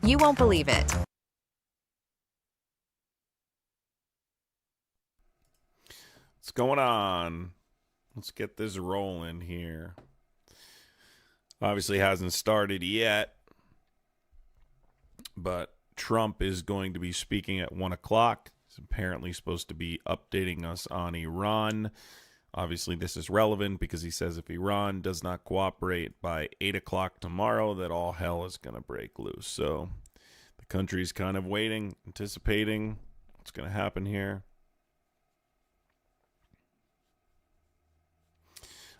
You won't believe it. What's going on? Let's get this rolling here. Obviously hasn't started yet, but Trump is going to be speaking at 1 o'clock. He's apparently supposed to be updating us on Iran. Obviously, this is relevant because he says if Iran does not cooperate by 8 o'clock tomorrow, that all hell is going to break loose. So the country's kind of waiting, anticipating what's going to happen here.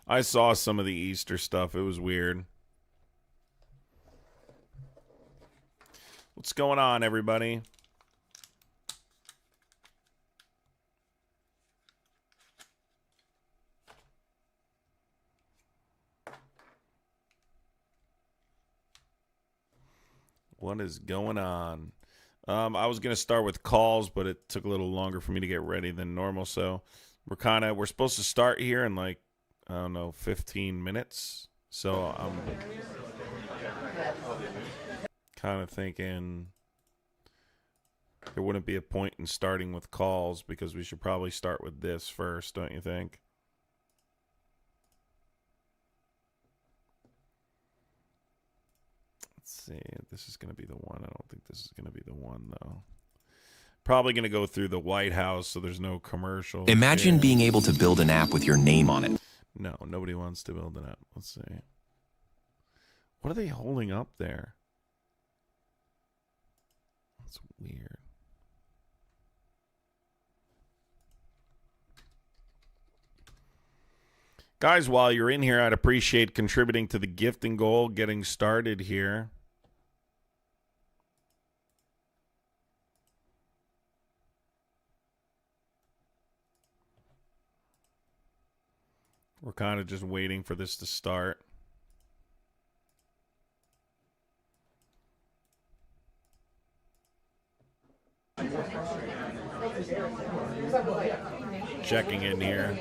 I saw some of the Easter stuff. It was weird. What's going on, everybody? What is going on? I was going to start with calls, but it took a little longer for me to get ready than normal. So we're supposed to start here in like, I don't know, 15 minutes. So I'm kind of thinking there wouldn't be a point in starting with calls because we should probably start with this first, don't you think? Let's see. This is going to be the one. I don't think this is going to be the one, though. Probably going to go through the White House so there's no commercials. Imagine being able to build an app with your name on it. No, nobody wants to build an app. Let's see. What are they holding up there? That's weird. Guys, while you're in here, I'd appreciate contributing to the gifting goal, getting started here. We're kind of just waiting for this to start. Checking in here.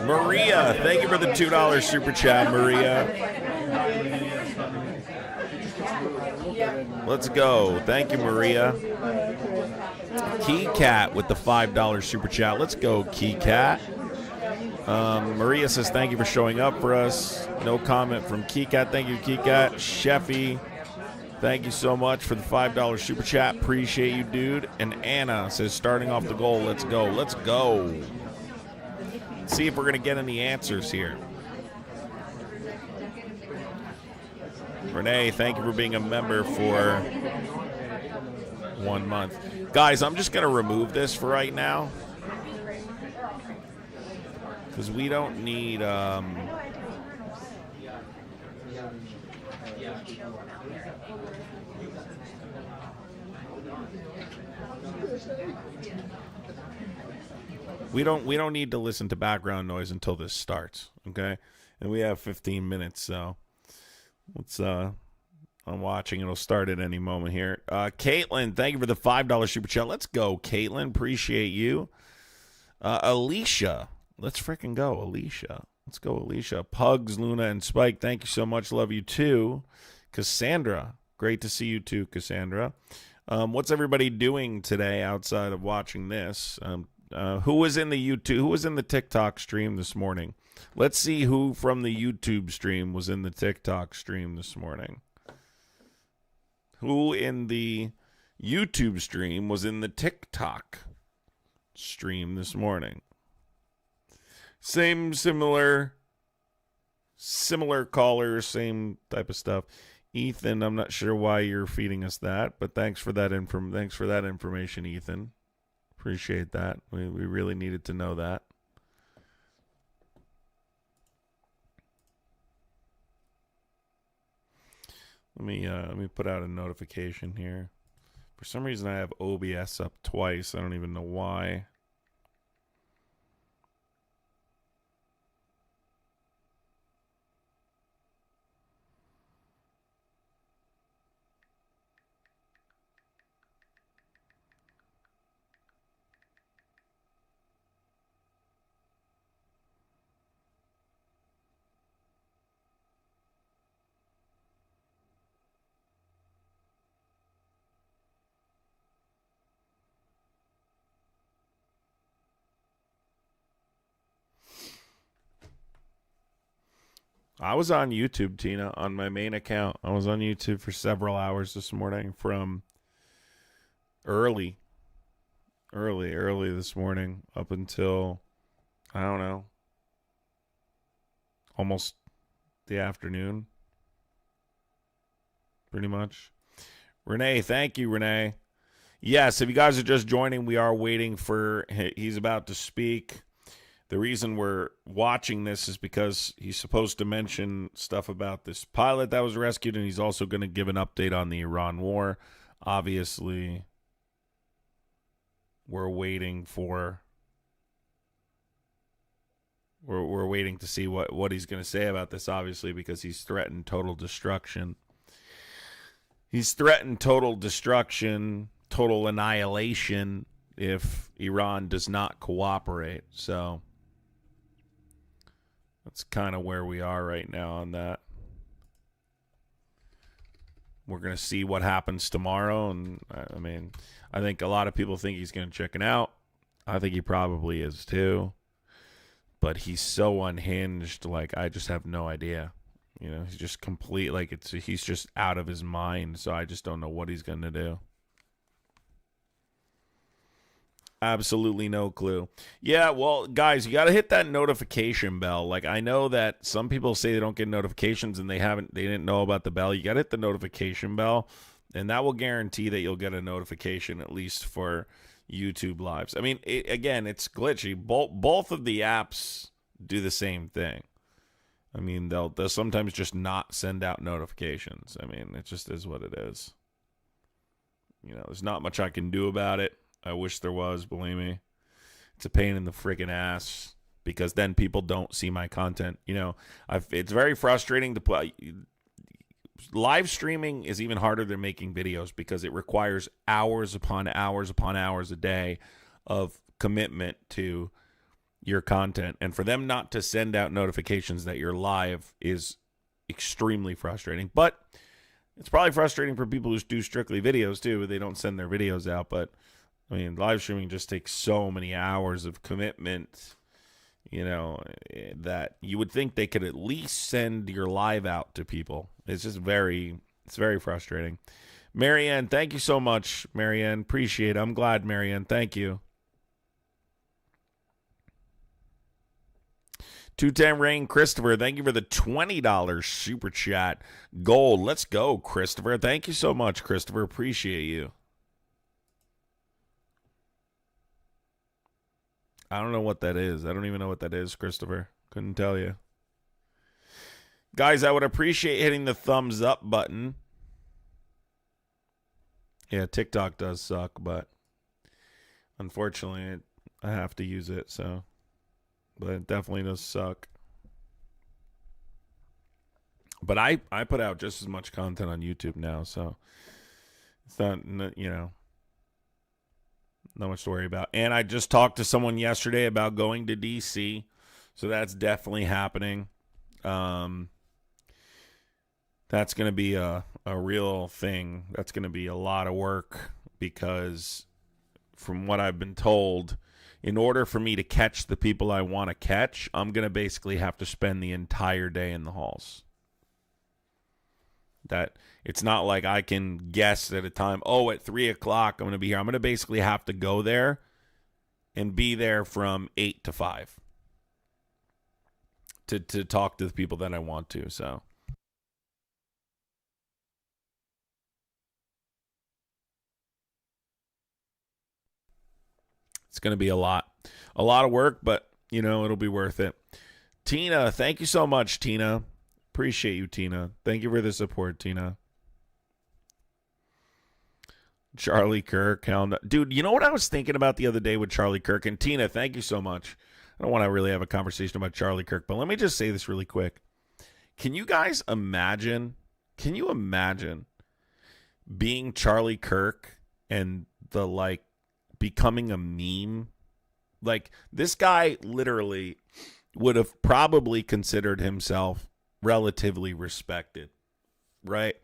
Maria, thank you for the $2 super chat, Maria. Let's go. Thank you, Maria. Key Cat with the $5 super chat. Let's go, Key Cat. Maria says thank you for showing up for us. No comment from Key Cat. Thank you, Key Cat. Sheffy, thank you so much for the $5 super chat. Appreciate you, dude. And Anna says starting off the goal. Let's go. Let's go. Let's see if we're going to get any answers here. Renee, thank you for being a member for 1 month. Guys, I'm just going to remove this for right now. Because we don't need... We don't need to listen to background noise until this starts, okay? And we have 15 minutes, so let's I'm watching. It'll start at any moment here. Caitlin, thank you for the $5 super chat. Let's go, Caitlin. Appreciate you. Alicia, let's freaking go, Alicia. Let's go, Alicia. Pugs, Luna, and Spike, thank you so much. Love you too. Cassandra, great to see you too, Cassandra. What's everybody doing today outside of watching this? Who was in the YouTube? Who was in the TikTok stream this morning? Let's see who from the YouTube stream was in the TikTok stream this morning. Who in the YouTube stream was in the TikTok stream this morning? Similar callers, same type of stuff. Ethan, I'm not sure why you're feeding us that, but thanks for that information, Ethan. Appreciate that. We really needed to know that. Let me put out a notification here. For some reason, I have OBS up twice. I don't even know why. I was on YouTube, Tina, on my main account. I was on YouTube for several hours this morning from early this morning up until, I don't know, almost the afternoon. Pretty much. Renee, thank you, Renee. Yes, if you guys are just joining, we are waiting for, he's about to speak. The reason we're watching this is because he's supposed to mention stuff about this pilot that was rescued, and he's also going to give an update on the Iran war. Obviously, we're waiting for, we're waiting to see what he's going to say about this, obviously, because he's threatened total destruction. He's threatened total destruction, total annihilation if Iran does not cooperate. So that's kind of where we are right now on that. We're going to see what happens tomorrow. And I mean, I think a lot of people think he's going to chicken out. I think he probably is too. But he's so unhinged. Like, I just have no idea. You know, he's just complete. Like, he's just out of his mind. So I just don't know what he's going to do. Absolutely no clue. Yeah, well, guys, you got to hit that notification bell. Like, I know that some people say they don't get notifications and they didn't know about the bell. You got to hit the notification bell, and that will guarantee that you'll get a notification at least for YouTube lives. I mean, again, it's glitchy. Both of the apps do the same thing. I mean, they'll sometimes just not send out notifications. I mean, it just is what it is. You know, there's not much I can do about it. I wish there was, believe me. It's a pain in the freaking ass because then people don't see my content. You know, it's very frustrating to play. Live streaming is even harder than making videos because it requires hours upon hours upon hours a day of commitment to your content. And for them not to send out notifications that you're live is extremely frustrating. But it's probably frustrating for people who do strictly videos too. They don't send their videos out, but I mean, live streaming just takes so many hours of commitment, you know, that you would think they could at least send your live out to people. It's just very frustrating. Marianne, thank you so much, Marianne. Appreciate it. I'm glad, Marianne. Thank you. 210 Rain, Christopher, thank you for the $20 super chat. Gold, let's go, Christopher. Thank you so much, Christopher. Appreciate you. I don't know what that is. I don't even know what that is, Christopher. Couldn't tell you. Guys, I would appreciate hitting the thumbs up button. Yeah, TikTok does suck, but unfortunately, I have to use it, so. But it definitely does suck. But I put out just as much content on YouTube now, so it's not, you know, not much to worry about. And I just talked to someone yesterday about going to DC, so that's definitely happening. That's going to be a real thing. That's going to be a lot of work because from what I've been told, in order for me to catch the people I want to catch, I'm going to basically have to spend the entire day in the halls. That it's not like I can guess at a time, oh, at 3 o'clock I'm going to be here. I'm going to basically have to go there and be there from 8 to 5 to talk to the people that I want to. So it's going to be a lot of work, but you know, it'll be worth it. Tina, thank you so much, Tina. Appreciate you, Tina. Thank you for the support, Tina. Charlie Kirk, dude, you know what I was thinking about the other day with Charlie Kirk? And Tina, thank you so much. I don't want to really have a conversation about Charlie Kirk, but let me just say this really quick. Can you guys imagine? Can you imagine being Charlie Kirk and the like becoming a meme? Like, this guy literally would have probably considered himself relatively respected, right?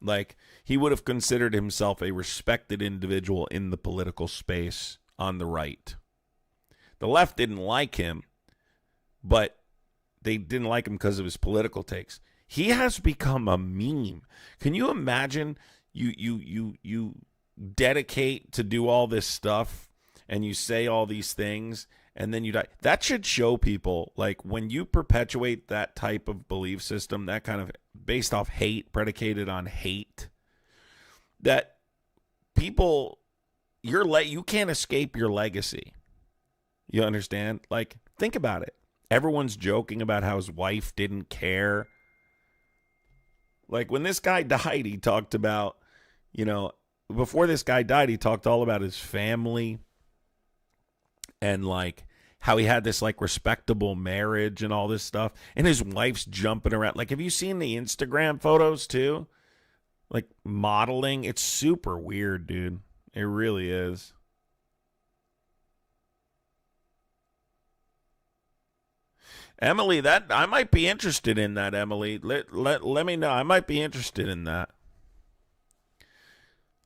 Like, he would have considered himself a respected individual in the political space on the right. The left didn't like him, but they didn't like him because of his political takes. He has become a meme. Can you imagine you dedicate to do all this stuff and you say all these things and then you die? That should show people, like, when you perpetuate that type of belief system, that kind of based off hate, predicated on hate, that people, you can't escape your legacy. You understand? Like, think about it. Everyone's joking about how his wife didn't care. Like, when this guy died, he talked about, before this guy died, he talked all about his family and, like, how he had this, like, respectable marriage and all this stuff. And his wife's jumping around. Like, have you seen the Instagram photos, too? Like, modeling. It's super weird, dude. It really is. Emily, that I might be interested in that, Emily. Let me know. I might be interested in that.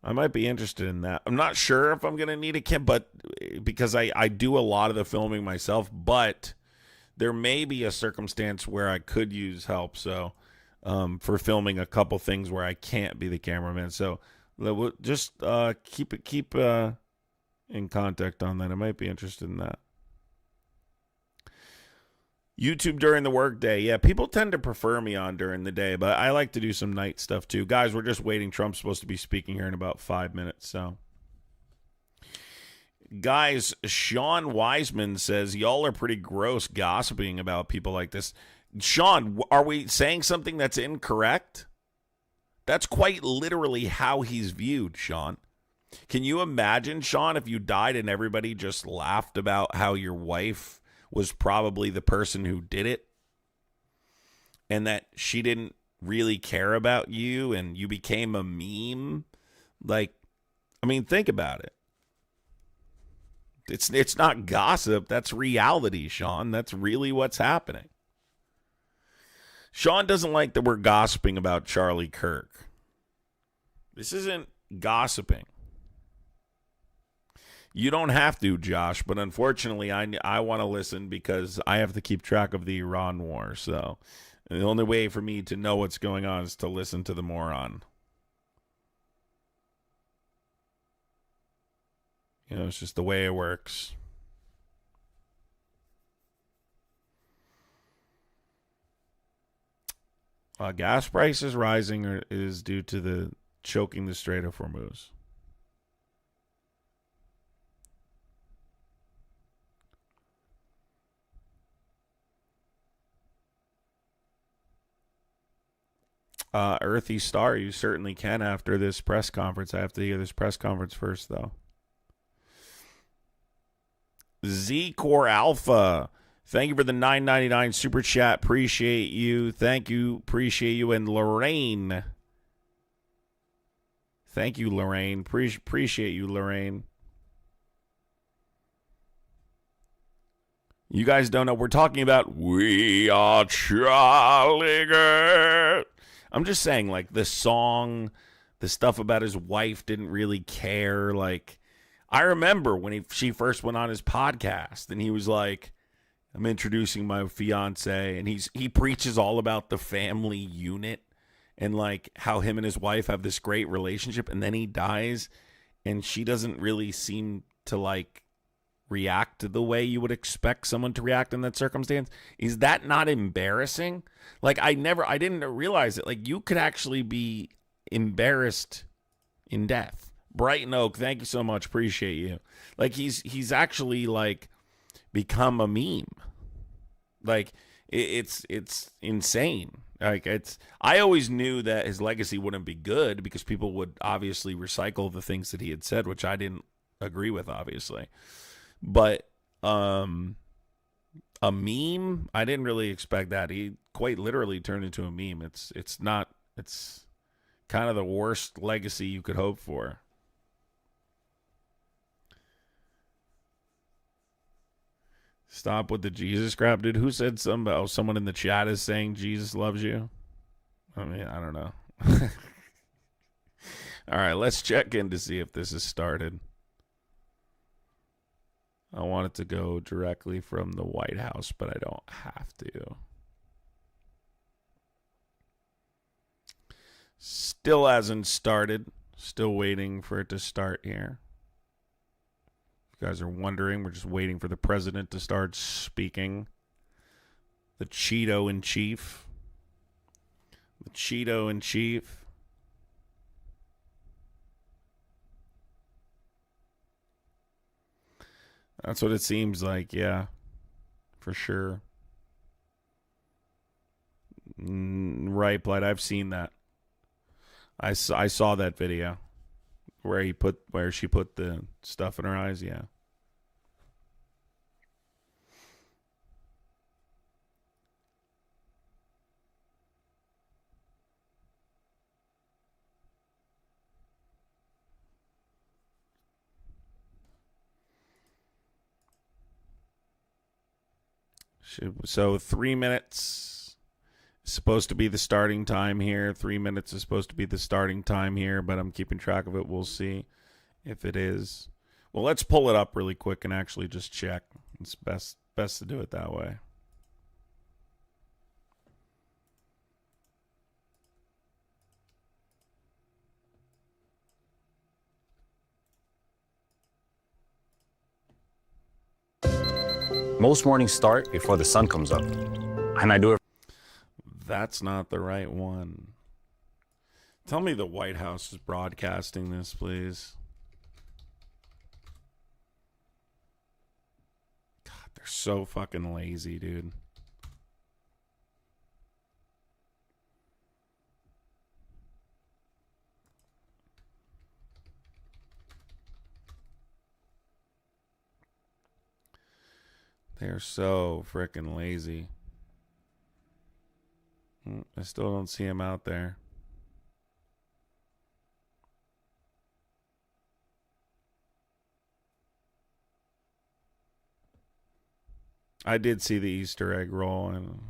I'm not sure if I'm going to need a kit, but because I do a lot of the filming myself, but there may be a circumstance where I could use help. So, for filming a couple things where I can't be the cameraman. So, we'll just keep in contact on that. I might be interested in that. YouTube during the workday. Yeah, people tend to prefer me on during the day, but I like to do some night stuff too. Guys, we're just waiting. Trump's supposed to be speaking here in about 5 minutes. So, guys, Sean Wiseman says, y'all are pretty gross gossiping about people like this. Sean, are we saying something that's incorrect? That's quite literally how he's viewed, Sean. Can you imagine, Sean, if you died and everybody just laughed about how your wife was probably the person who did it and that she didn't really care about you and you became a meme? Like, I mean, think about it. It's not gossip. That's reality, Sean. That's really what's happening. Sean doesn't like that we're gossiping about Charlie Kirk. This isn't gossiping. You don't have to, Josh, but unfortunately, I want to listen because I have to keep track of the Iran war. So the only way for me to know what's going on is to listen to the moron. It's just the way it works. Gas prices rising is due to the choking the Strait of Hormuz. Earthy Star, you certainly can after this press conference. I have to hear this press conference first, though. Z Core Alpha, thank you for the $9.99 super chat. Appreciate you. Thank you. Appreciate you. And Lorraine, thank you, Lorraine. Appreciate you, Lorraine. You guys don't know. We're talking about We Are Charlie Girl. I'm just saying, like, the song, the stuff about his wife didn't really care. Like, I remember when she first went on his podcast and he was like, I'm introducing my fiance, and he preaches all about the family unit and like how him and his wife have this great relationship, and then he dies and she doesn't really seem to like react the way you would expect someone to react in that circumstance. Is that not embarrassing? Like, I didn't realize it. Like, you could actually be embarrassed in death. Brighton Oak, thank you so much. Appreciate you. Like, he's actually like become a meme. Like, it's insane. Like, I always knew that his legacy wouldn't be good because people would obviously recycle the things that he had said, which I didn't agree with, obviously. But a meme, I didn't really expect that. He quite literally turned into a meme. It's kind of the worst legacy you could hope for. Stop with the Jesus crap, dude. Who said something? Oh, someone in the chat is saying Jesus loves you. I mean, I don't know. All right, let's check in to see if this has started. I want it to go directly from the White House, but I don't have to. Still hasn't started. Still waiting for it to start here. If you guys are wondering, we're just waiting for the president to start speaking. The Cheeto in chief. The Cheeto in chief. That's what it seems like, yeah. For sure. Right, Blight. I've seen that. I saw that video where she put the stuff in her eyes, yeah. So 3 minutes is supposed to be the starting time here. 3 minutes is supposed to be the starting time here, but I'm keeping track of it. We'll see if it is. Well, let's pull it up really quick and actually just check. It's best to do it that way. Most mornings start before the sun comes up, and I do it. That's not the right one. Tell me the White House is broadcasting this, please. God, they're so fucking lazy, dude. They're so freaking lazy. I still don't see him out there. I did see the Easter egg roll and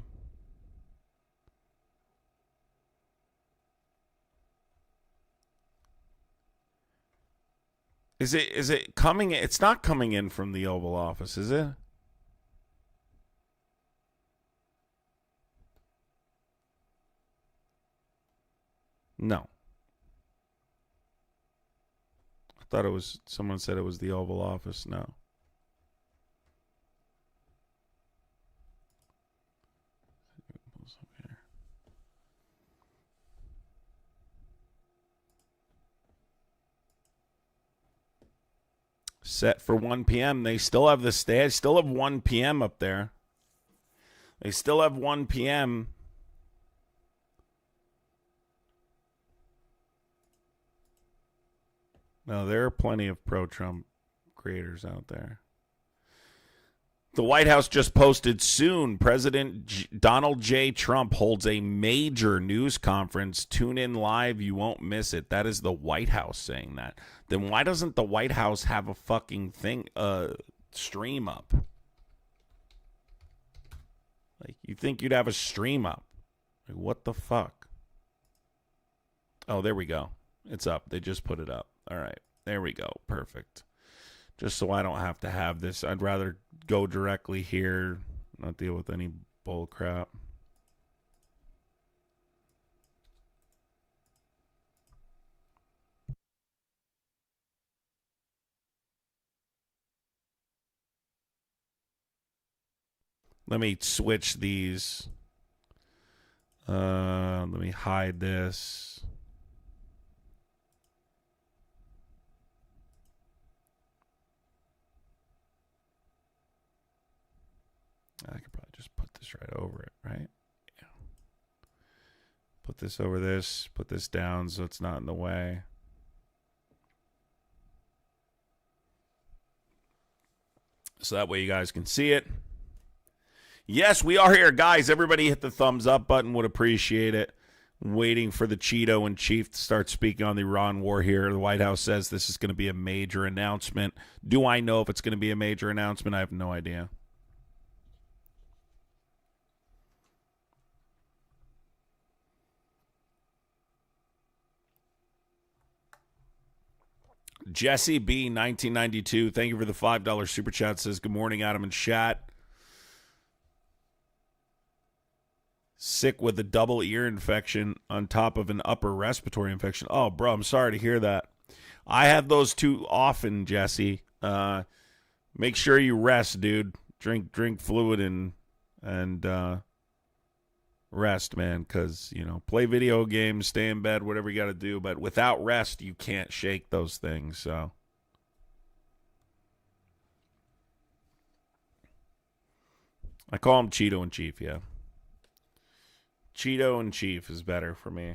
Is it coming? It's not coming in from the Oval Office, is it? No. I thought it was, someone said it was the Oval Office. No. Set for 1 p.m. They still have the stage. Still have 1 p.m. up there. They still have 1 p.m. No, there are plenty of pro-Trump creators out there. The White House just posted soon. President Donald J. Trump holds a major news conference. Tune in live. You won't miss it. That is the White House saying that. Then why doesn't the White House have a fucking thing, stream up? Like, you think you'd have a stream up. Like, what the fuck? Oh, there we go. It's up. They just put it up. All right. There we go. Perfect. Just so I don't have to have this. I'd rather go directly here, not deal with any bull crap. Let me switch these. Let me hide this. I could probably just put this right over it, right? Yeah. Put this over this. Put this down so it's not in the way. So that way you guys can see it. Yes, we are here, guys. Everybody hit the thumbs up button. Would appreciate it. Waiting for the Cheeto in chief to start speaking on the Iran war here. The White House says this is going to be a major announcement. Do I know if it's going to be a major announcement? I have no idea. Jesse B, 1992. Thank you for the $5 super chat. Says, good morning, Adam and chat. sick with a double ear infection on top of an upper respiratory infection. Oh, bro, I'm sorry to hear that. I have those too often, Jesse. Make sure you rest, dude. Drink fluid and rest, man, because, play video games, stay in bed, whatever you got to do. But without rest, you can't shake those things, so. I call him Cheeto and Chief, yeah. Cheeto and Chief is better for me.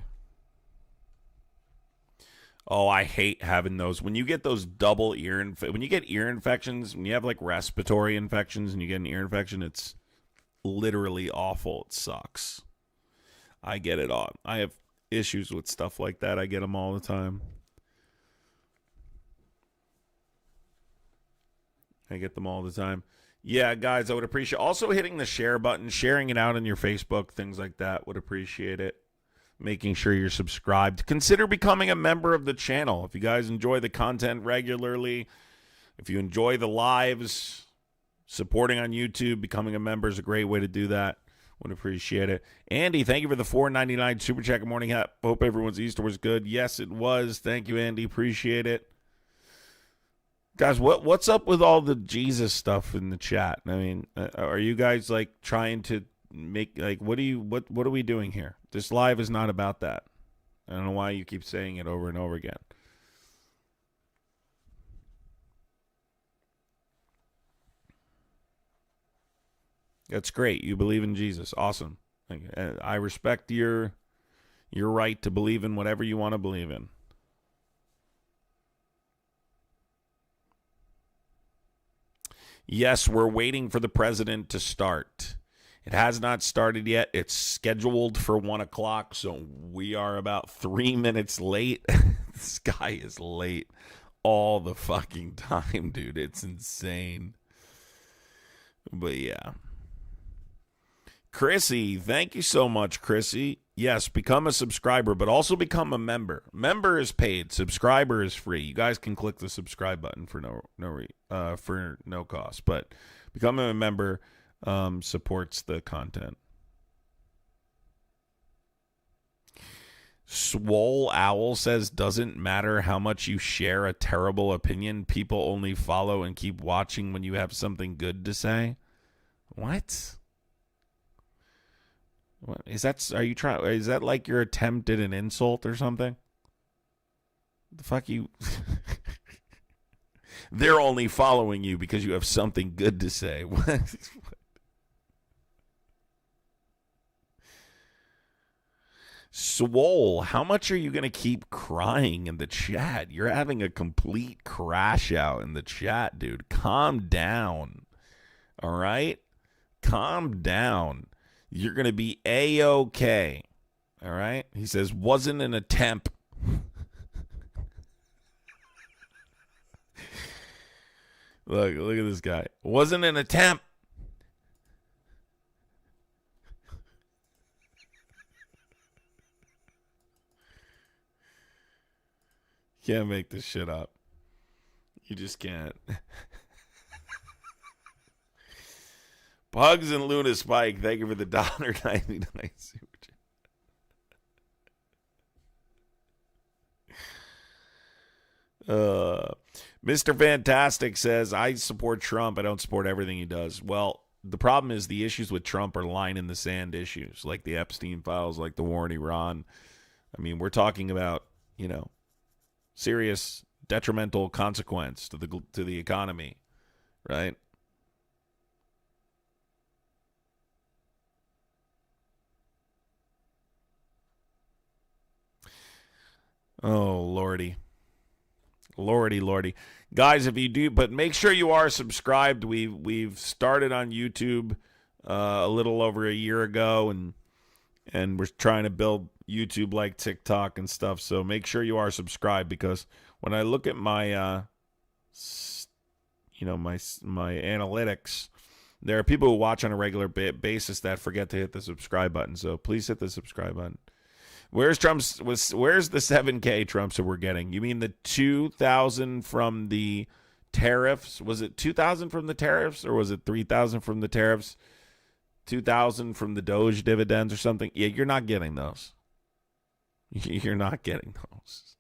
Oh, I hate having those. When you get those double when you get ear infections, when you have like respiratory infections and you get an ear infection, it's literally awful. It sucks. I get it all. I have issues with stuff like that. I get them all the time. Yeah, guys, I would appreciate also hitting the share button, sharing it out on your Facebook, things like that. Would appreciate it. Making sure you're subscribed. Consider becoming a member of the channel. If you guys enjoy the content regularly, if you enjoy the lives, supporting on YouTube, becoming a member is a great way to do that. Would appreciate it. Andy, thank you for the $4.99 Super Chat. Good morning. Hope everyone's Easter was good. Yes, it was. Thank you, Andy. Appreciate it. Guys, what's up with all the Jesus stuff in the chat? I mean, are you guys like trying to make like what are we doing here? This live is not about that. I don't know why you keep saying it over and over again. That's great. You believe in Jesus. Awesome. I respect your right to believe in whatever you want to believe in. Yes, we're waiting for the president to start. It has not started yet. It's scheduled for 1 o'clock, so we are about 3 minutes late. This guy is late all the fucking time, dude. It's insane. But yeah. Chrissy, thank you so much, Chrissy. Yes, become a subscriber, but also become a member. Member is paid. Subscriber is free. You guys can click the subscribe button for no cost. But becoming a member supports the content. Swole Owl says, doesn't matter how much you share a terrible opinion. People only follow and keep watching when you have something good to say. What? What is that? Are you trying? Is that like your attempt at an insult or something? The fuck you? They're only following you because you have something good to say. What? Swole, how much are you going to keep crying in the chat? You're having a complete crash out in the chat, dude. Calm down. All right? Calm down. You're going to be A-okay. All right? He says, wasn't an attempt. Look at this guy. Wasn't an attempt. Can't make this shit up. You just can't. Pugs and Luna Spike, thank you for the $1.99 super chat. Mr. Fantastic says, I support Trump. I don't support everything he does. Well, the problem is the issues with Trump are line in the sand issues, like the Epstein files, like the war in Iran. I mean, we're talking about, serious detrimental consequence to the economy, right? Oh, Lordy. Lordy. Guys, if you do, but make sure you are subscribed. We've started on YouTube a little over a year ago, and we're trying to build YouTube like TikTok and stuff. So make sure you are subscribed, because when I look at my my analytics, there are people who watch on a regular basis that forget to hit the subscribe button. So please hit the subscribe button. Where's the 7K Trumps that we're getting? You mean the 2,000 from the tariffs? Was it 2,000 from the tariffs, or was it 3,000 from the tariffs? 2,000 from the Doge dividends or something. Yeah, you're not getting those. You're not getting those.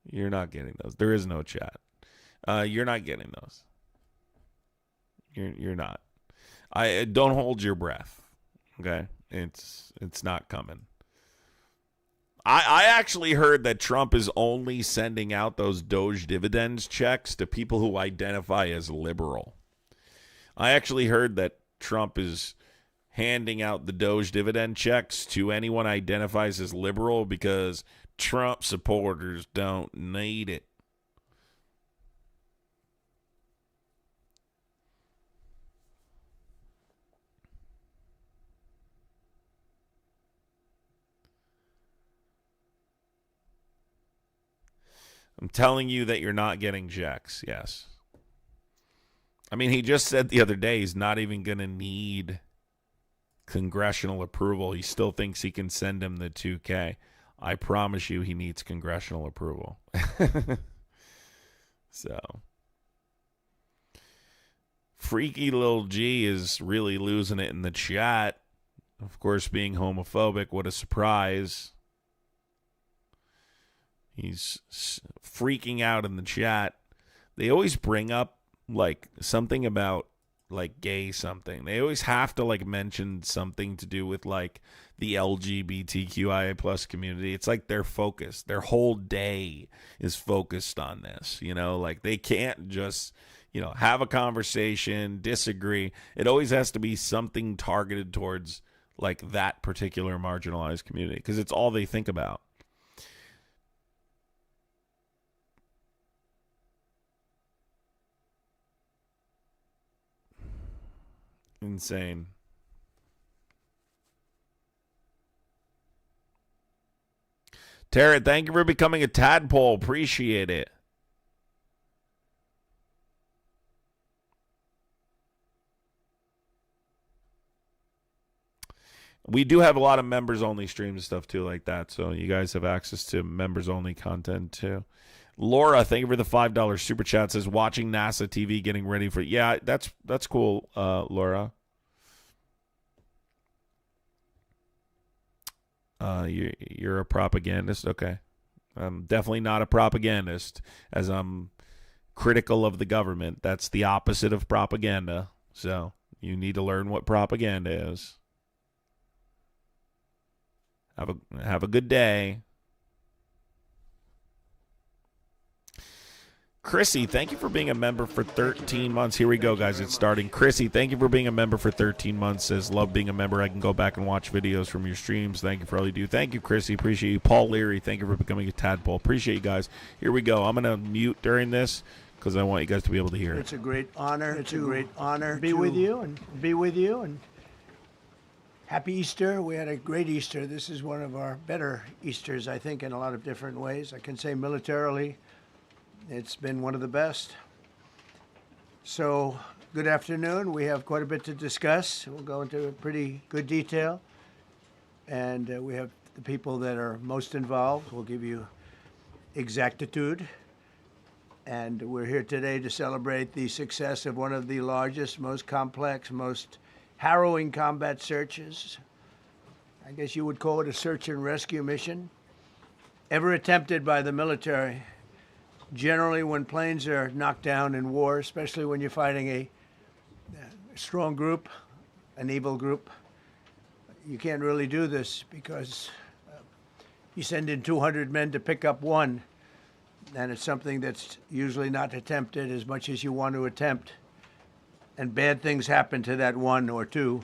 You're not getting those. There is no chat. You're not getting those. You're not. I don't hold your breath. Okay, it's not coming. I actually heard that Trump is only sending out those Doge dividends checks to people who identify as liberal. I actually heard that Trump is handing out the Doge dividend checks to anyone who identifies as liberal because Trump supporters don't need it. I'm telling you that you're not getting checks. Yes. I mean, he just said the other day he's not even going to need congressional approval. He still thinks he can send him the 2K. I promise you he needs congressional approval. So, Freaky Lil G is really losing it in the chat. Of course, being homophobic, what a surprise. He's freaking out in the chat. They always bring up like something about like gay something. They always have to like mention something to do with like the LGBTQIA plus community. It's like their focus. Their whole day is focused on this. You know, like they can't just, you know, have a conversation, disagree. It always has to be something targeted towards like that particular marginalized community because it's all they think about. Insane. Tara, thank you for becoming a tadpole. Appreciate it. We do have a lot of members-only streams and stuff, too, like that. So you guys have access to members-only content, too. Laura, thank you for the $5 super chat. Says, watching NASA TV, getting ready for... Yeah, that's cool, Laura. You're a propagandist? Okay. I'm definitely not a propagandist, as I'm critical of the government. That's the opposite of propaganda. So you need to learn what propaganda is. Have a good day. Chrissy, thank you for being a member for 13 months. Here we go, guys. It's starting. Chrissy, thank you for being a member for 13 months. Says, love being a member. I can go back and watch videos from your streams. Thank you for all you do. Thank you, Chrissy. Appreciate you. Paul Leary, thank you for becoming a tadpole. Appreciate you guys. Here we go. I'm going to mute during this because I want you guys to be able to hear it. It's a great honor. It's a great honor to be with you and happy Easter. We had a great Easter. This is one of our better Easters, I think, in a lot of different ways. I can say militarily, it's been one of the best. So, good afternoon. We have quite a bit to discuss. We'll go into pretty good detail. And we have the people that are most involved. We'll give you exactitude. And we're here today to celebrate the success of one of the largest, most complex, most harrowing combat searches. I guess you would call it a search and rescue mission ever attempted by the military. Generally, when planes are knocked down in war, especially when you're fighting a strong group, an evil group, you can't really do this because you send in 200 men to pick up one, and it's something that's usually not attempted as much as you want to attempt. And bad things happen to that one or two.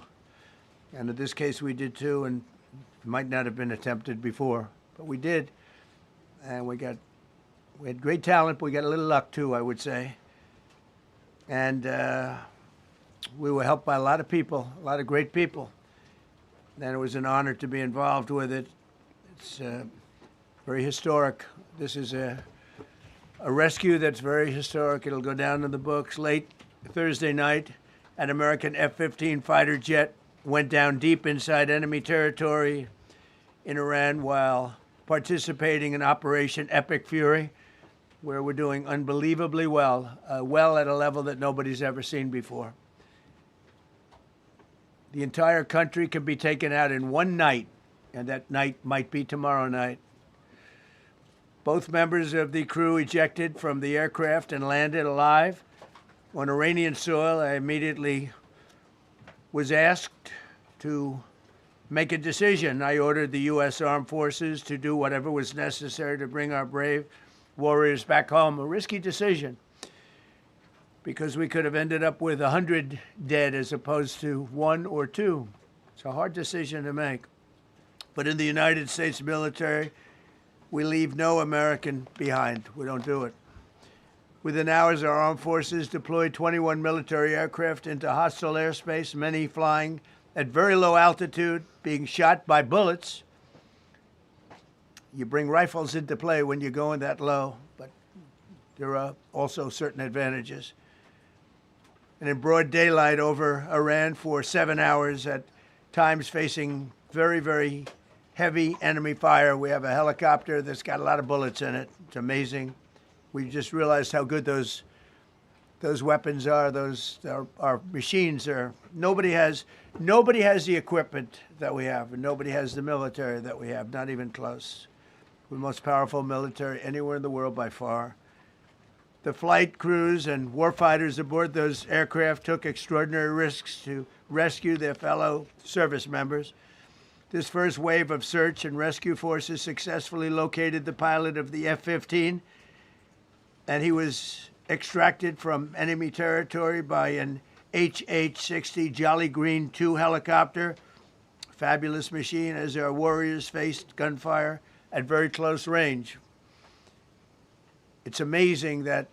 And in this case, we did two, and it might not have been attempted before, but we did. And we had great talent, but we got a little luck too, I would say. And we were helped by a lot of people, a lot of great people. And it was an honor to be involved with it. It's very historic. This is a rescue that's very historic. It'll go down in the books. Late Thursday night, an American F-15 fighter jet went down deep inside enemy territory in Iran while participating in Operation Epic Fury, where we're doing unbelievably well, well at a level that nobody's ever seen before. The entire country can be taken out in one night, and that night might be tomorrow night. Both members of the crew ejected from the aircraft and landed alive. On Iranian soil, I immediately was asked to make a decision. I ordered the U.S. Armed Forces to do whatever was necessary to bring our brave warriors back home. A risky decision, because we could have ended up with 100 dead as opposed to 1 or 2. It's a hard decision to make. But in the United States military, we leave no American behind. We don't do it. Within hours, our armed forces deployed 21 military aircraft into hostile airspace, many flying at very low altitude, being shot by bullets. You bring rifles into play when you're going that low, but there are also certain advantages. And in broad daylight over Iran for 7 hours, at times facing very, very heavy enemy fire. We have a helicopter that's got a lot of bullets in it. It's amazing. We just realized how good those weapons are. Those our machines are. Nobody has the equipment that we have, and nobody has the military that we have. Not even close. We're the most powerful military anywhere in the world by far. The flight crews and warfighters aboard those aircraft took extraordinary risks to rescue their fellow service members. This first wave of search and rescue forces successfully located the pilot of the F-15, and he was extracted from enemy territory by an HH-60 Jolly Green II helicopter. Fabulous machine as our warriors faced gunfire at very close range. It's amazing that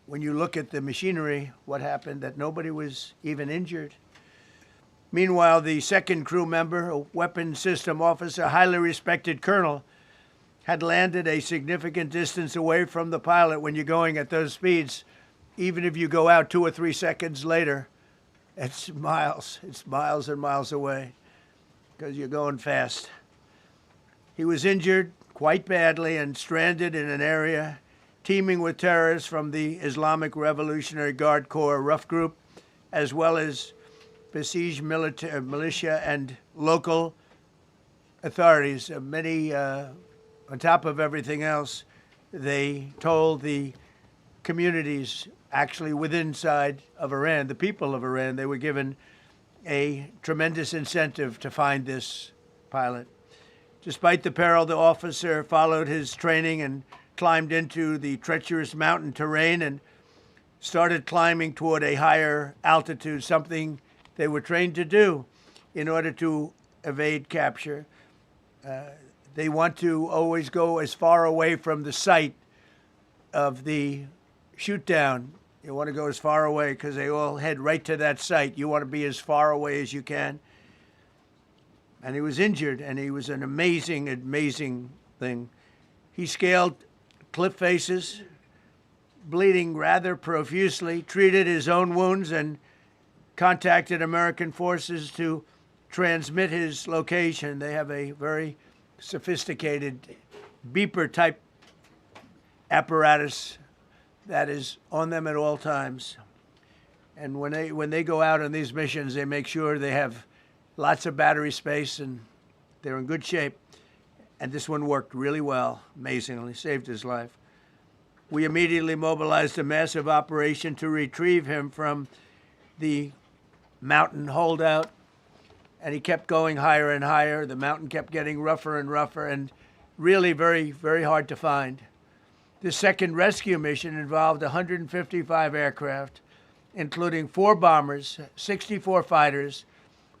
when you look at the machinery, what happened, that nobody was even injured. Meanwhile, the second crew member, a weapons system officer, highly respected colonel, had landed a significant distance away from the pilot. When you're going at those speeds, even if you go out 2 or 3 seconds later, it's miles and miles away because you're going fast. He was injured quite badly and stranded in an area teeming with terrorists from the Islamic Revolutionary Guard Corps rough group, as well as besieged militia and local authorities. Many, on top of everything else, they told the communities actually within side of Iran, the people of Iran, they were given a tremendous incentive to find this pilot. Despite the peril, the officer followed his training and climbed into the treacherous mountain terrain and started climbing toward a higher altitude, something they were trained to do in order to evade capture. They want to always go as far away from the site of the shoot down. You want to go as far away because they all head right to that site. You want to be as far away as you can. And he was injured, and he was an amazing, amazing thing. He scaled cliff faces, bleeding rather profusely, treated his own wounds, and contacted American forces to transmit his location. They have a very sophisticated beeper-type apparatus that is on them at all times. And when they go out on these missions, they make sure they have lots of battery space, and they're in good shape. And this one worked really well, amazingly, saved his life. We immediately mobilized a massive operation to retrieve him from the mountain holdout, and he kept going higher and higher. The mountain kept getting rougher and rougher, and really very, very hard to find. The second rescue mission involved 155 aircraft, including 4 bombers, 64 fighters,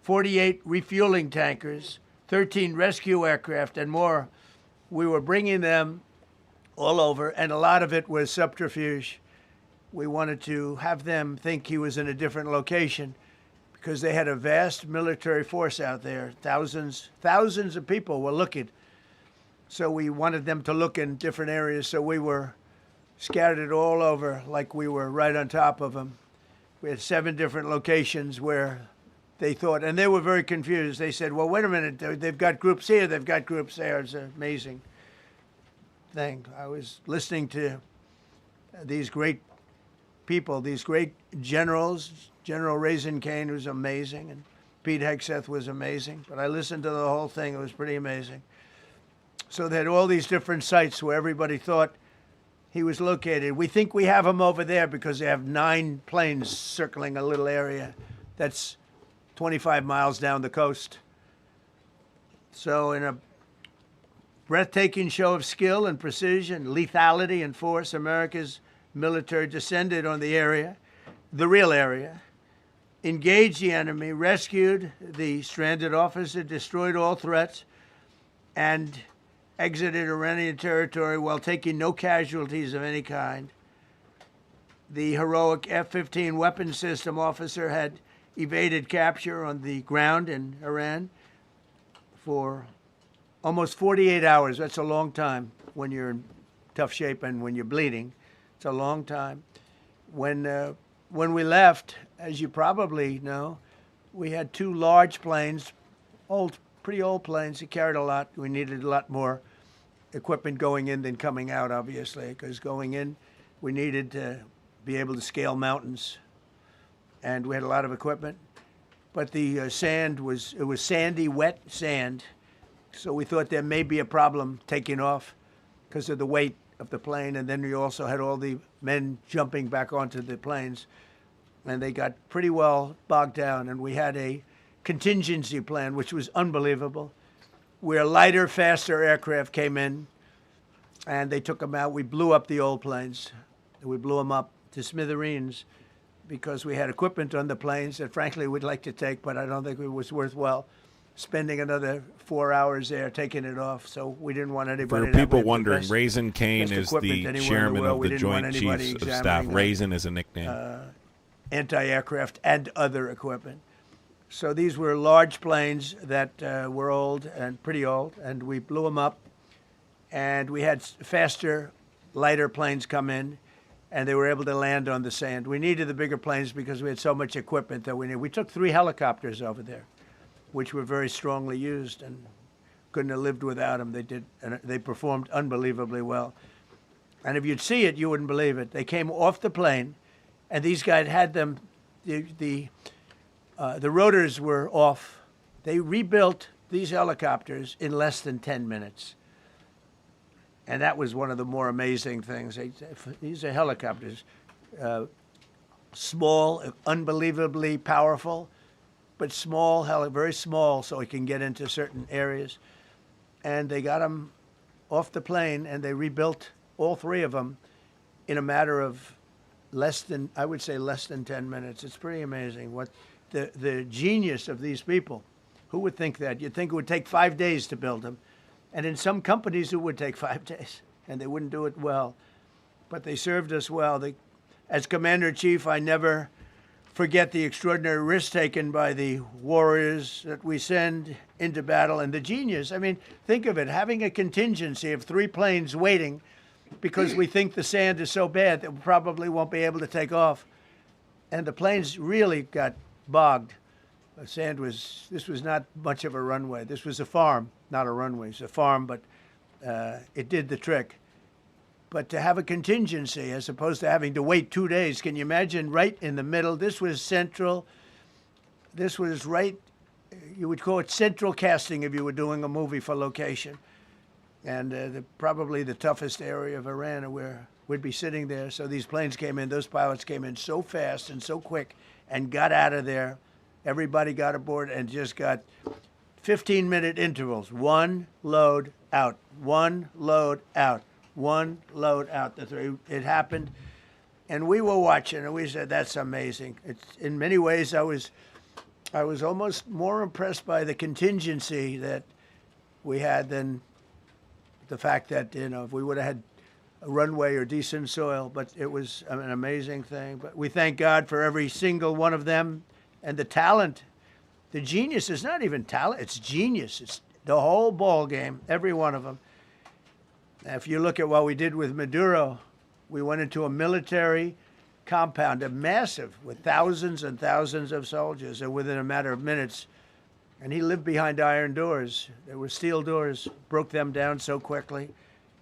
48 refueling tankers, 13 rescue aircraft, and more. We were bringing them all over, and a lot of it was subterfuge. We wanted to have them think he was in a different location because they had a vast military force out there. Thousands of people were looking. So we wanted them to look in different areas, so we were scattered all over like we were right on top of them. We had 7 different locations where they thought, and they were very confused. They said, well, wait a minute, they've got groups here, they've got groups there. It's an amazing thing. I was listening to these great people, these great generals, General Raisin Kane, who's amazing, and Pete Hegseth was amazing, but I listened to the whole thing. It was pretty amazing. So they had all these different sites where everybody thought he was located. We think we have him over there because they have 9 planes circling a little area that's 25 miles down the coast. So in a breathtaking show of skill and precision, lethality and force, America's military descended on the area, the real area, engaged the enemy, rescued the stranded officer, destroyed all threats, and exited Iranian territory while taking no casualties of any kind. The heroic F-15 weapon system officer had evaded capture on the ground in Iran for almost 48 hours. That's a long time when you're in tough shape and when you're bleeding. It's a long time. When we left, as you probably know, we had 2 large planes, pretty old planes that carried a lot. We needed a lot more equipment going in than coming out, obviously, because going in, we needed to be able to scale mountains, and we had a lot of equipment. But the sand was sandy, wet sand, so we thought there may be a problem taking off because of the weight of the plane, and then we also had all the men jumping back onto the planes, and they got pretty well bogged down, and we had a contingency plan, which was unbelievable, where lighter, faster aircraft came in, and they took them out. We blew up the old planes. We blew them up to smithereens because we had equipment on the planes that, frankly, we'd like to take, but I don't think it was worthwhile spending another 4 hours there taking it off. So we didn't want anybody. For people wondering, Raisin Kane is the chairman of the Joint Chiefs of Staff. Raisin is a nickname. Anti-aircraft and other equipment. So these were large planes that were old and pretty old, and we blew them up. And we had faster, lighter planes come in, and they were able to land on the sand. We needed the bigger planes because we had so much equipment that we needed. We took 3 helicopters over there, which were very strongly used and couldn't have lived without them. They did, and they performed unbelievably well. And if you'd see it, you wouldn't believe it. They came off the plane, and these guys had them. The rotors were off. They rebuilt these helicopters in less than 10 minutes. And that was one of the more amazing things. These are helicopters, small, unbelievably powerful, but small, very small, so it can get into certain areas. And they got them off the plane, and they rebuilt all 3 of them in a matter of less than 10 minutes. It's pretty amazing what the genius of these people. Who would think that? You'd think it would take 5 days to build them. And in some companies, it would take 5 days, and they wouldn't do it well. But they served us well. As Commander-in-Chief, I never forget the extraordinary risk taken by the warriors that we send into battle and the genius. I mean, think of it, having a contingency of 3 planes waiting because we think the sand is so bad that we probably won't be able to take off. And the planes really got bogged. This was not much of a runway. This was a farm, not a runway. It's a farm, but it did the trick. But to have a contingency as opposed to having to wait 2 days, can you imagine right in the middle? This was central. This was right, you would call it central casting if you were doing a movie for location. And probably the toughest area of Iran where we'd be sitting there. So these planes came in, those pilots came in so fast and so quick and got out of there. Everybody got aboard and just got 15-minute intervals. 1 load out, 1 load out, 1 load out. It happened, and we were watching, and we said, "That's amazing." In many ways, I was almost more impressed by the contingency that we had than the fact that if we would have had a runway or decent soil. But it was an amazing thing. But we thank God for every single one of them. And the talent, the genius is not even talent, it's genius. It's the whole ball game, every one of them. If you look at what we did with Maduro, we went into a military compound, a massive, with thousands and thousands of soldiers, and within a matter of minutes, and he lived behind iron doors. There were steel doors, broke them down so quickly,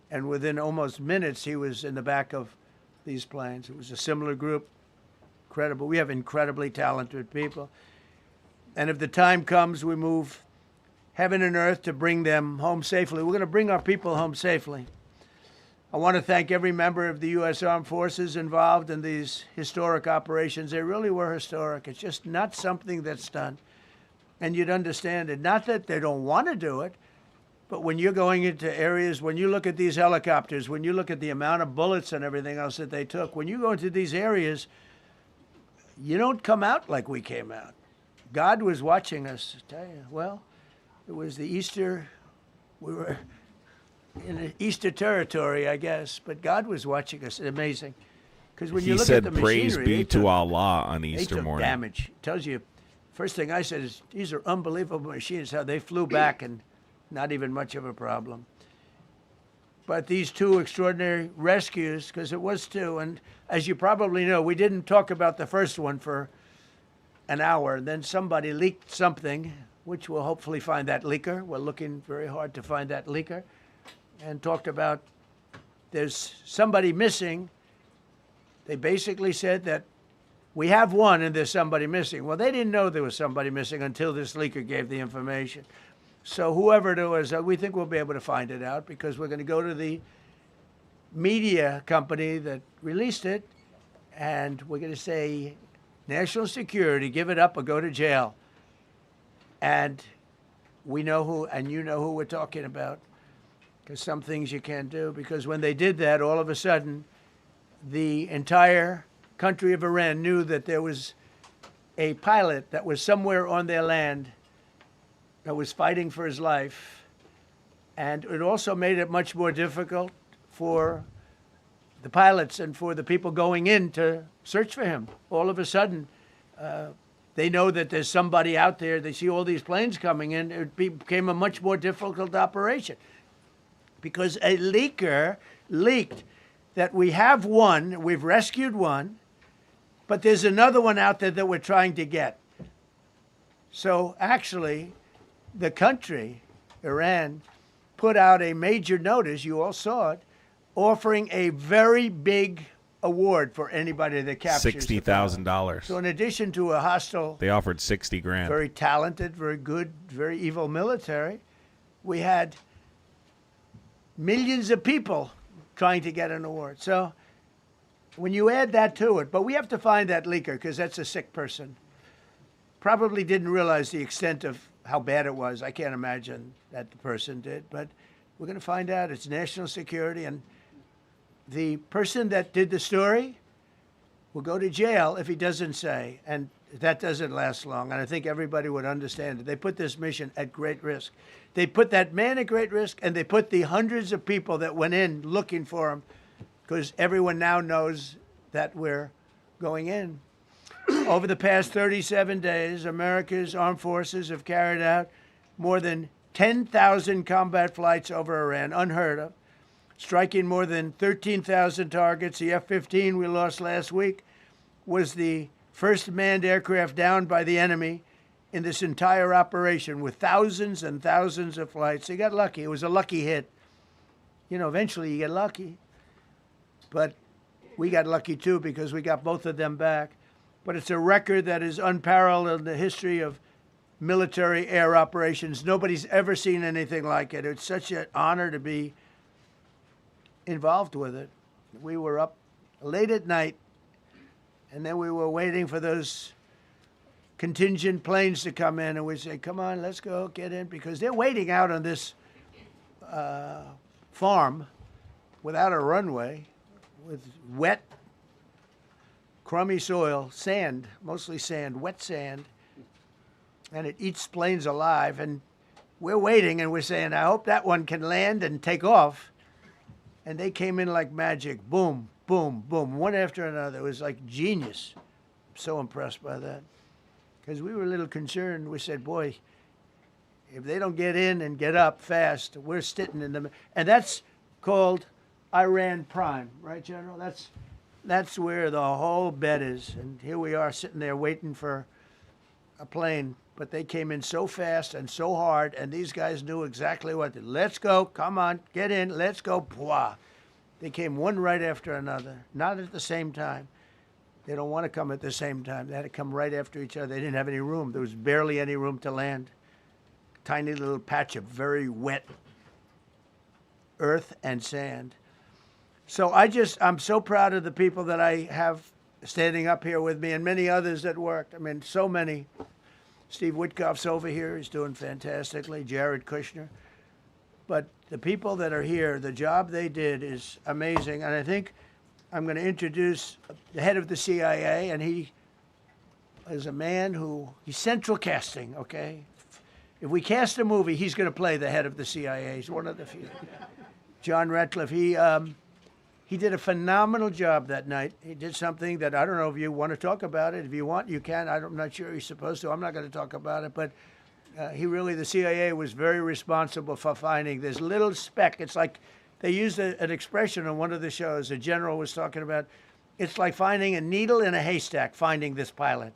and within almost minutes, he was in the back of these planes. It was a similar group. Incredible. We have incredibly talented people. And if the time comes, we move heaven and earth to bring them home safely. We're going to bring our people home safely. I want to thank every member of the U.S. Armed Forces involved in these historic operations. They really were historic. It's just not something that's done. And you'd understand it. Not that they don't want to do it, but when you're going into areas, when you look at these helicopters, when you look at the amount of bullets and everything else that they took, when you go into these areas, you don't come out like we came out. God was watching us. I tell you, well, it was the Easter, we were in the Easter territory, I guess, but God was watching us. It's amazing. Because when you look at the said, "Praise machinery, be to Allah" on they Easter took morning. damage. It tells you, first thing I said is, these are unbelievable machines, how they flew back and not even much of a problem. But these two extraordinary rescues, because it was two, and as you probably know, we didn't talk about the first one for an hour. And then somebody leaked something, which we'll hopefully find that leaker. We're looking very hard to find that leaker. And talked about there's somebody missing. They basically said that we have one and there's somebody missing. Well, they didn't know there was somebody missing until this leaker gave the information. So whoever it was, we think we'll be able to find it out because we're going to go to the media company that released it, and we're going to say, national security, give it up or go to jail. And we know who, and you know who we're talking about, because some things you can't do. Because when they did that, all of a sudden, the entire country of Iran knew that there was a pilot that was somewhere on their land that was fighting for his life. And it also made it much more difficult for the pilots and for the people going in to search for him. All of a sudden, they know that there's somebody out there. They see all these planes coming in. It became a much more difficult operation because a leaker leaked that we have one, we've rescued one, but there's another one out there that we're trying to get. So actually, the country, Iran, put out a major notice, you all saw it, offering a very big award for anybody that captures $60,000. So in addition to a hostile, They offered 60 grand. very talented, very good, very evil military, we had millions of people trying to get an award. So when you add that to it, but we have to find that leaker because that's a sick person. Probably didn't realize the extent of how bad it was. I can't imagine that the person did, but we're going to find out. It's national security, and the person that did the story will go to jail if he doesn't say, and that doesn't last long, and I think everybody would understand it. They put this mission at great risk. They put that man at great risk, and they put the hundreds of people that went in looking for him, because everyone now knows that we're going in. Over the past 37 days, America's armed forces have carried out more than 10,000 combat flights over Iran, unheard of, striking more than 13,000 targets. The F-15 we lost last week was the first manned aircraft downed by the enemy in this entire operation with thousands and thousands of flights. They got lucky. It was a lucky hit. You know, eventually you get lucky. But we got lucky too because we got both of them back. But it's a record that is unparalleled in the history of military air operations. Nobody's ever seen anything like it. It's such an honor to be involved with it. We were up late at night, and then we were waiting for those contingent planes to come in, and we say, come on, let's go, get in, because they're waiting out on this farm without a runway, with wet, crummy soil, sand, mostly sand, wet sand, and it eats planes alive. And we're waiting, and we're saying, I hope that one can land and take off. And they came in like magic, boom, boom, boom, one after another. It was like genius. I'm so impressed by that. Because we were a little concerned. We said, boy, if they don't get in and get up fast, we're sitting in them. And that's called Iran Prime, right, General? That's where the whole bet is. And here we are sitting there waiting for a plane. But they came in so fast and so hard, and these guys knew exactly what to do. Let's go. Come on. Get in. Let's go. Pwah. They came one right after another, not at the same time. They don't want to come at the same time. They had to come right after each other. They didn't have any room. There was barely any room to land. Tiny little patch of very wet earth and sand. So I'm so proud of the people that I have standing up here with me and many others that worked. I mean, so many. Steve Witkoff's over here. He's doing fantastically. Jared Kushner. But the people that are here, the job they did is amazing. And I think I'm going to introduce the head of the CIA, and he is a man he's central casting, okay? If we cast a movie, he's going to play the head of the CIA. He's one of the few. John Ratcliffe, he did a phenomenal job that night. He did something that I don't know if you want to talk about it. If you want, you can. I'm not sure he's supposed to. I'm not going to talk about it, but the CIA was very responsible for finding this little speck. It's like they used an expression on one of the shows. A general was talking about, it's like finding a needle in a haystack, finding this pilot.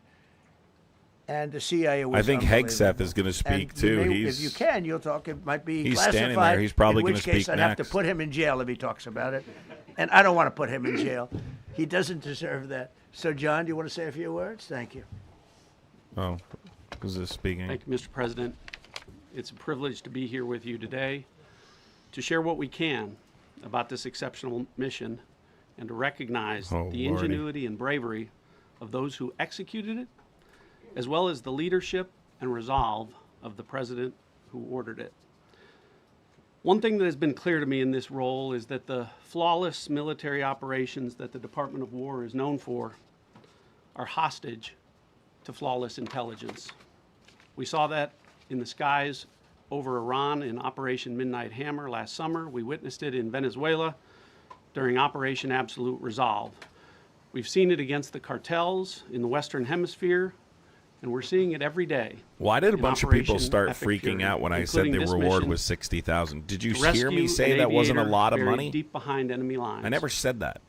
And the CIA was I think unbelievable. Hegseth is going to speak And too. if you can, you'll talk. It might be He's classified. standing there. He's probably in gonna which case speak I'd have to next. put him in jail if he talks about it. And I don't want to put him in jail. He doesn't deserve that. So, John, do you want to say a few words? Thank you. Oh, who's this speaking? Thank you, Mr. President. It's a privilege to be here with you today to share what we can about this exceptional mission and to recognize Oh, the Lordy. ingenuity and bravery of those who executed it, as well as the leadership and resolve of the President who ordered it. One thing that has been clear to me in this role is that the flawless military operations that the Department of War is known for are hostage to flawless intelligence. We saw that in the skies over Iran in Operation Midnight Hammer last summer. We witnessed it in Venezuela during Operation Absolute Resolve. We've seen it against the cartels in the Western Hemisphere, and we're seeing it every day. Why did a in bunch of people Operation start Epic freaking Fury, out when I said including the this reward mission was 60,000? Did you to hear me rescue say an that wasn't a aviator lot of buried money? deep behind enemy lines. I never said that.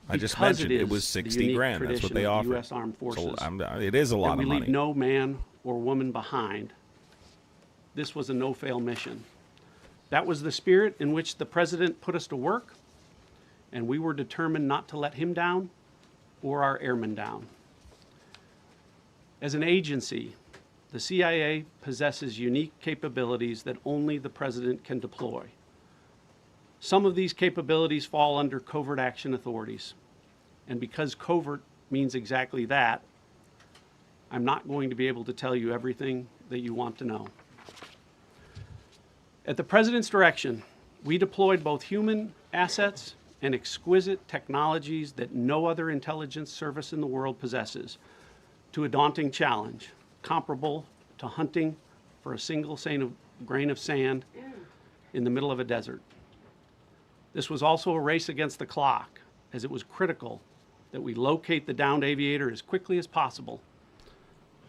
I just Because mentioned it was is the 60 unique grand. That's what tradition they of offered. the U.S. Armed Forces So it is a that lot we of leave money. no man or woman behind. This was a no-fail mission. That was the spirit in which the President put us to work, and we were determined not to let him down or our airmen down. As an agency, the CIA possesses unique capabilities that only the President can deploy. Some of these capabilities fall under covert action authorities. And because covert means exactly that, I'm not going to be able to tell you everything that you want to know. At the President's direction, we deployed both human assets and exquisite technologies that no other intelligence service in the world possesses to a daunting challenge, comparable to hunting for a single grain of sand in the middle of a desert. This was also a race against the clock, as it was critical that we locate the downed aviator as quickly as possible,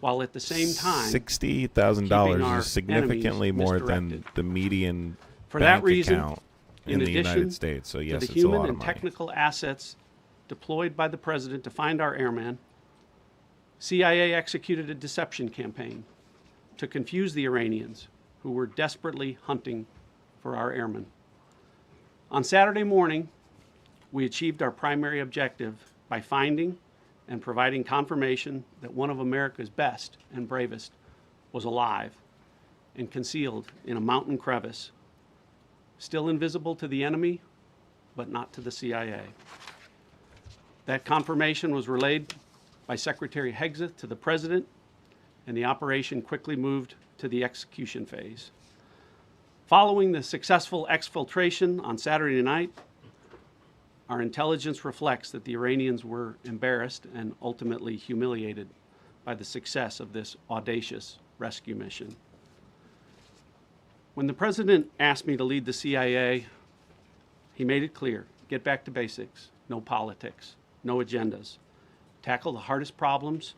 while at the same time keeping $60,000 our is significantly more than misdirected. the median For bank that reason, account in the addition United States. So yes, to the it's a human lot of and money. technical assets deployed by the President to find our airman, CIA executed a deception campaign to confuse the Iranians who were desperately hunting for our airmen. On Saturday morning, we achieved our primary objective by finding and providing confirmation that one of America's best and bravest was alive and concealed in a mountain crevice, still invisible to the enemy, but not to the CIA. That confirmation was relayed by Secretary Hegseth to the President, and the operation quickly moved to the execution phase. Following the successful exfiltration on Saturday night, our intelligence reflects that the Iranians were embarrassed and ultimately humiliated by the success of this audacious rescue mission. When the President asked me to lead the CIA, he made it clear, get back to basics, no politics, no agendas, tackle the hardest problems,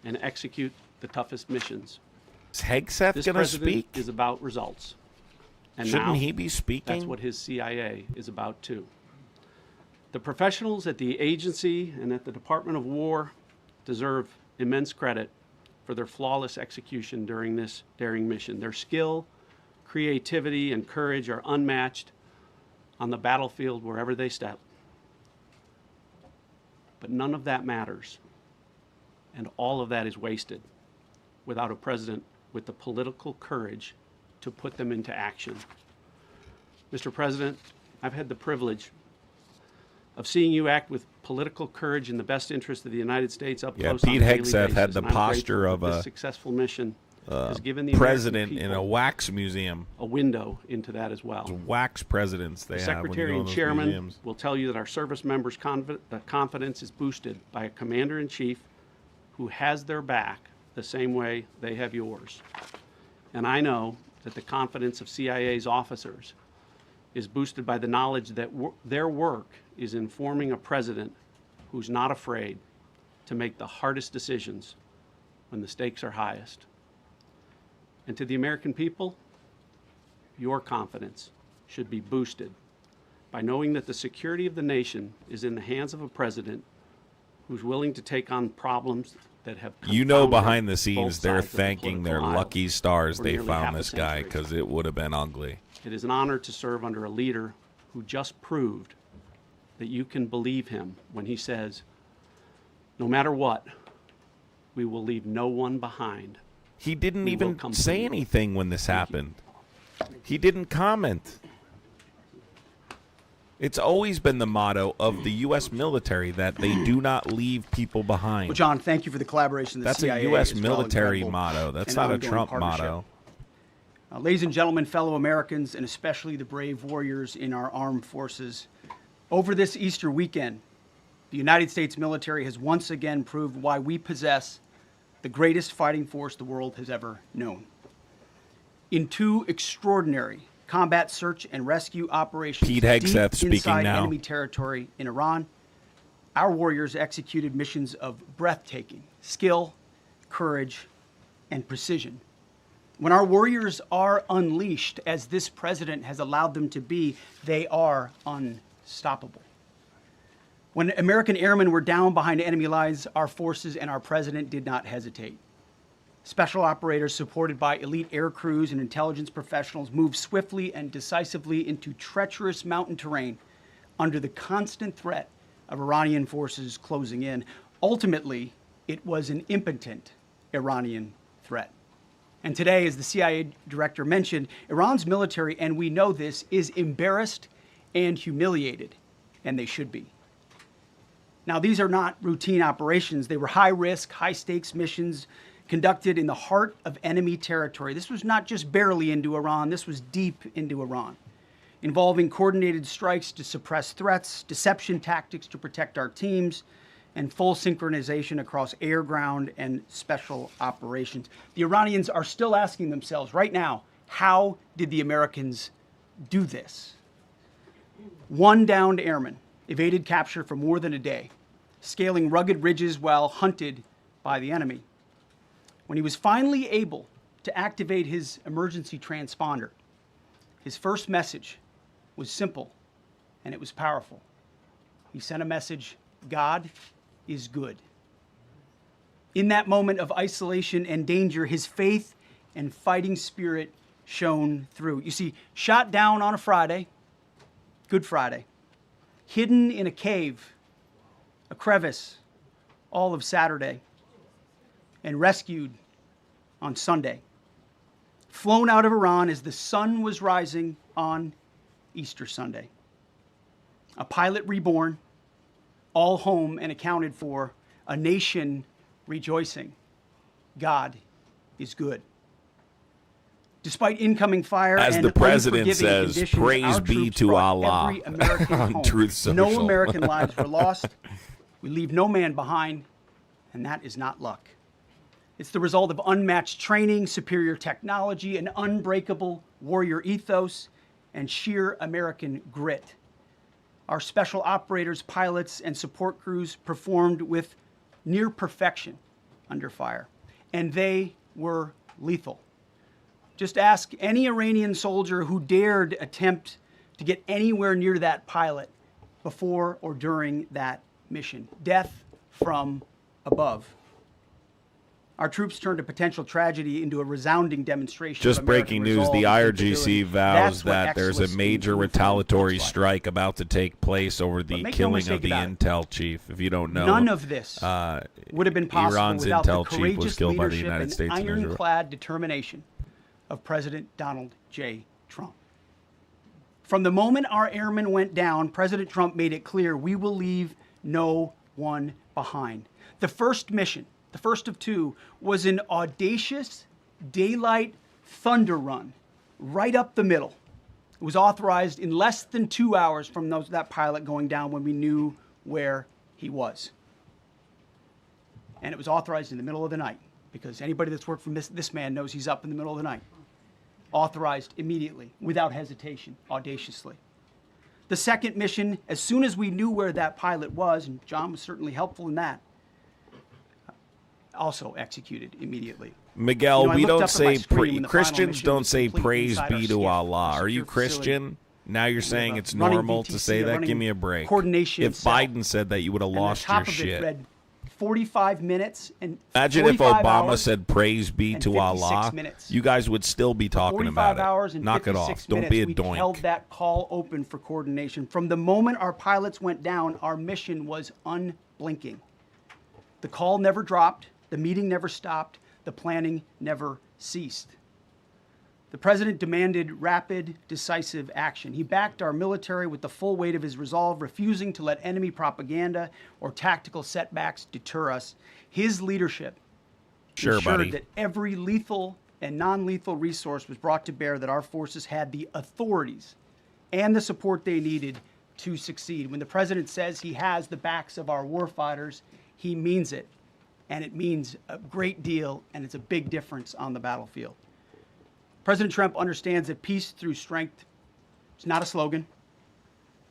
and execute the toughest missions. Is Hegseth This going to President speak? is about results. And Shouldn't now, he be speaking? that's what his CIA is about too. The professionals at the agency and at the Department of War deserve immense credit for their flawless execution during this daring mission. Their skill, creativity, and courage are unmatched on the battlefield wherever they step. But none of that matters. And all of that is wasted without a president with the political courage to put them into action. Mr. President, I've had the privilege of seeing you act with political courage in the best interest of the United States up close. Pete on a daily Hegseth had basis, the and I'm posture grateful of that this a successful mission has given the American president in a people wax museum. a window into that as well. Wax presidents they The have when you Secretary go in and those Chairman museums. will tell you that our service members' confidence is boosted by a Commander-in-Chief who has their back the same way they have yours. And I know that the confidence of CIA's officers is boosted by the knowledge that their work is informing a president who's not afraid to make the hardest decisions when the stakes are highest. And to the American people, your confidence should be boosted by knowing that the security of the nation is in the hands of a president who's willing to take on problems that have You know, confounded behind the both scenes, they're sides of the thanking their political aisle lucky stars for they nearly found half a this guy century. because it would have been ugly. It is an honor to serve under a leader who just proved that you can believe him when he says, no matter what, we will leave no one behind. He didn't We will even come say for you. anything when this happened. He didn't comment. It's always been the motto of the U.S. military that they do not leave people behind. Well, John, thank you for the collaboration. The That's CIA a U.S. as well, military incredible motto. That's and not a ongoing Trump partnership. motto. Ladies and gentlemen, fellow Americans, and especially the brave warriors in our armed forces, over this Easter weekend, the United States military has once again proved why we possess the greatest fighting force the world has ever known. In two extraordinary combat search and rescue operations Pete Hegseth deep speaking inside now. enemy territory in Iran, our warriors executed missions of breathtaking skill, courage, and precision. When our warriors are unleashed, as this president has allowed them to be, they are unstoppable. When American airmen were down behind enemy lines, our forces and our president did not hesitate. Special operators supported by elite air crews and intelligence professionals moved swiftly and decisively into treacherous mountain terrain under the constant threat of Iranian forces closing in. Ultimately, it was an impotent Iranian threat. And today, as the CIA director mentioned, Iran's military, and we know this, is embarrassed and humiliated, and they should be. Now, these are not routine operations. They were high-risk, high-stakes missions conducted in the heart of enemy territory. This was not just barely into Iran, this was deep into Iran, involving coordinated strikes to suppress threats, deception tactics to protect our teams, and full synchronization across air, ground, and special operations. The Iranians are still asking themselves right now, how did the Americans do this? One downed airman evaded capture for more than a day, scaling rugged ridges while hunted by the enemy. When he was finally able to activate his emergency transponder, his first message was simple and it was powerful. He sent a message, God is good. In that moment of isolation and danger, his faith and fighting spirit shone through. You see, shot down on a Friday, Good Friday, hidden in a cave, a crevice, all of Saturday, and rescued on Sunday. Flown out of Iran as the sun was rising on Easter Sunday. A pilot reborn, all home and accounted for, a nation rejoicing. God is good. Despite incoming fire As and the president unforgiving says, conditions, praise our be troops to brought Allah every American on home. Truth No Social. American lives were lost. We leave no man behind, and that is not luck. It's the result of unmatched training, superior technology, an unbreakable warrior ethos, and sheer American grit. Our special operators, pilots, and support crews performed with near perfection under fire, and they were lethal. Just ask any Iranian soldier who dared attempt to get anywhere near that pilot before or during that mission. Death from above. Our troops turned a potential tragedy into a resounding demonstration. Just of American breaking news, resolve the and IRGC capability. vows That's what that there's a excellence major in uniform retaliatory looks like. strike about to take place over the make no killing mistake of the about it. intel chief. If you don't know, None of this would have been possible Iran's without intel the chief courageous was killed by the leadership United and States and Israel. ironclad determination of President Donald J. Trump. From the moment our airmen went down, President Trump made it clear we will leave no one behind. The first mission, the first of two, was an audacious daylight thunder run right up the middle. It was authorized in less than 2 hours from that pilot going down when we knew where he was. And it was authorized in the middle of the night because anybody that's worked for this man knows he's up in the middle of the night. Authorized immediately, without hesitation, audaciously. The second mission, as soon as we knew where that pilot was, and John was certainly helpful in that, also executed immediately. Miguel, You know, I we looked don't up at say my screen when the final Christians mission don't was say complete praise inside our be to skiff, Allah. our Are you secure facility. Christian? Now you're saying it's running normal to VTC, say that? running Give me a break. coordination If cell. Biden said that, you would have And lost on top your of it shit. read 45 minutes and Imagine if 45 Obama hours said praise be and to 56 Allah. minutes. You guys would still be talking 45 about it. hours and Knock it 56 off. Don't minutes, be a we doink. held that call open for coordination. From the moment our pilots went down, our mission was unblinking. The call never dropped, the meeting never stopped, the planning never ceased. The president demanded rapid, decisive action. He backed our military with the full weight of his resolve, refusing to let enemy propaganda or tactical setbacks deter us. His leadership Sure, ensured buddy. that every lethal and non-lethal resource was brought to bear, that our forces had the authorities and the support they needed to succeed. When the president says he has the backs of our warfighters, he means it. And it means a great deal, and it's a big difference on the battlefield. President Trump understands that peace through strength is not a slogan.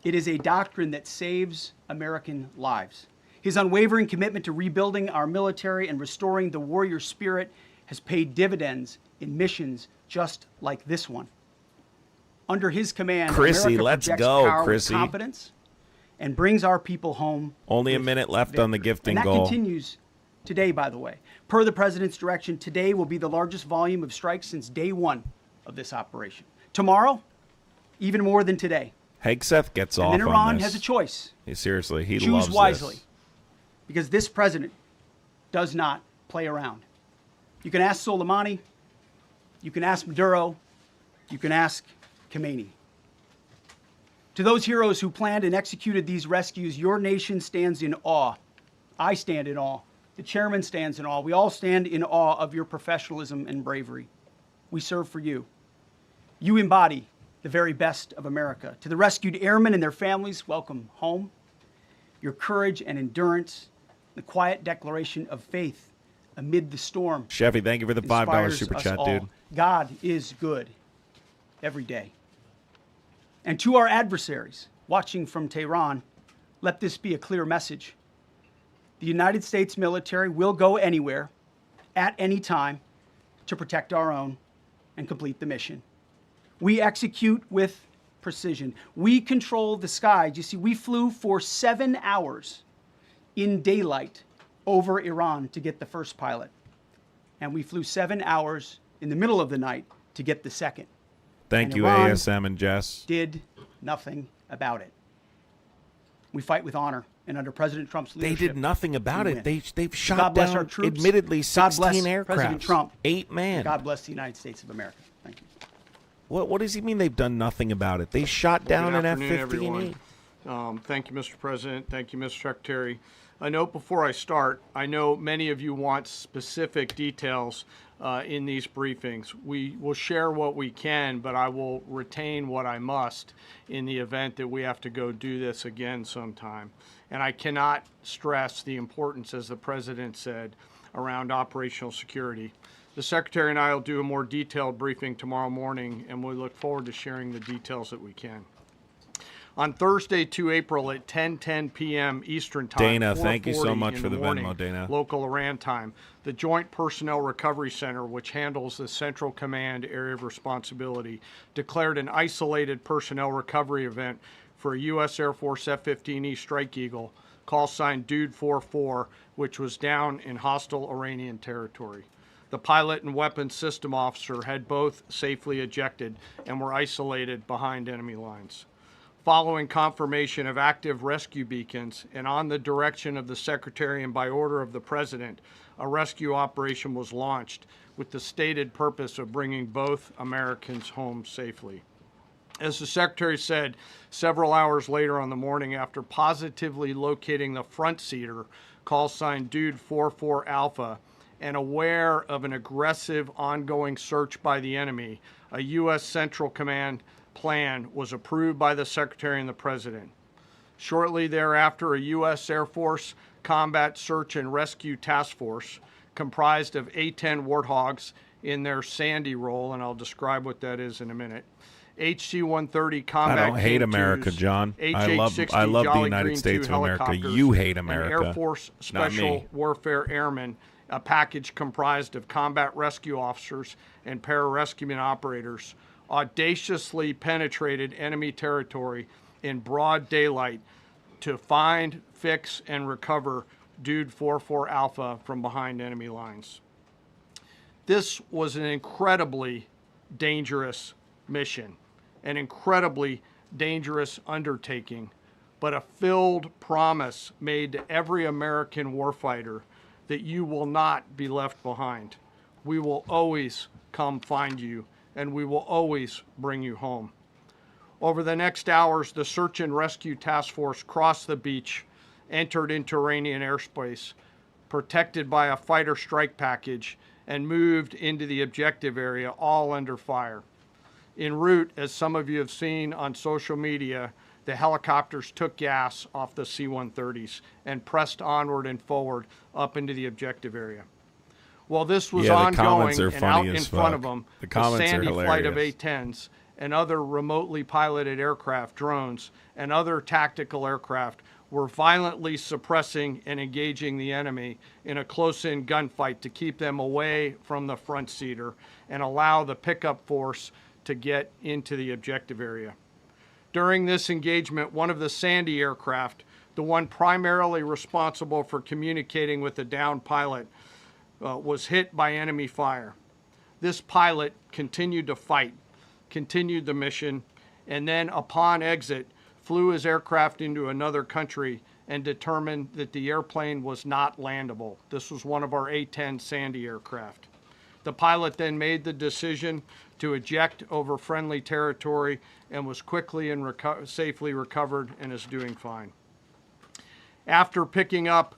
It is a doctrine that saves American lives. His unwavering commitment to rebuilding our military and restoring the warrior spirit has paid dividends in missions just like this one. Under his command, Chrissy, America let's projects go, power with Chrissy. confidence and brings our people home. Only a with minute left on the victory. gifting and that goal. continues today, by the way. Per the president's direction, today will be the largest volume of strikes since day one of this operation. Tomorrow, even more than today. Hegseth gets off And then on Iran this. has a choice. Hey, seriously, he Choose loves wisely. this. Because this president does not play around. You can ask Soleimani, you can ask Maduro, you can ask Khamenei. To those heroes who planned and executed these rescues, your nation stands in awe. I stand in awe. The chairman stands in awe. We all stand in awe of your professionalism and bravery. We serve for you. You embody the very best of America. To the rescued airmen and their families, welcome home. Your courage and endurance, the quiet declaration of faith amid the storm, Chevy, thank you for the $5 inspires super us chat, all. dude. God is good every day. And to our adversaries watching from Tehran, let this be a clear message. The United States military will go anywhere, at any time, to protect our own and complete the mission. We execute with precision. We control the skies. You see, we flew for 7 hours in daylight over Iran to get the first pilot. And we flew 7 hours in the middle of the night to get the second. Thank And you, Iran ASM and Jess. did nothing about it. We fight with honor, and under President Trump's They leadership, did nothing about we it. win. They've shot God bless down, our troops. admittedly, God 16 bless aircraft. President Trump. 8 man. God bless the United States of America. Thank you. What does he mean they've done nothing about it? They shot down an afternoon, F-15E. everyone. Thank you, Mr. President. Thank you, Mr. Secretary. A note before I start, I know many of you want specific details in these briefings. We will share what we can, but I will retain what I must in the event that we have to go do this again sometime. And I cannot stress the importance, as the President said, around operational security. The Secretary and I will do a more detailed briefing tomorrow morning, and we look forward to sharing the details that we can. On Thursday, 2 April at 10:10 p.m. Eastern Time, Dana, thank you so 4:40 much in for the morning, Venmo, Dana. Local Iran time, the Joint Personnel Recovery Center, which handles the Central Command area of responsibility, declared an isolated personnel recovery event for a U.S. Air Force F-15E Strike Eagle call sign Dude 44, which was down in hostile Iranian territory. The pilot and weapons system officer had both safely ejected and were isolated behind enemy lines. Following confirmation of active rescue beacons and on the direction of the Secretary and by order of the President, a rescue operation was launched with the stated purpose of bringing both Americans home safely. As the Secretary said several hours later on the morning after positively locating the front seater, call sign Dude 44 Alpha, and aware of an aggressive ongoing search by the enemy, a U.S. Central Command plan was approved by the Secretary and the President. Shortly thereafter, a U.S. Air Force Combat Search and Rescue Task Force, comprised of A-10 Warthogs in their Sandy role, and I'll describe what that is in a minute, HC-130 combat I don't hate King America, 2s, John. I love the Jolly United Green States 2 of America. helicopters, You hate and America. Air Force Not Special me. Warfare Airmen, a package comprised of combat rescue officers and pararescueman operators, audaciously penetrated enemy territory in broad daylight to find, fix, and recover Dude 44 Alpha from behind enemy lines. This was an incredibly dangerous mission, an incredibly dangerous undertaking, but a filled promise made to every American warfighter that you will not be left behind. We will always come find you, and we will always bring you home. Over the next hours, the Search and Rescue Task Force crossed the beach, entered into Iranian airspace, protected by a fighter strike package, and moved into the objective area, all under fire. En route, as some of you have seen on social media, the helicopters took gas off the C-130s and pressed onward and forward up into the objective area. While this was Yeah, the comments ongoing are and out funny in as front of fuck. them, The the comments are Sandy flight of hilarious. A-10s and other remotely piloted aircraft, drones, and other tactical aircraft were violently suppressing and engaging the enemy in a close-in gunfight to keep them away from the front seater and allow the pickup force to get into the objective area. During this engagement, one of the Sandy aircraft, the one primarily responsible for communicating with the downed pilot, was hit by enemy fire. This pilot continued to fight, continued the mission, and then upon exit, flew his aircraft into another country and determined that the airplane was not landable. This was one of our A-10 Sandy aircraft. The pilot then made the decision to eject over friendly territory and was quickly and safely recovered and is doing fine. After picking up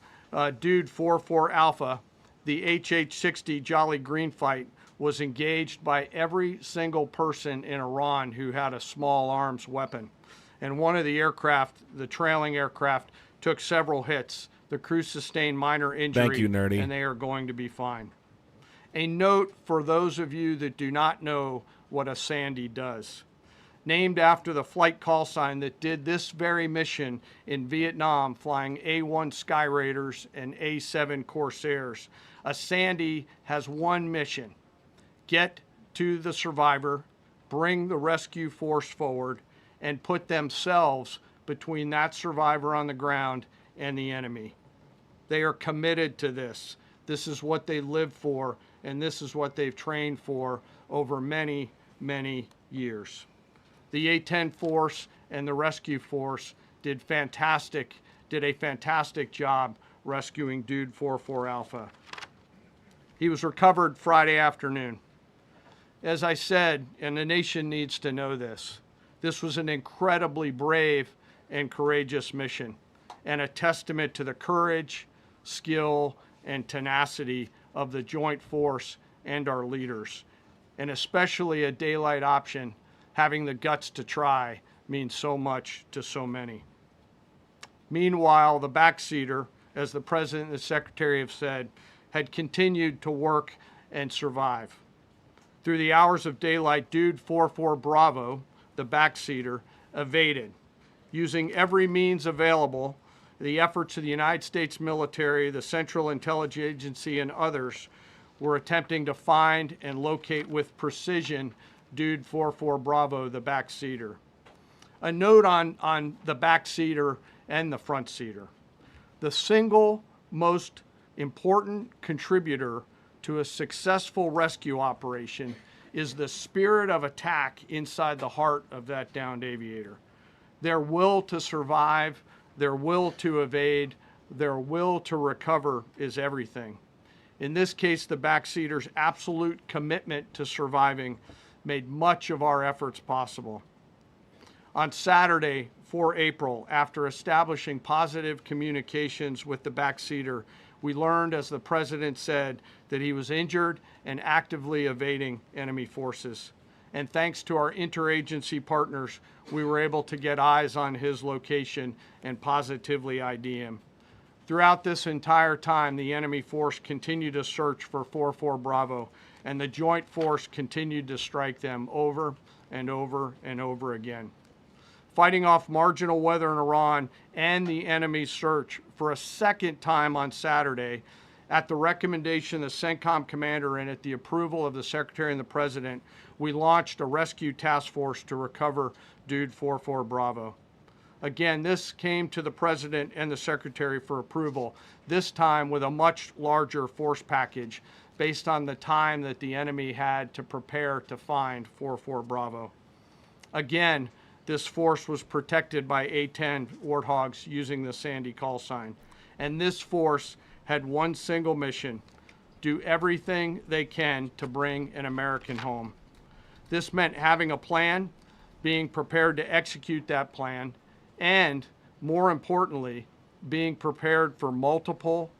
Dude 44 Alpha, the HH-60 Jolly Green fight was engaged by every single person in Iran who had a small arms weapon. And one of the aircraft, the trailing aircraft, took several hits. The crew sustained minor injury. Thank you, Nerdy. And they are going to be fine. A note for those of you that do not know what a Sandy does. Named after the flight call sign that did this very mission in Vietnam, flying A-1 Sky Raiders and A-7 Corsairs, a Sandy has one mission: get to the survivor, bring the rescue force forward, and put themselves between that survivor on the ground and the enemy. They are committed to this. This is what they live for, and this is what they've trained for over many, many years. The A-10 force and the rescue force did a fantastic job rescuing Dude 44 Alpha. He was recovered Friday afternoon. As I said, and the nation needs to know this, this was an incredibly brave and courageous mission, and a testament to the courage, skill, and tenacity of the joint force and our leaders. And especially a daylight option, having the guts to try, means so much to so many. Meanwhile, the backseater, as the President and the Secretary have said, had continued to work and survive. Through the hours of daylight, Dude 44 Bravo, the backseater, evaded. Using every means available, the efforts of the United States military, the Central Intelligence Agency, and others were attempting to find and locate with precision Dude 44 Bravo, the backseater. A note on the backseater and the front seater. The single most important contributor to a successful rescue operation is the spirit of attack inside the heart of that downed aviator. Their will to survive, their will to evade, their will to recover is everything. In this case, the backseater's absolute commitment to surviving made much of our efforts possible. On Saturday, 4 April, after establishing positive communications with the backseater, we learned, as the president said, that he was injured and actively evading enemy forces. And thanks to our interagency partners, we were able to get eyes on his location and positively ID him. Throughout this entire time, the enemy force continued to search for 4-4 Bravo, and the joint force continued to strike them over and over and over again. Fighting off marginal weather in Iran and the enemy's search for a second time on Saturday, at the recommendation of the CENTCOM commander and at the approval of the Secretary and the President, we launched a rescue task force to recover Dude 4-4 Bravo. Again, this came to the President and the Secretary for approval, this time with a much larger force package based on the time that the enemy had to prepare to find 4-4 Bravo. Again, this force was protected by A-10 Warthogs using the Sandy call sign. And this force had one single mission: do everything they can to bring an American home. This meant having a plan, being prepared to execute that plan, and more importantly, being prepared for multiple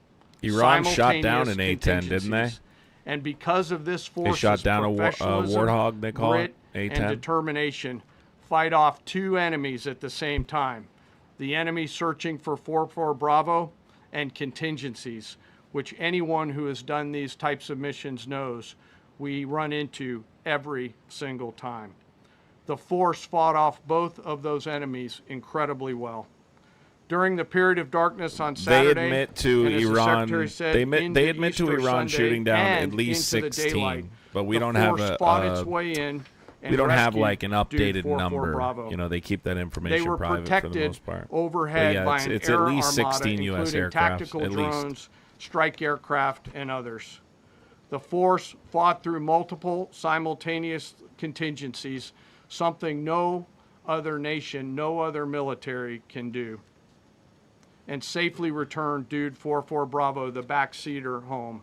Iran shot down an simultaneous A-10, didn't they? contingencies. And because of this They force's shot down a professionalism, Warthog, they call it, grit, A-10. and determination, fight off two enemies at the same time. The enemy searching for 4-4 Bravo and contingencies, which anyone who has done these types of missions knows we run into every single time. The force fought off both of those enemies incredibly well. During the period of darkness on Saturday, They admit to and as the Iran. Secretary said, They into admit to Easter Iran Sunday shooting down at and least into the 16, daylight, but we the don't have force a. fought its way in and We don't have rescued like an updated Dude 4-4 number. Bravo. You know, they keep that They information were private for the protected most part. overhead But yeah, by it's- an it's air at least armada, 16 US including aircraft, tactical at least. drones, strike aircraft, and others. The force fought through multiple simultaneous contingencies, something no other nation, no other military can do, and safely returned Dude 4-4 Bravo, the backseater, home,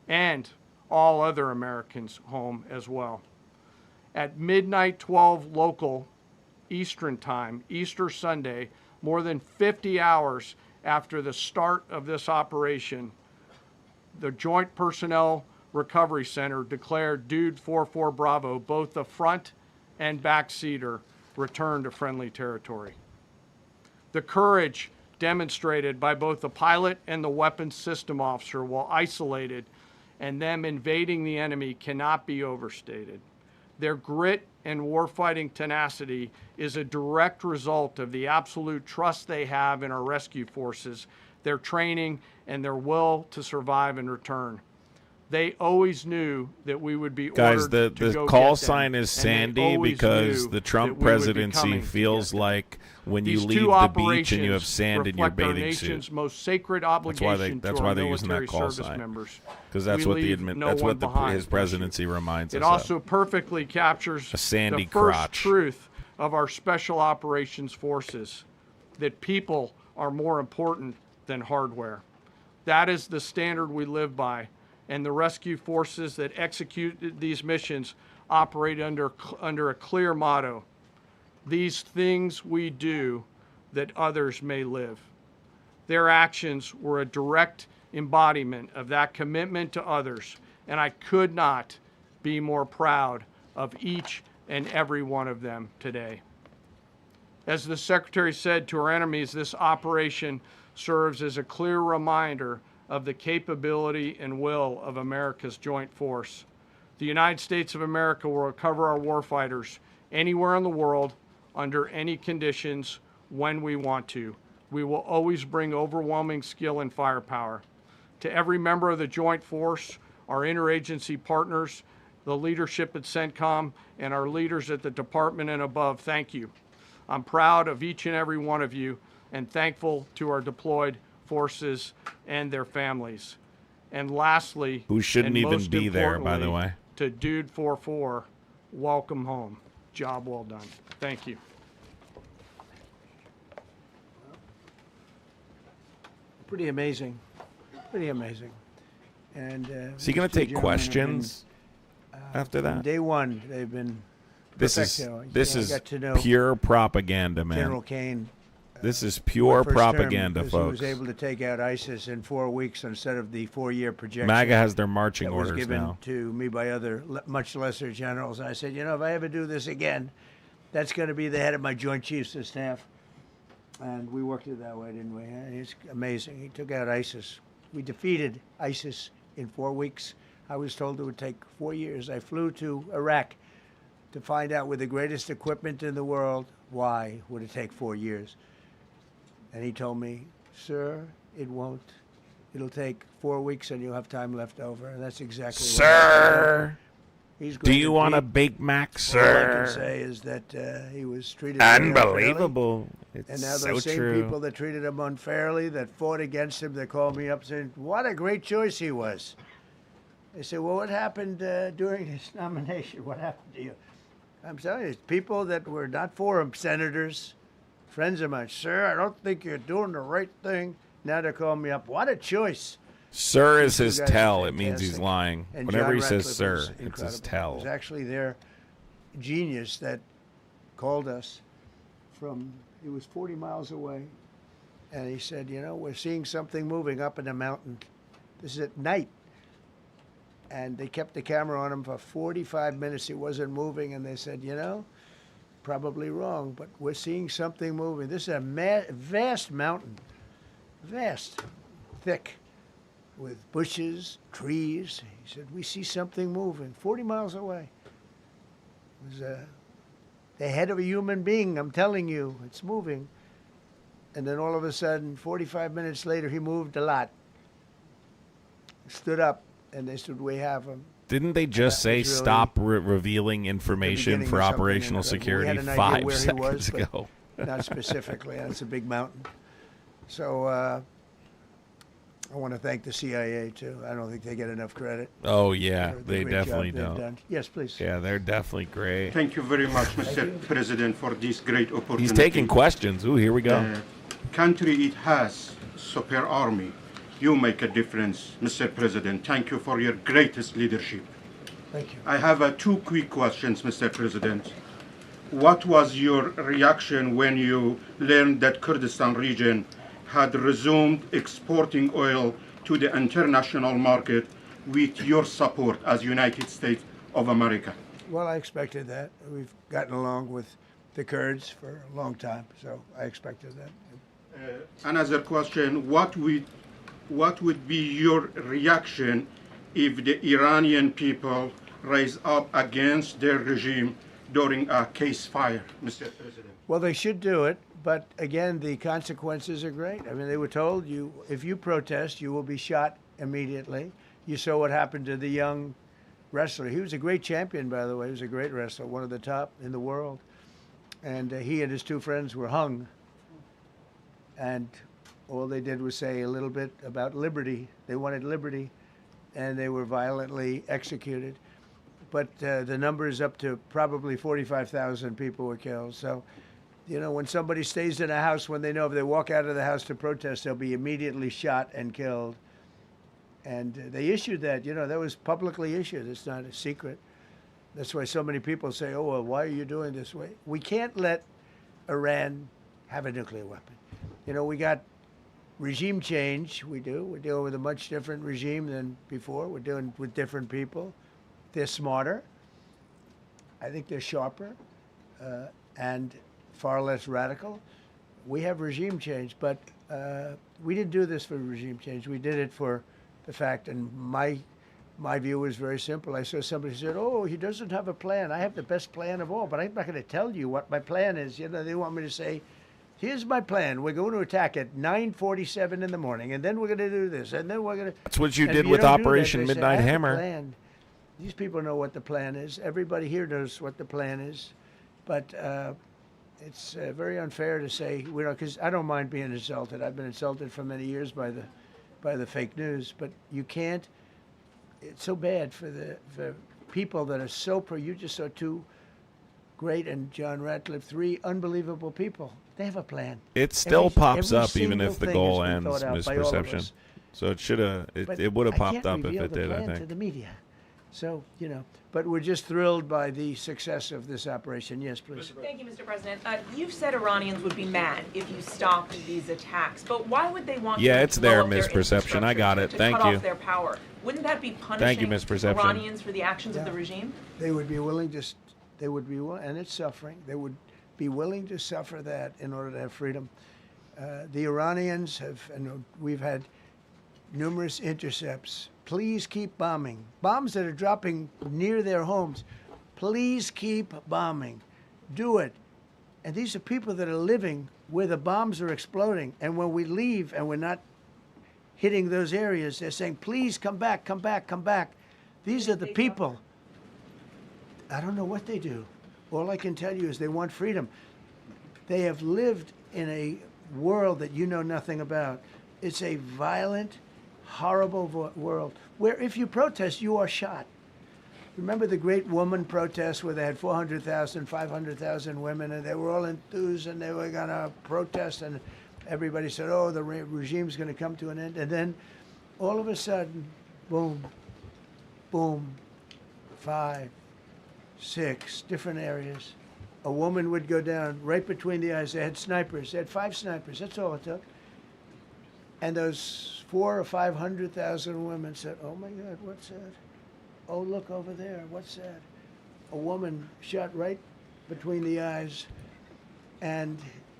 and all other Americans home as well. At midnight 12 local Eastern time, Easter Sunday, more than 50 hours after the start of this operation, the Joint Personnel Recovery Center declared Dude 4-4 Bravo, both the front and backseater, returned to friendly territory. The courage demonstrated by both the pilot and the weapons system officer while isolated and them invading the enemy cannot be overstated. Their grit and warfighting tenacity is a direct result of the absolute trust they have in our rescue forces, their training, and their will to survive and return. They always knew that we would be Guys, ordered to the go call get them, sign is and they Sandy always because knew the that Trump we would be presidency coming to feels get them. like when you These leave two the beach and you have operations sand in your reflect our bathing nation's suit. most sacred why they- obligation that's to why our they're using that military call service sign. members. Because that's We what leave no one behind his presidency reminds It us also of. perfectly captures A sandy the first crotch. truth of our special operations forces, that people are more important than hardware. That is the standard we live by, and the rescue forces that execute these missions operate under a clear motto: these things we do that others may live. Their actions were a direct embodiment of that commitment to others, and I could not be more proud of each and every one of them today. As the Secretary said to our enemies, this operation serves as a clear reminder of the capability and will of America's joint force. The United States of America will recover our warfighters anywhere in the world, under any conditions, when we want to. We will always bring overwhelming skill and firepower. To every member of the joint force, our interagency partners, the leadership at CENTCOM, and our leaders at the department and above, thank you. I'm proud of each and every one of you and thankful to our deployed forces and their families. And lastly, Who shouldn't and even most be there, by the importantly, way. to Dude 44, welcome home. Job well done. Thank you. Pretty amazing. Pretty amazing. And Is he going to take questions after From that? day one, they've been This is perfecto. this I is got to know pure propaganda, man. General Kane. This is pure first term, propaganda, because folks. He was able to take out ISIS in 4 weeks instead of the 4-year projection. MAGA has their marching that was orders given now. to me by other much lesser generals. I said, if I ever do this again, that's going to be the head of my Joint Chiefs of Staff. And we worked it that way, didn't we? It's amazing. He took out ISIS. We defeated ISIS in 4 weeks. I was told it would take 4 years. I flew to Iraq to find out with the greatest equipment in the world, why would it take 4 years? And he told me, sir, it won't. It'll take 4 weeks and you'll have time left over. And that's exactly what happened. Sir, He's do going you to want a beat- Big Mac, All I can sir? say is that he was treated very unfairly. Unbelievable. And It's now so those same true. people that treated him unfairly, that fought against him, that called me up saying, what a great choice he was. They said, well, what happened during his nomination? What happened to you? I'm telling you, people that were not for him, senators, friends of mine, sir, I don't think you're doing the right thing. Now they're calling me up. What a choice. Sir is These his guys are tell. It means he's fantastic. lying. And Whenever John he says Ratcliffe was sir, it's incredible. his It tell. was actually their genius that called us from, he was 40 miles away. And he said, we're seeing something moving up in the mountain. This is at night. And they kept the camera on him for 45 minutes. It wasn't moving. And they said, probably wrong, but we're seeing something moving. This is a vast mountain, vast, thick, with bushes, trees. He said, we see something moving 40 miles away. It was the head of a human being, I'm telling you, it's moving. And then all of a sudden, 45 minutes later, he moved a lot. Stood up, and they said, we have him. Didn't they just That say was really stop revealing information beginning for of something operational incredible. We security had an idea 5 where he seconds was, but ago? Not specifically. It's a big mountain. So I want to thank the CIA, too. I don't think they get enough credit. Oh, yeah, for the they great definitely job they've don't. done. Yes, please. Yeah, they're definitely great. Thank you very much, Mr. President, for this great opportunity. He's taking questions. Ooh, here we go. Country it has super army. You make a difference, Mr. President. Thank you for your greatest leadership. Thank you. I have 2 quick questions, Mr. President. What was your reaction when you learned that Kurdistan region had resumed exporting oil to the international market with your support as United States of America? Well, I expected that. We've gotten along with the Kurds for a long time, so I expected that. Another question, what would be your reaction if the Iranian people rise up against their regime during a ceasefire, Mr. President? Well, they should do it, but again, the consequences are great. I mean, they were told if you protest, you will be shot immediately. You saw what happened to the young wrestler. He was a great champion, by the way. He was a great wrestler, one of the top in the world. And he and his 2 friends were hung. And all they did was say a little bit about liberty. They wanted liberty, and they were violently executed. But the number is up to probably 45,000 people were killed. So, when somebody stays in a house, when they know if they walk out of the house to protest, they'll be immediately shot and killed. And they issued that, that was publicly issued. It's not a secret. That's why so many people say, oh, well, why are you doing this way? We can't let Iran have a nuclear weapon. We got regime change. We do. We're dealing with a much different regime than before. We're dealing with different people. They're smarter. I think they're sharper and far less radical. We have regime change, but we didn't do this for regime change. We did it for the fact, and my view was very simple. I saw somebody said, oh, he doesn't have a plan. I have the best plan of all, but I'm not going to tell you what my plan is. They want me to say, here's my plan. We're going to attack at 9:47 in the morning, and then we're going to do this, and then we're going to... That's what you And did if with don't do that, Operation they say, Midnight "I have a Hammer." plan." These people know what the plan is. Everybody here knows what the plan is. But it's very unfair to say we don't, because I don't mind being insulted. I've been insulted for many years by the fake news, but you can't. It's so bad for the people that are so pro. You just saw two great, and John Ratcliffe, three unbelievable people. They have a plan. It still pops every up even if the single goal thing has ends been thought out by all of misperception. us. So it should have. But It would have I popped can't up if reveal it the did. I plan to think. the media. So but we're just thrilled by the success of this operation. Yes, please. Thank you, Mr. President. You've said Iranians would be mad if you stopped these attacks, but why would they want Yeah, to it's blow their up their misperception. I got it. to Thank cut you. off their power? Wouldn't that be punishing Thank you, misperception. Iranians for the actions of the regime? They would be willing to. They would be, and it's suffering. They would be willing to suffer that in order to have freedom. The Iranians have, and we've had numerous intercepts. Please keep bombing. Bombs that are dropping near their homes. Please keep bombing. Do it. And these are people that are living where the bombs are exploding. And when we leave and we're not hitting those areas, they're saying, please come back, come back, come back. These are the people. I don't know what they do. All I can tell you is they want freedom. They have lived in a world that you know nothing about. It's a violent, horrible world where if you protest, you are shot. Remember the great woman protests where they had 400,000, 500,000 women, and they were all enthused and they were going to protest, and everybody said, oh, the regime's going to come to an end. And then all of a sudden, boom, boom, 5, 6 different areas. A woman would go down right between the eyes. They had snipers. They had 5 snipers. That's all it took. And those 400,000 or 500,000 women said, oh my God, what's that? Oh, look over there. What's that? A woman shot right between the eyes. And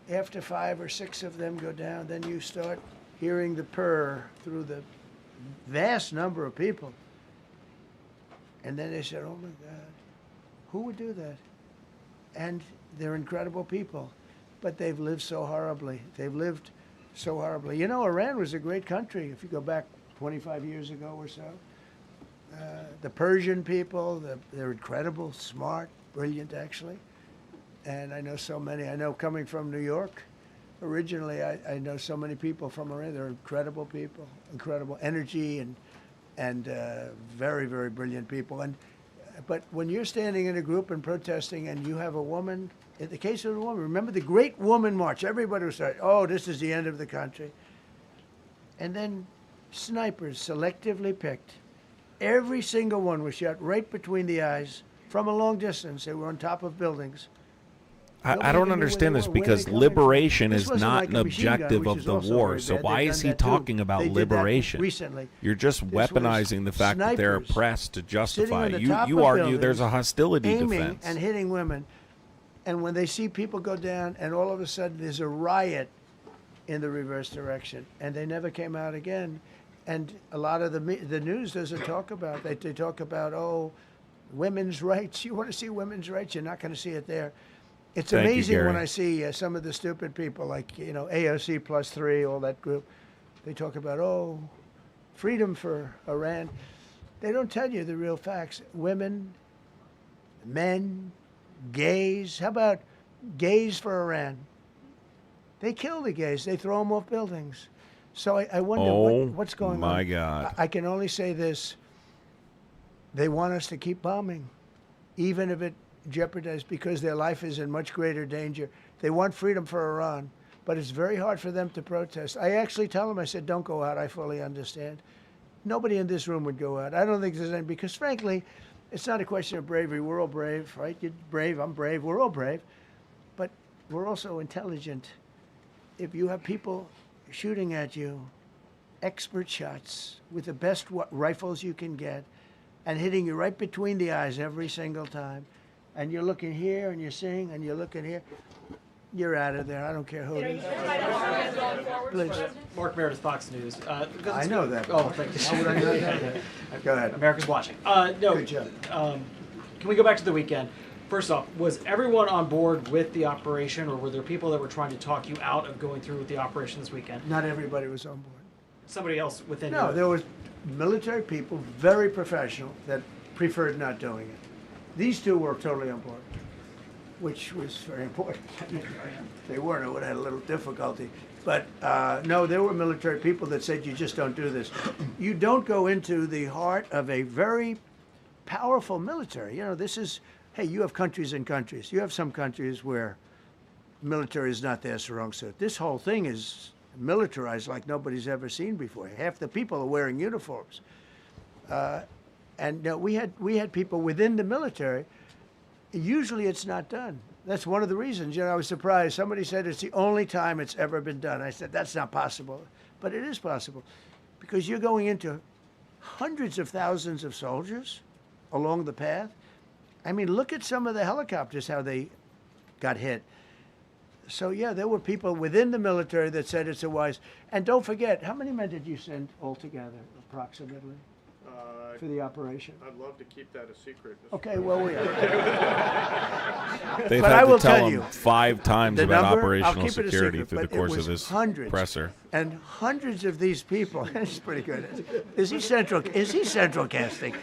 after 5 or 6 of them go down, then you start hearing the purr through the vast number of people. And then they said, oh my God, who would do that? And they're incredible people, but they've lived so horribly. They've lived so horribly. You know, Iran was a great country if you go back 25 years ago or so. The Persian people, they're incredible, smart, brilliant, actually. And I know so many. I know coming from New York, originally, I know so many people from Iran. They're incredible people, incredible energy, and very, very brilliant people. But when you're standing in a group and protesting and you have a woman, in the case of the woman, remember the Great Woman March, everybody was saying, oh, this is the end of the country. And then snipers selectively picked. Every single one was shot right between the eyes from a long distance. They were on top of buildings. I don't understand this because liberation is not an objective of the war. So why is he talking about liberation? Recently, you're just weaponizing the fact that they're oppressed to justify. You argue there's a hostility defense. And hitting women. And when they see people go down, and all of a sudden there's a riot in the reverse direction, and they never came out again. And a lot of the news doesn't talk about that. They talk about, oh, women's rights. You want to see women's rights? You're not going to see it there. It's amazing when I see some of the stupid people like, AOC plus 3, all that group. They talk about, oh, freedom for Iran. They don't tell you the real facts. Women, men, gays. How about gays for Iran? They kill the gays. They throw them off buildings. So I wonder what's going on. My God. I can only say this. They want us to keep bombing, even if it jeopardized, because their life is in much greater danger. They want freedom for Iran, but it's very hard for them to protest. I actually tell them, I said, don't go out. I fully understand. Nobody in this room would go out. I don't think there's any, because frankly, it's not a question of bravery. We're all brave, right? You're brave, I'm brave, we're all brave. But we're also intelligent. If you have people shooting at you, expert shots with the best rifles you can get, and hitting you right between the eyes every single time, and you're looking here and you're seeing and you're looking here, you're out of there. I don't care who it is. Please. Mark Meredith, Fox News. I know that. Oh, thank you. How would I know that? Go ahead. America's watching. No. Good job. Can we go back to the weekend? First off, was everyone on board with the operation, or were there people that were trying to talk you out of going through with the operation this weekend? Not everybody was on board. Somebody else within No, you? there was military people, very professional, that preferred not doing it. These two were totally on board. which was very important. If they weren't, I would have had a little difficulty. But no, there were military people that said, you just don't do this. You don't go into the heart of a very powerful military. You know, this is, hey, you have countries and countries. You have some countries where military is not their strong suit. This whole thing is militarized like nobody's ever seen before. Half the people are wearing uniforms. And we had people within the military. Usually it's not done. That's one of the reasons. You know, I was surprised. Somebody said it's the only time it's ever been done. I said, that's not possible. But it is possible because you're going into hundreds of thousands of soldiers along the path. I mean, look at some of the helicopters, how they got hit. So, yeah, there were people within the military that said it's a wise. And don't forget, how many men did you send altogether, approximately, for the operation? I'd love to keep that a secret. Okay, well, we are. They've But had I will to tell tell him you, 5 times the about number, I'll operational keep it a security secret, through the but it course of was this hundreds. presser. And hundreds of these people, it's pretty good. Is he central casting?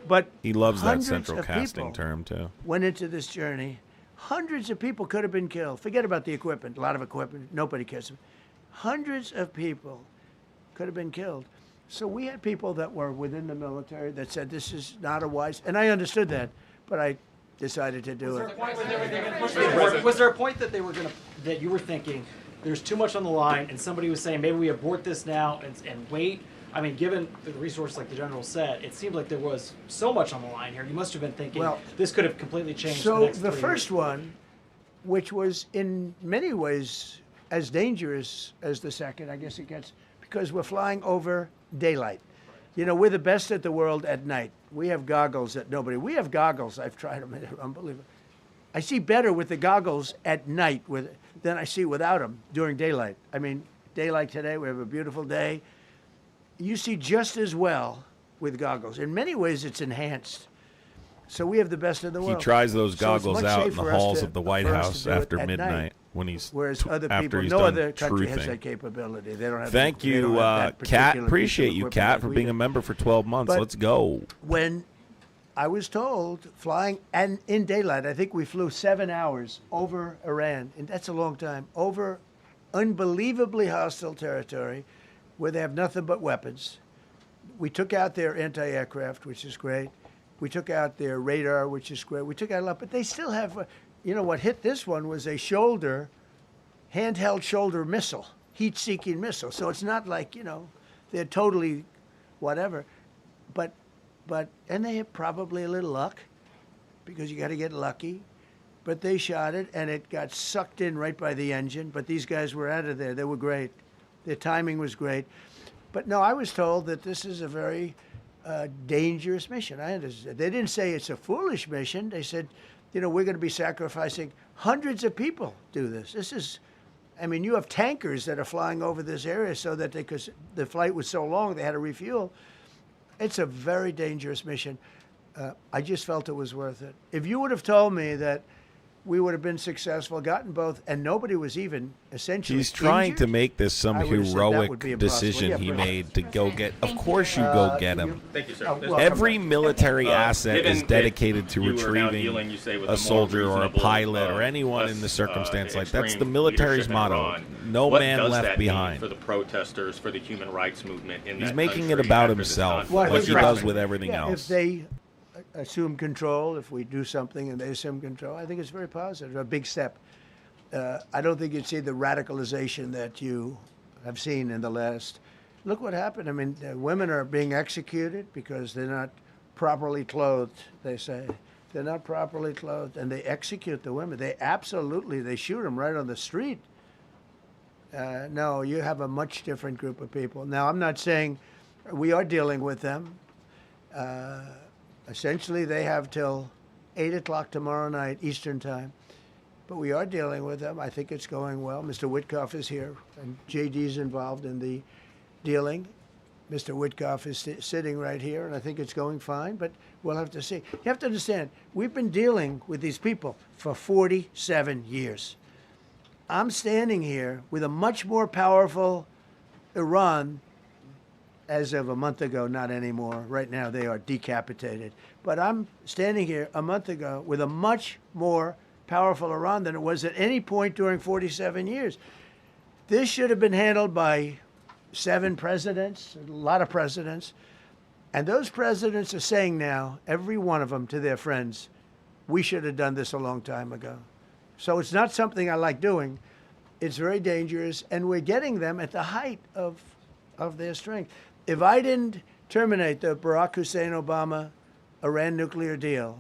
But He loves that hundreds central of casting people term, too. went into this journey. Hundreds of people could have been killed. Forget about the equipment. A lot of equipment. Nobody cares. Hundreds of people could have been killed. So we had people that were within the military that said this is not a wise, and I understood that, but I decided to do it. Was there a point that that you were thinking there's too much on the line, and somebody was saying maybe we abort this now and wait? I mean, given the resource, like the general said, it seemed like there was so much on the line here. You must have been thinking this could have completely changed. So the next the 3 first years. one, which was in many ways as dangerous as the second, I guess it gets, because we're flying over daylight. You know, we're the best at the world at night. We have goggles that nobody. We have goggles. I've tried them. They're unbelievable. I see better with the goggles at night than I see without them during daylight. I mean, daylight today, we have a beautiful day. You see just as well with goggles. In many ways, it's enhanced. So we have the best in the He world. tries those So it's goggles much out in the safer us halls to- of the White for us to House do it after at midnight night. when he's Whereas other after people, he's no done other country has truthing. that capability. They don't have. Thank they don't you, have that Kat. particular piece of Appreciate you, equipment Kat, like for we being do. a member for 12 months. But Let's go. When I was told flying and in daylight, I think we flew 7 hours over Iran, and that's a long time, over unbelievably hostile territory where they have nothing but weapons. We took out their anti-aircraft, which is great. We took out their radar, which is great. We took out a lot, but they still have, you know, what hit this one was a handheld shoulder missile, heat-seeking missile. So it's not like, you know, they're totally whatever. And they had probably a little luck because you got to get lucky. But they shot it, and it got sucked in right by the engine. But these guys were out of there. They were great. Their timing was great. But no, I was told that this is a very dangerous mission. I understand. They didn't say it's a foolish mission. They said, you know, we're going to be sacrificing hundreds of people do this. This is, I mean, you have tankers that are flying over this area so that because the flight was so long, they had to refuel. It's a very dangerous mission. I just felt it was worth it. If you would have told me that we would have been successful, gotten both, and nobody was even essentially He's trying to injured, make this some I would have said that would heroic be impossible. decision Yeah, he but- made to go get. Of course, you go get him. Thank you, sir. well, Every military asset given is that dedicated to you are now retrieving dealing, you say, with a a more soldier or a reasonable, pilot or anyone in the less, circumstance like that's the extreme military's leadership in motto. Iran. No What man does left that mean behind. for the protesters, for the human rights movement in He's that making it country about after this himself, conflict? Well, like he right. does with everything Yeah, else. If they assume control, if we do something and they assume control, I think it's very positive, a big step. I don't think you'd see the radicalization that you have seen in the last. Look what happened. I mean, women are being executed because they're not properly clothed, they say. They're not properly clothed, and they execute the women. They shoot them right on the street. No, you have a much different group of people. Now, I'm not saying we are dealing with them. Essentially, they have till 8 o'clock tomorrow night, Eastern time. But we are dealing with them. I think it's going well. Mr. Witkoff is here, and JD's involved in the dealing. Mr. Witkoff is sitting right here, and I think it's going fine, but we'll have to see. You have to understand, we've been dealing with these people for 47 years. I'm standing here with a much more powerful Iran as of a month ago, not anymore. Right now, they are decapitated. But I'm standing here a month ago with a much more powerful Iran than it was at any point during 47 years. This should have been handled by 7 presidents, a lot of presidents. And those presidents are saying now, every one of them to their friends, we should have done this a long time ago. So it's not something I like doing. It's very dangerous, and we're getting them at the height of their strength. If I didn't terminate the Barack Hussein Obama Iran nuclear deal,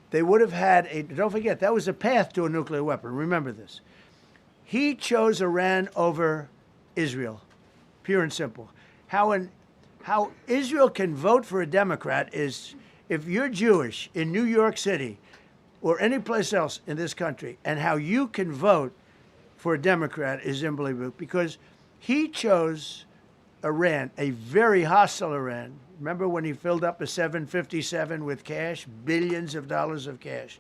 they would have had don't forget, that was a path to a nuclear weapon. Remember this. He chose Iran over Israel, pure and simple. How Israel can vote for a Democrat is if you're Jewish in New York City or any place else in this country, and how you can vote for a Democrat is unbelievable, because he chose Iran, a very hostile Iran. Remember when he filled up a 757 with cash, billions of dollars of cash,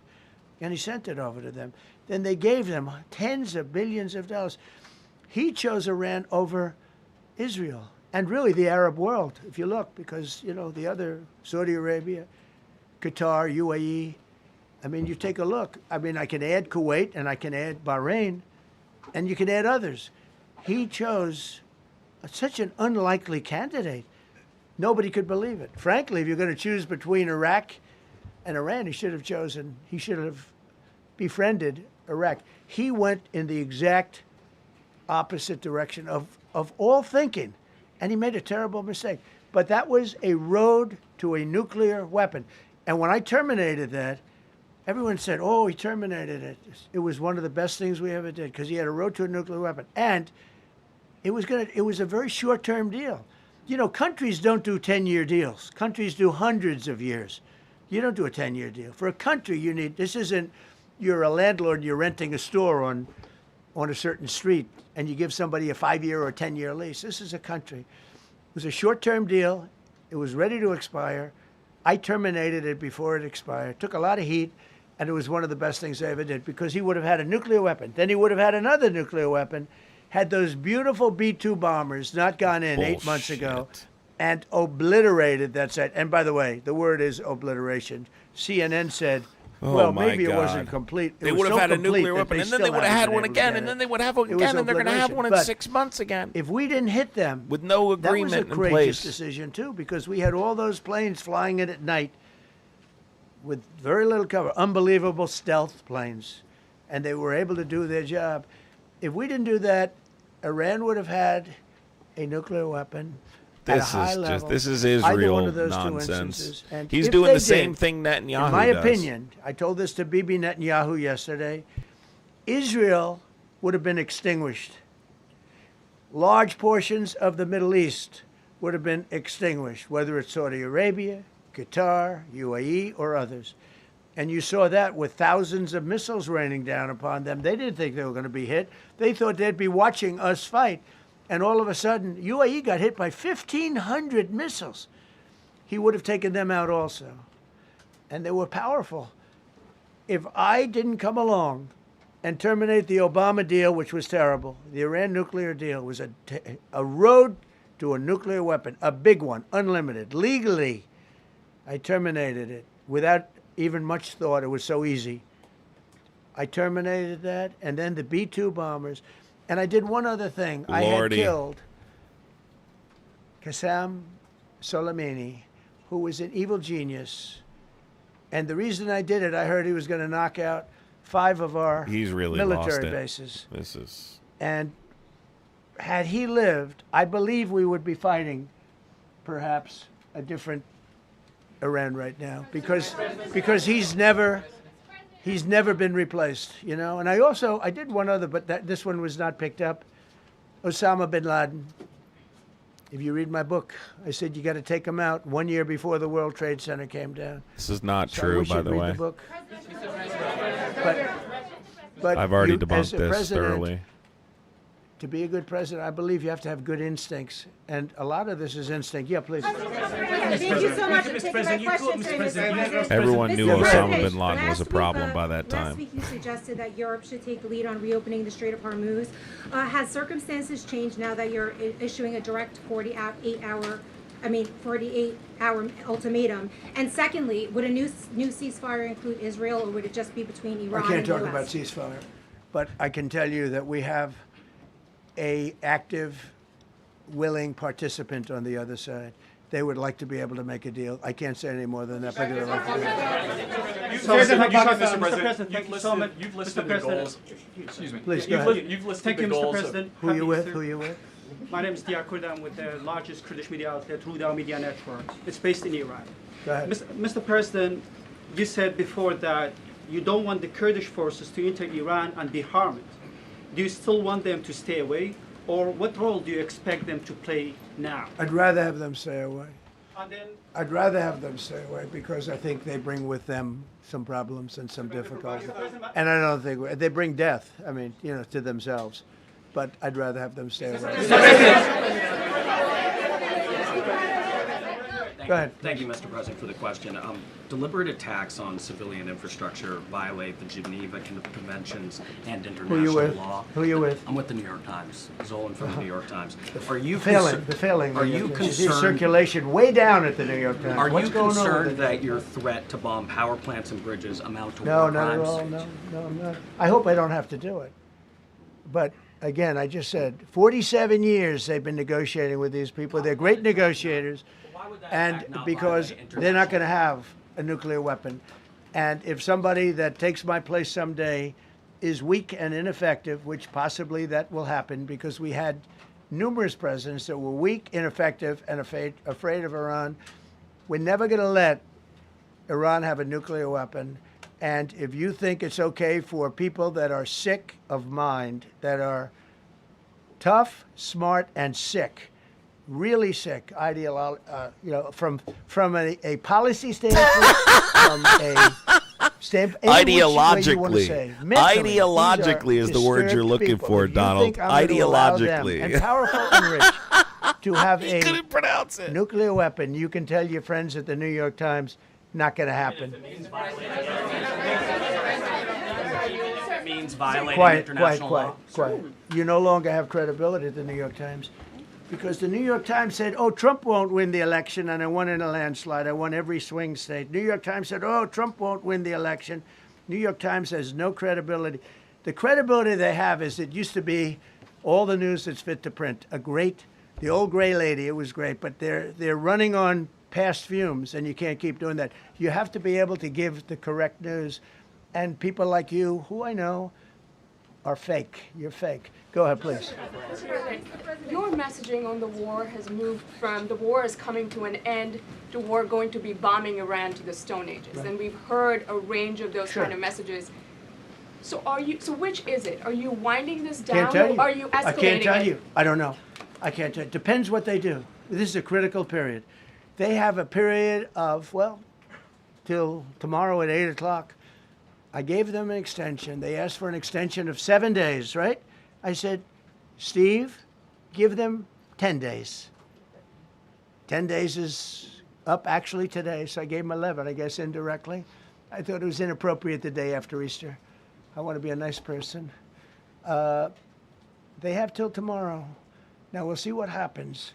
and he sent it over to them. Then they gave them tens of billions of dollars. He chose Iran over Israel and really the Arab world, if you look, because, you know, the other, Saudi Arabia, Qatar, UAE, I mean, you take a look. I mean, I can add Kuwait and I can add Bahrain, and you can add others. He chose such an unlikely candidate. Nobody could believe it. Frankly, if you're going to choose between Iraq and Iran, he should have befriended Iraq. He went in the exact opposite direction of all thinking, and he made a terrible mistake. But that was a road to a nuclear weapon. And when I terminated that, everyone said, oh, he terminated it. It was one of the best things we ever did, because he had a road to a nuclear weapon. And it was a very short-term deal. You know, countries don't do 10-year deals. Countries do hundreds of years. You don't do a 10-year deal. For a country, this isn't, you're a landlord and you're renting a store on a certain street and you give somebody a 5-year or 10-year lease. This is a country. It was a short-term deal. It was ready to expire. I terminated it before it expired. Took a lot of heat, and it was one of the best things I ever did, because he would have had a nuclear weapon. Then he would have had another nuclear weapon, had those beautiful B-2 bombers not gone in 8 months ago, and obliterated that site. And by the way, the word is obliteration. CNN said, well, maybe it wasn't complete. They would have had a nuclear weapon, and then they would have had one again, and then they would have one again, and they're going to have one in 6 months again. If we didn't hit them, with no agreement in place. That was a courageous decision, too, because we had all those planes flying in at night with very little cover, unbelievable stealth planes, and they were able to do their job. If we didn't do that, Iran would have had a nuclear weapon. This is Israel nonsense. He's doing the same thing Netanyahu does. In my opinion, I told this to Bibi Netanyahu yesterday, Israel would have been extinguished. Large portions of the Middle East would have been extinguished, whether it's Saudi Arabia, Qatar, UAE, or others. And you saw that with thousands of missiles raining down upon them. They didn't think they were going to be hit. They thought they'd be watching us fight. And all of a sudden, UAE got hit by 1,500 missiles. He would have taken them out also. And they were powerful. If I didn't come along and terminate the Obama deal, which was terrible, the Iran nuclear deal was a road to a nuclear weapon, a big one, unlimited, legally. I terminated it without even much thought. It was so easy. I terminated that, and then the B-2 bombers. And I did one other thing. Lordy. I had killed Qasem Soleimani, who was an evil genius. And the reason I did it, I heard he was going to knock out 5 of our military bases. And had he lived, I believe we would be fighting perhaps a different Iran right now, because he's never been replaced, you know. And I did one other, but this one was not picked up. Osama bin Laden. If you read my book, I said you got to take him out 1 year before the World Trade Center came down. This is not true, by the way. The book. But I've already debunked this thoroughly. To be a good president, I believe you have to have good instincts. And a lot of this is instinct. Yeah, please. Thank you so much for taking my questions, Mr. President. Everyone knew Osama bin Laden was a problem by that time. Last week you suggested that Europe should take the lead on reopening the Strait of Hormuz. Has circumstances changed now that you're issuing a direct 48-hour 48-hour ultimatum? And secondly, would a new ceasefire include Israel, or would it just be between Iran I can't and the talk US? about ceasefire, but I can tell you that we have a active, willing participant on the other side. They would like to be able to make a deal. I can't say any more than that, but they'd like to do it. Mr. President, thank you so much. You've listed the goals. Excuse me. Please, go ahead. You've listed Thank the you, Mr. goals. President. Who you with? Happy Who Easter. you with? My name is Dia Kurd. I'm with the largest Kurdish media outlet, Rudaw Media Network. It's based in Iran. Go ahead. Mr. President, you said before that you don't want the Kurdish forces to enter Iran and be harmed. Do you still want them to stay away? Or what role do you expect them to play now? I'd rather have them stay away. And then, I'd rather have them stay away because I think they bring with them some problems and some difficulties. And I don't think they bring death, I mean, to themselves. But I'd rather have them stay away. Go ahead. Thank you, Mr. President, for the question. Deliberate attacks on civilian infrastructure violate the Geneva Conventions and Who you international with? law. Who you with? I'm with the New York Times. Zolan from the New York Times. Are you The failing. Are you concerned? Circulation way down at the New York Times. Are What's you going on with concerned it? that your threat to bomb power plants and bridges amount to No, war not at crimes? all. No, I'm not. I hope I don't have to do it. But again, I just said 47 years they've been negotiating with these people. They're great negotiators, and because they're not going to have a nuclear weapon. And if somebody that takes my place someday is weak and ineffective, which possibly that will happen because we had numerous presidents that were weak, ineffective, and afraid of Iran, we're never going to let Iran have a nuclear weapon. And if you think it's okay for people that are sick of mind, that are tough, smart, and sick, really sick, from a policy standpoint, from a standpoint, Ideologically. Ideologically is the word you're looking for, Donald. Ideologically. And powerful and rich to have He couldn't pronounce it. nuclear weapon, you can tell your friends at the New York Times, not going to happen. It means violating international law. Quiet. You no longer have credibility at the New York Times because the New York Times said, oh, Trump won't win the election, and I won in a landslide. I won every swing state. New York Times said, oh, Trump won't win the election. New York Times has no credibility. The credibility they have is it used to be all the news that's fit to print. The old gray lady, it was great, but they're running on past fumes, and you can't keep doing that. You have to be able to give the correct news. And people like you, who I know, are fake. You're fake. Go ahead, please. Your messaging on the war has moved from the war is coming to an end to war going to be bombing Iran to the Stone Ages. Right. And we've heard a range of those Sure. kind of messages. So which is it? Are you winding this down Can't tell you. or are you escalating I can't tell it? you. I don't know. I can't tell you. Depends what they do. This is a critical period. They have a period of, till tomorrow at 8 o'clock. I gave them an extension. They asked for an extension of 7 days, right? I said, Steve, give them 10 days. 10 days is up actually today, so I gave them 11, I guess, indirectly. I thought it was inappropriate the day after Easter. I want to be a nice person. They have till tomorrow. Now, we'll see what happens.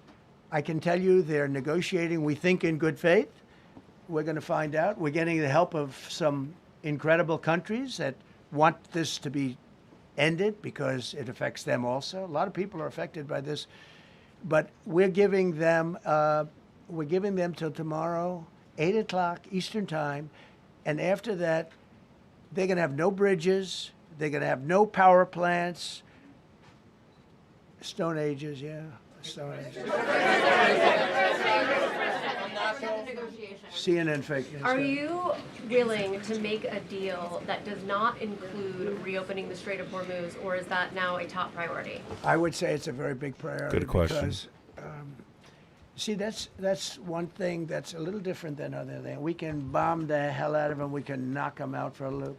I can tell you they're negotiating, we think, in good faith. We're going to find out. We're getting the help of some incredible countries that want this to be ended because it affects them also. A lot of people are affected by this. But we're giving them till tomorrow, 8 o'clock Eastern Time. And after that, they're going to have no bridges. They're going to have no power plants. Stone Ages, yeah. Stone Ages. CNN fake news. Are you willing to make a deal that does not include reopening the Strait of Hormuz, or is that now a top priority? I would say it's a very big priority. Good question. Because, see, that's one thing that's a little different than other things. We can bomb the hell out of them. We can knock them out for a loop.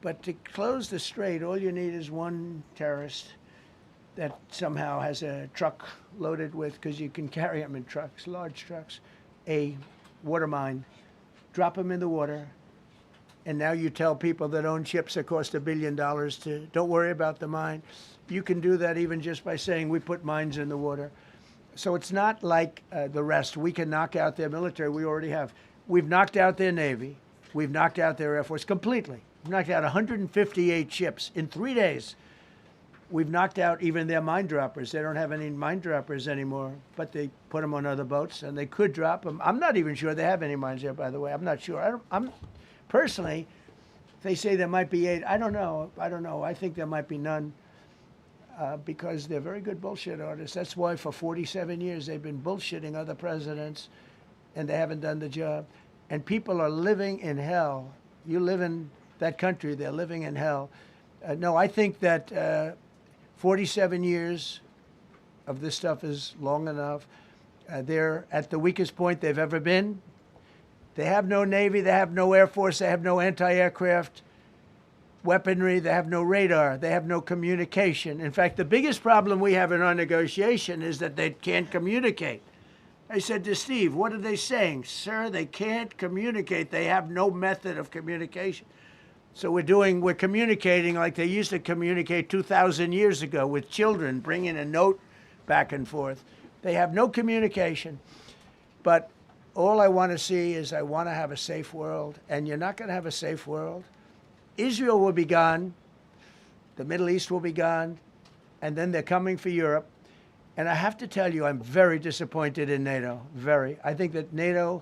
But to close the strait, all you need is one terrorist that somehow has a truck loaded with, because you can carry them in trucks, large trucks, a water mine, drop them in the water, and now you tell people that own ships that cost $1 billion to don't worry about the mine. You can do that even just by saying we put mines in the water. So it's not like the rest. We can knock out their military. We already have. We've knocked out their Navy. We've knocked out their Air Force completely. We've knocked out 158 ships in 3 days. We've knocked out even their mine droppers. They don't have any mine droppers anymore, but they put them on other boats, and they could drop them. I'm not even sure they have any mines there, by the way. I'm not sure. I'm personally, they say there might be 8. I don't know. I think there might be none because they're very good bullshit artists. That's why for 47 years they've been bullshitting other presidents, and they haven't done the job. And people are living in hell. You live in that country, they're living in hell. No, I think that 47 years of this stuff is long enough. They're at the weakest point they've ever been. They have no Navy, they have no Air Force, they have no anti-aircraft weaponry, they have no radar, they have no communication. In fact, the biggest problem we have in our negotiation is that they can't communicate. I said to Steve, what are they saying? Sir, they can't communicate. They have no method of communication. So we're communicating like they used to communicate 2,000 years ago with children, bringing a note back and forth. They have no communication. But all I want to see is I want to have a safe world. And you're not going to have a safe world. Israel will be gone. The Middle East will be gone. And then they're coming for Europe. And I have to tell you, I'm very disappointed in NATO. Very. I think that NATO...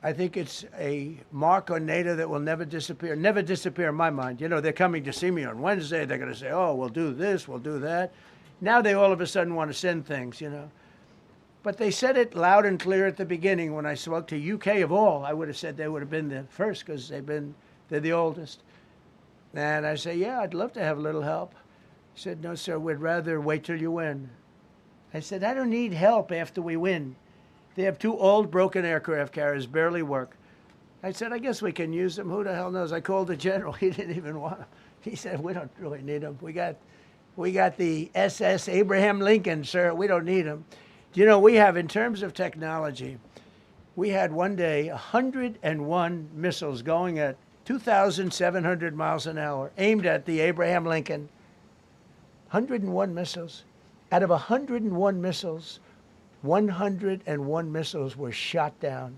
I think it's a mark on NATO that will never disappear. Never disappear in my mind. You know, they're coming to see me on Wednesday. They're going to say, oh, we'll do this, we'll do that. Now they all of a sudden want to send things, you know. But they said it loud and clear at the beginning when I spoke to UK of all. I would have said they would have been the first because they're the oldest. And I say, yeah, I'd love to have a little help. He said, no, sir, we'd rather wait till you win. I said, I don't need help after we win. They have 2 old broken aircraft carriers, barely work. I said, I guess we can use them. Who the hell knows? I called the general. He didn't even want them. He said, we don't really need them. We got the SS Abraham Lincoln, sir. We don't need them. You know, we have, in terms of technology, we had one day 101 missiles going at 2,700 miles an hour, aimed at the Abraham Lincoln. 101 missiles. Out of 101 missiles, 101 missiles were shot down.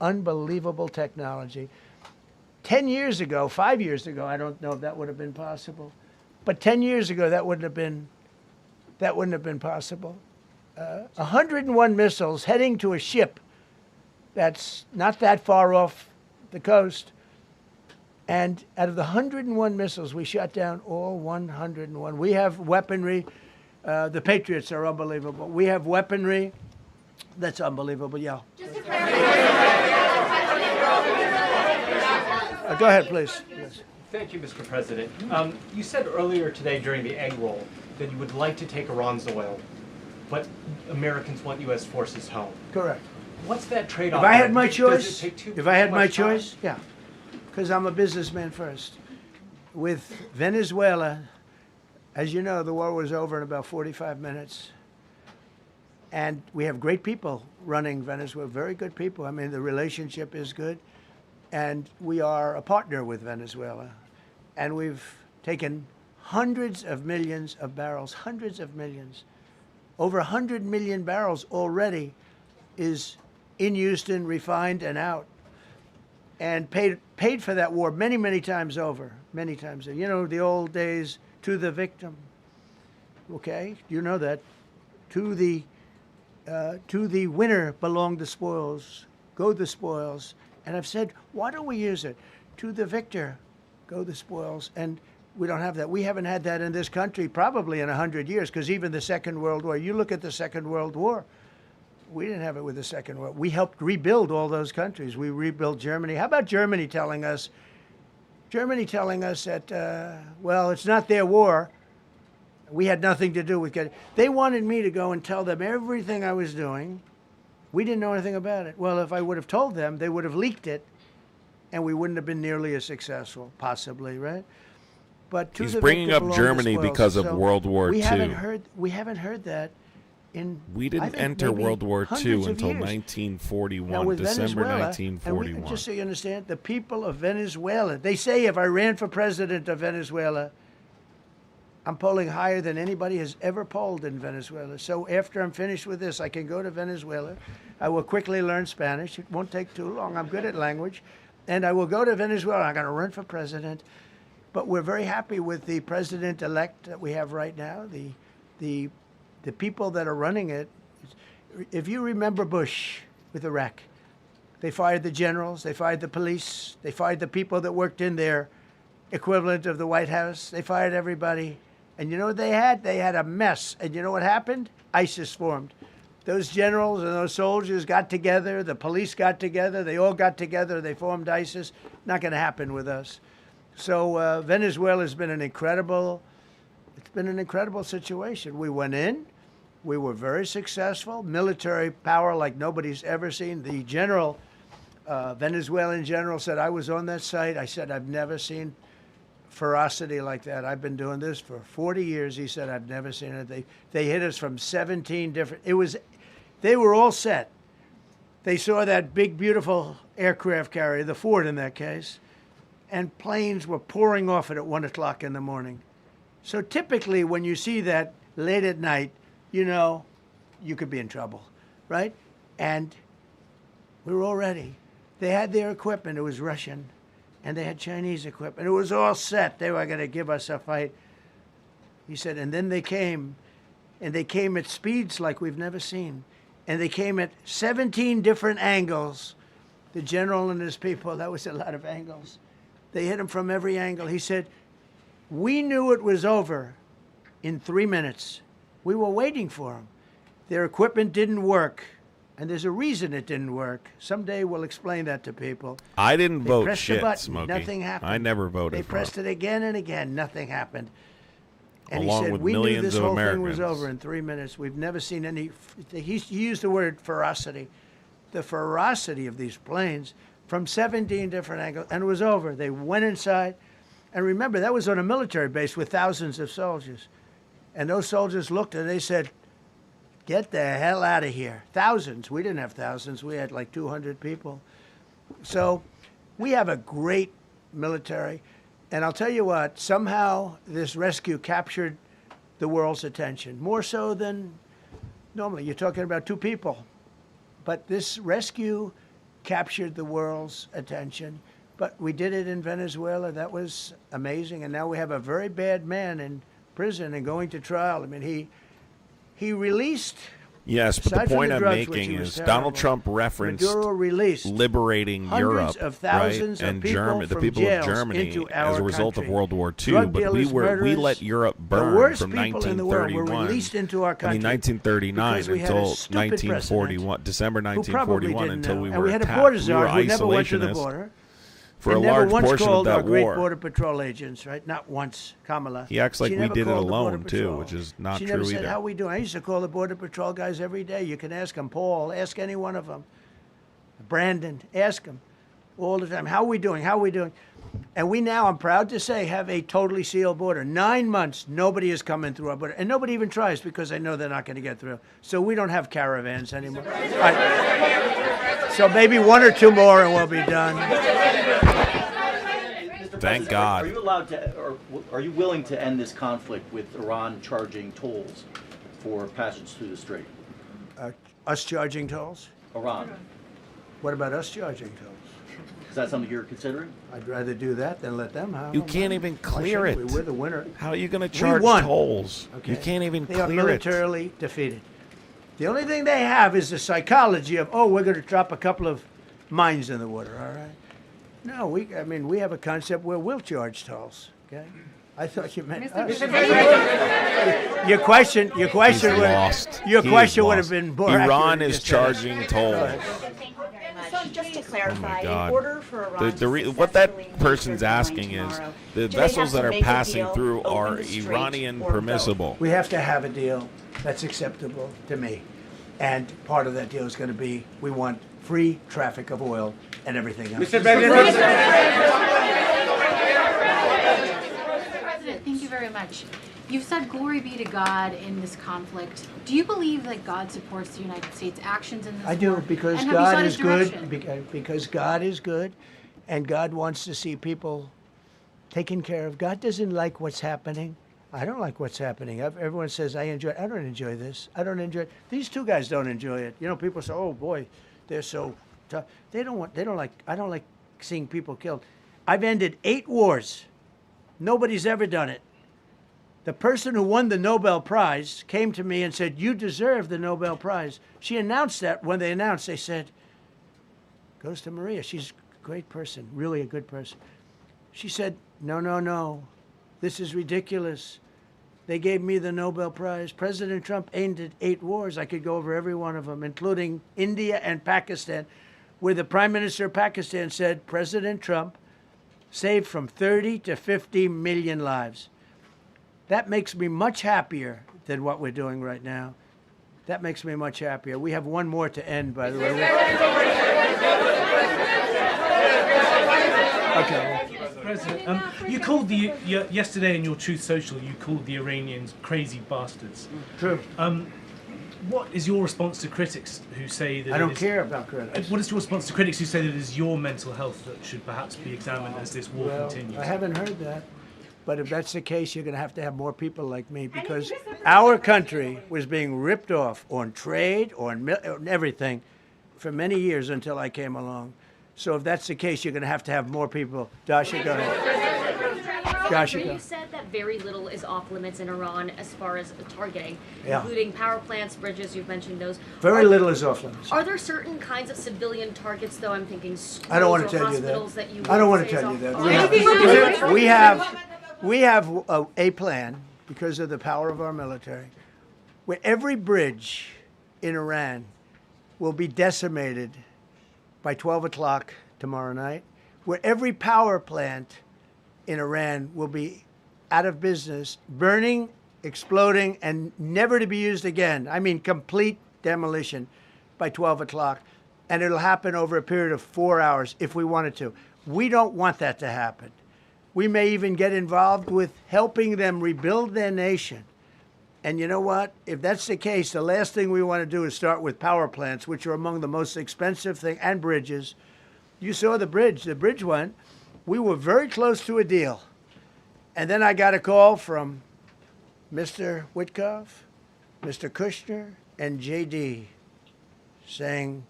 Unbelievable technology. 10 years ago, 5 years ago, I don't know if that would have been possible. But 10 years ago, that wouldn't have been possible. 101 missiles heading to a ship that's not that far off the coast. And out of the 101 missiles, we shot down all 101. We have weaponry. The Patriots are unbelievable. We have weaponry that's unbelievable, yeah. Go ahead, please. Yes. Thank you, Mr. President. You said earlier today during the egg roll that you would like to take Iran's oil, but Americans want U.S. forces home. Correct. What's that trade-off? If I had my choice, yeah, because I'm a businessman first. With Venezuela, as you know, the war was over in about 45 minutes. And we have great people running Venezuela, very good people. I mean, the relationship is good. And we are a partner with Venezuela. And we've taken hundreds of millions of barrels, hundreds of millions. Over 100 million barrels already is in Houston, refined and out. And paid for that war many, many times over, many times. You know, the old days, to the victim. Okay, you know that. To the winner belong the spoils. Go the spoils. And I've said, why don't we use it? To the victor, go the spoils. And we don't have that. We haven't had that in this country probably in 100 years, because even the Second World War, you look at the Second World War, we didn't have it with the Second World War. We helped rebuild all those countries. We rebuilt Germany. How about Germany telling us that, well, it's not their war. We had nothing to do with it. They wanted me to go and tell them everything I was doing. We didn't know anything about it. Well, if I would have told them, they would have leaked it, and we wouldn't have been nearly as successful, possibly, right? But he's bringing up Germany because of World War II. We haven't heard that. We didn't enter World War II until 1941, December 1941. And just so you understand, the people of Venezuela, they say if I ran for president of Venezuela, I'm polling higher than anybody has ever polled in Venezuela. So after I'm finished with this, I can go to Venezuela. I will quickly learn Spanish. It won't take too long. I'm good at language. And I will go to Venezuela. I'm going to run for president. But we're very happy with the president-elect that we have right now, the people that are running it. If you remember Bush with Iraq, they fired the generals, they fired the police, they fired the people that worked in their equivalent of the White House. They fired everybody. And you know what they had? They had a mess. And you know what happened? ISIS formed. Those generals and those soldiers got together. The police got together. They all got together. They formed ISIS. Not going to happen with us. So Venezuela has been an incredible situation. We went in. We were very successful. Military power like nobody's ever seen. The general, Venezuelan general said, I was on that site. I said, I've never seen ferocity like that. I've been doing this for 40 years. He said, I've never seen it. They hit us from 17 different, they were all set. They saw that big, beautiful aircraft carrier, the Ford in that case, and planes were pouring off it at 1 o'clock in the morning. So typically when you see that late at night, you know, you could be in trouble, right? And we were all ready. They had their equipment. It was Russian. And they had Chinese equipment. It was all set. They were going to give us a fight. He said, and then they came, and they came at speeds like we've never seen. And they came at 17 different angles. The general and his people, that was a lot of angles. They hit him from every angle. He said, we knew it was over in 3 minutes. We were waiting for them. Their equipment didn't work. And there's a reason it didn't work. Someday we'll explain that to people. I didn't vote pressed the shit, button, Smokey. Nothing happened. I never voted They for pressed him. it again and again. Nothing happened. And Along he said, with we knew millions this of whole thing was Americans. over in 3 minutes. We've never seen any, he used the word ferocity. The ferocity of these planes from 17 different angles, and it was over. They went inside. And remember, that was on a military base with thousands of soldiers. And those soldiers looked and they said, get the hell out of here. Thousands. We didn't have thousands. We had like 200 people. So we have a great military. And I'll tell you what, somehow this rescue captured the world's attention, more so than normally. You're talking about 2 people. But this rescue captured the world's attention. But we did it in Venezuela. That was amazing. And now we have a very bad man in prison and going to trial. I mean, he released. Yes, but aside the from point the I'm drugs, which making he was is terrible, Donald Trump referenced Maduro released liberating hundreds Europe, of thousands right, of and people Germany, the from people of jails Germany, into as a our result country. of World War II. Drug But we dealers, let murderers, Europe the burn worst from people in the world were 1931. released into our country I mean, 1939 because we had a until stupid 1941, December who probably 1941, didn't until know. we And were we had a attacked. border We czar were who never went to the isolationists border. for They a never large once portion called of our that great war. Border Patrol agents, right? Not once, Kamala. He acts like She we never did it called the Border alone, too, Patrol. which is not she true never said, either. how we doing? I used to call the Border Patrol guys every day. You can ask them, Paul, ask any one of them. Brandon, ask them all the time. How are we doing? How are we doing? And we now, I'm proud to say, have a totally sealed border. 9 months, nobody is coming through our border. And nobody even tries because they know they're not going to get through. So we don't have caravans anymore. All right. So maybe 1 or 2 more and we'll be done. Thank God. Are you allowed to, or are you willing to end this conflict with Iran charging tolls for passage through the strait? Us charging tolls? Iran. What about us charging tolls? Is that something you're considering? I'd rather do that than let them have You them. can't even Why clear shouldn't it. we? We're the winner. How are you going to We charge won. tolls? Okay. You can't even They are clear it. militarily defeated. The only thing they have is the psychology of, oh, we're going to drop a couple of mines in the water, all right? No, we have a concept where we'll charge tolls, okay? I thought you meant us. Your question He's would lost. Your He question is would have lost. been more Iran accurate is if you said us. charging tolls. Just to clarify, in God. order for Iran What that person's asking is the vessels that are passing through are Iranian permissible. We have to have a deal that's acceptable to me. And part of that deal is going to be we want free traffic of oil and everything else. Mr. President, thank you very much. You've said glory be to God in this conflict. Do you believe that God supports the United States' actions in this I do, war? because And have you sought God his is good. direction? Because God is good, and God wants to see people taken care of. God doesn't like what's happening I don't like what's happening. Everyone says I enjoy it. I don't enjoy this. I don't enjoy it. These two guys don't enjoy it. You know, people say, "Oh boy, they're so tough." They don't like. I don't like seeing people killed. I've ended 8 wars. Nobody's ever done it. The person who won the Nobel Prize came to me and said, "You deserve the Nobel Prize." She announced that when they announced, they said, "Goes to Maria. She's a great person, really a good person." She said, "No, no, no. This is ridiculous. They gave me the Nobel Prize. President Trump ended 8 wars. I could go over every one of them, including India and Pakistan, where the Prime Minister of Pakistan said President Trump saved from 30 to 50 million lives. That makes me much happier than what we're doing right now. That makes me much happier. We have one more to end, by the way. Okay. President, you called yesterday in your Truth Social, you called the Iranians crazy bastards. True. What is your response to critics who say that I don't care about critics. What is your response to critics who say that it is your mental health that should perhaps be examined as this war continues? I haven't heard that. But if that's the case, you're going to have more people like me, because our country was being ripped off on trade, on everything, for many years until I came along. So if that's the case, you're going to have more people. Dasha, go ahead. Dasha, go. You said that very little is off limits in Iran as far as targeting, Yeah. including power plants, bridges, you've mentioned those. Very little is off limits. Are there certain kinds of civilian targets, though? I'm thinking schools I don't want or to tell you hospitals that. you I don't want would to say tell you is that. off- We have a plan, because of the power of our military, where every bridge in Iran will be decimated by 12 o'clock tomorrow night, where every power plant in Iran will be out of business, burning, exploding, and never to be used again. I mean, complete demolition by 12 o'clock. And it'll happen over a period of 4 hours if we wanted to. We don't want that to happen. We may even get involved with helping them rebuild their nation. And you know what? If that's the case, the last thing we want to do is start with power plants, which are among the most expensive thing, and bridges. You saw the bridge. The bridge went. We were very close to a deal. And then I got a call from Mr. Witkoff, Mr. Kushner, and JD saying,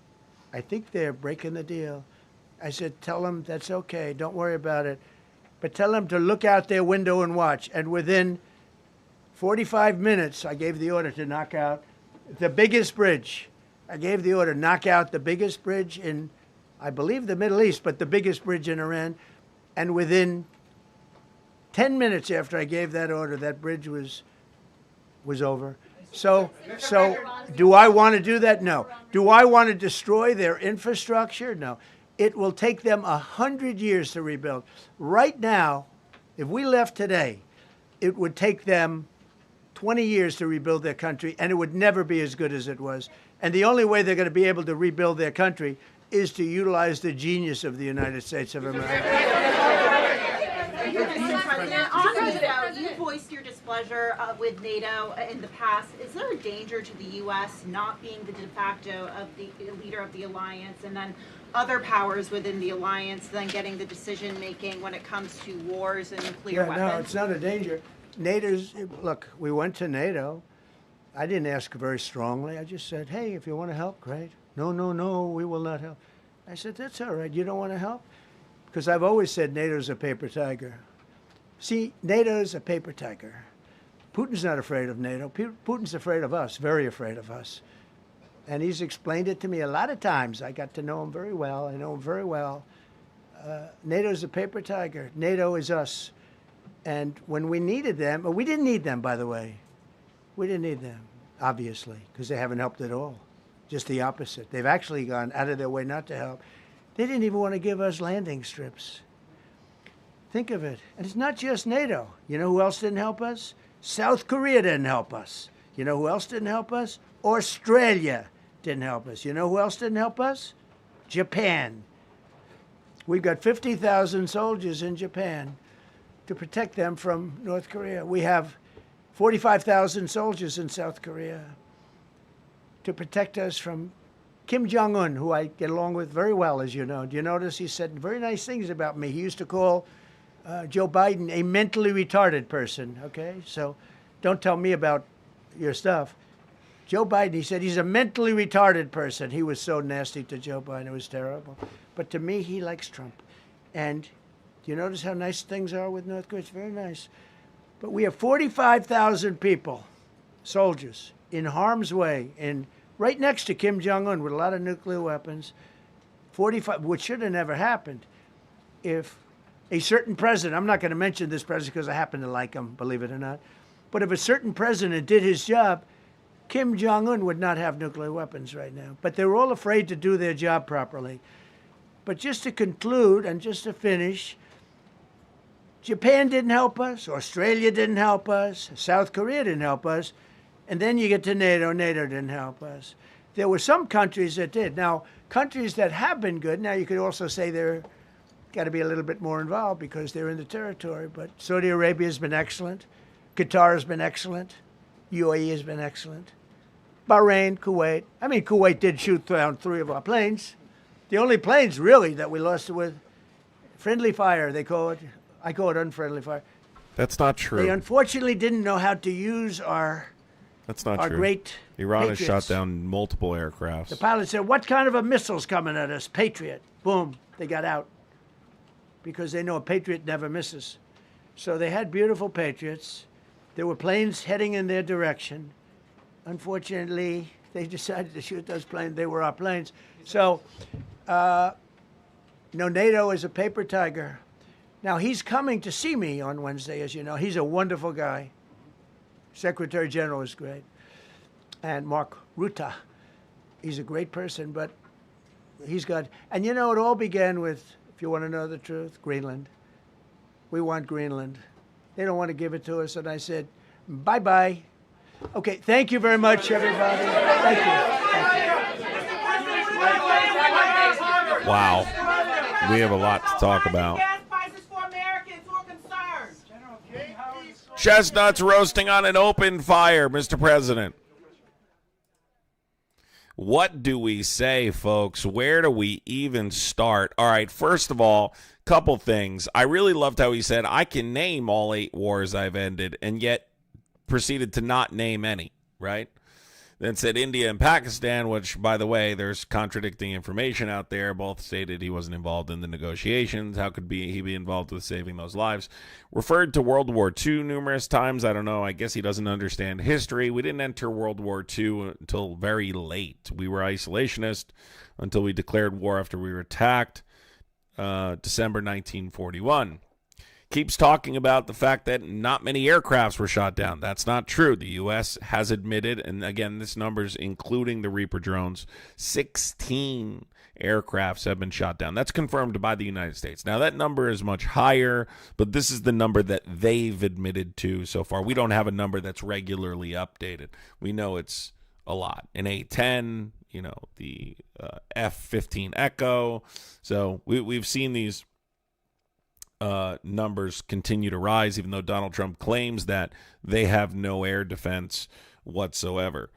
I think they're breaking the deal. I said, tell them that's okay. Don't worry about it. But tell them to look out their window and watch. And within 45 minutes, I gave the order to knock out the biggest bridge. I gave the order, knock out the biggest bridge in, I believe, the Middle East, but the biggest bridge in Iran. And within 10 minutes after I gave that order, that bridge was over. So do I want to do that? No. Do I want to destroy their infrastructure? No. It will take them 100 years to rebuild. Right now, if we left today, it would take them 20 years to rebuild their country, and it would never be as good as it was. And the only way they're going to be able to rebuild their country is to utilize the genius of the United States of America. You voiced your displeasure with NATO in the past. Is there a danger to the U.S. not being the de facto of the leader of the alliance, and then other powers within the alliance then getting the decision making when it comes to wars and nuclear weapons? No, it's not a danger. Look, we went to NATO. I didn't ask very strongly. I just said, hey, if you want to help, great. No, we will not help. I said, that's all right. You don't want to help? Because I've always said NATO's a paper tiger. See, NATO's a paper tiger. Putin's not afraid of NATO. Putin's afraid of us, very afraid of us. And he's explained it to me a lot of times. I got to know him very well. I know him very well. NATO's a paper tiger. NATO is us. And when we needed them, we didn't need them, by the way. We didn't need them, obviously, because they haven't helped at all. Just the opposite. They've actually gone out of their way not to help. They didn't even want to give us landing strips. Think of it. And it's not just NATO. You know who else didn't help us? South Korea didn't help us. You know who else didn't help us? Australia didn't help us. You know who else didn't help us? Japan. We've got 50,000 soldiers in Japan to protect them from North Korea. We have 45,000 soldiers in South Korea to protect us from Kim Jong-un, who I get along with very well, as you know. Do you notice he said very nice things about me? He used to call Joe Biden a mentally retarded person, okay? So don't tell me about your stuff. Joe Biden, he said he's a mentally retarded person. He was so nasty to Joe Biden. It was terrible. But to me, he likes Trump. And do you notice how nice things are with North Korea? It's very nice. But we have 45,000 people, soldiers, in harm's way, and right next to Kim Jong-un with a lot of nuclear weapons. 45, which should have never happened if a certain president, I'm not going to mention this president because I happen to like him, believe it or not, but if a certain president did his job, Kim Jong-un would not have nuclear weapons right now. But they were all afraid to do their job properly. But just to conclude and just to finish, Japan didn't help us, Australia didn't help us, South Korea didn't help us, and then you get to NATO. NATO didn't help us. There were some countries that did. Now, countries that have been good, now you could also say they're got to be a little bit more involved because they're in the territory. But Saudi Arabia has been excellent. Qatar has been excellent. UAE has been excellent. Bahrain, Kuwait. I mean, Kuwait did shoot down 3 of our planes. The only planes, really, that we lost with friendly fire, they call it. I call it unfriendly fire. That's not true. They unfortunately didn't know how to use our That's not our true. great Iran has Patriots. shot down multiple aircrafts. The pilot said, what kind of a missile's coming at us? Patriot. Boom. They got out because they know a Patriot never misses. So they had beautiful Patriots. There were planes heading in their direction. Unfortunately, they decided to shoot those planes. They were our planes. So, NATO is a paper tiger. Now, he's coming to see me on Wednesday, as you know. He's a wonderful guy. Secretary General is great. And Mark Rutte, he's a great person, but he's got... And you know, it all began with, if you want to know the truth, Greenland. We want Greenland. They don't want to give it to us. And I said, bye-bye. Okay, thank you very much, everybody. Thank you. Wow. We have a lot to talk about. Chestnuts roasting on an open fire, Mr. President. What do we say, folks? Where do we even start? All right, first of all, couple things. I really loved how he said, I can name all 8 wars I've ended, and yet proceeded to not name any, right? Then said India and Pakistan, which, by the way, there's contradicting information out there. Both stated he wasn't involved in the negotiations. How could he be involved with saving those lives? Referred to World War II numerous times. I don't know. I guess he doesn't understand history. We didn't enter World War II until very late. We were isolationist until we declared war after we were attacked, December 1941. Keeps talking about the fact that not many aircrafts were shot down. That's not true. The U.S. has admitted, and again, this number's including the Reaper drones, 16 aircrafts have been shot down. That's confirmed by the United States. Now, that number is much higher, but this is the number that they've admitted to so far. We don't have a number that's regularly updated. We know it's a lot. An A-10, the F-15 Echo. So we've seen these numbers continue to rise, even though Donald Trump claims that they have no air defense whatsoever.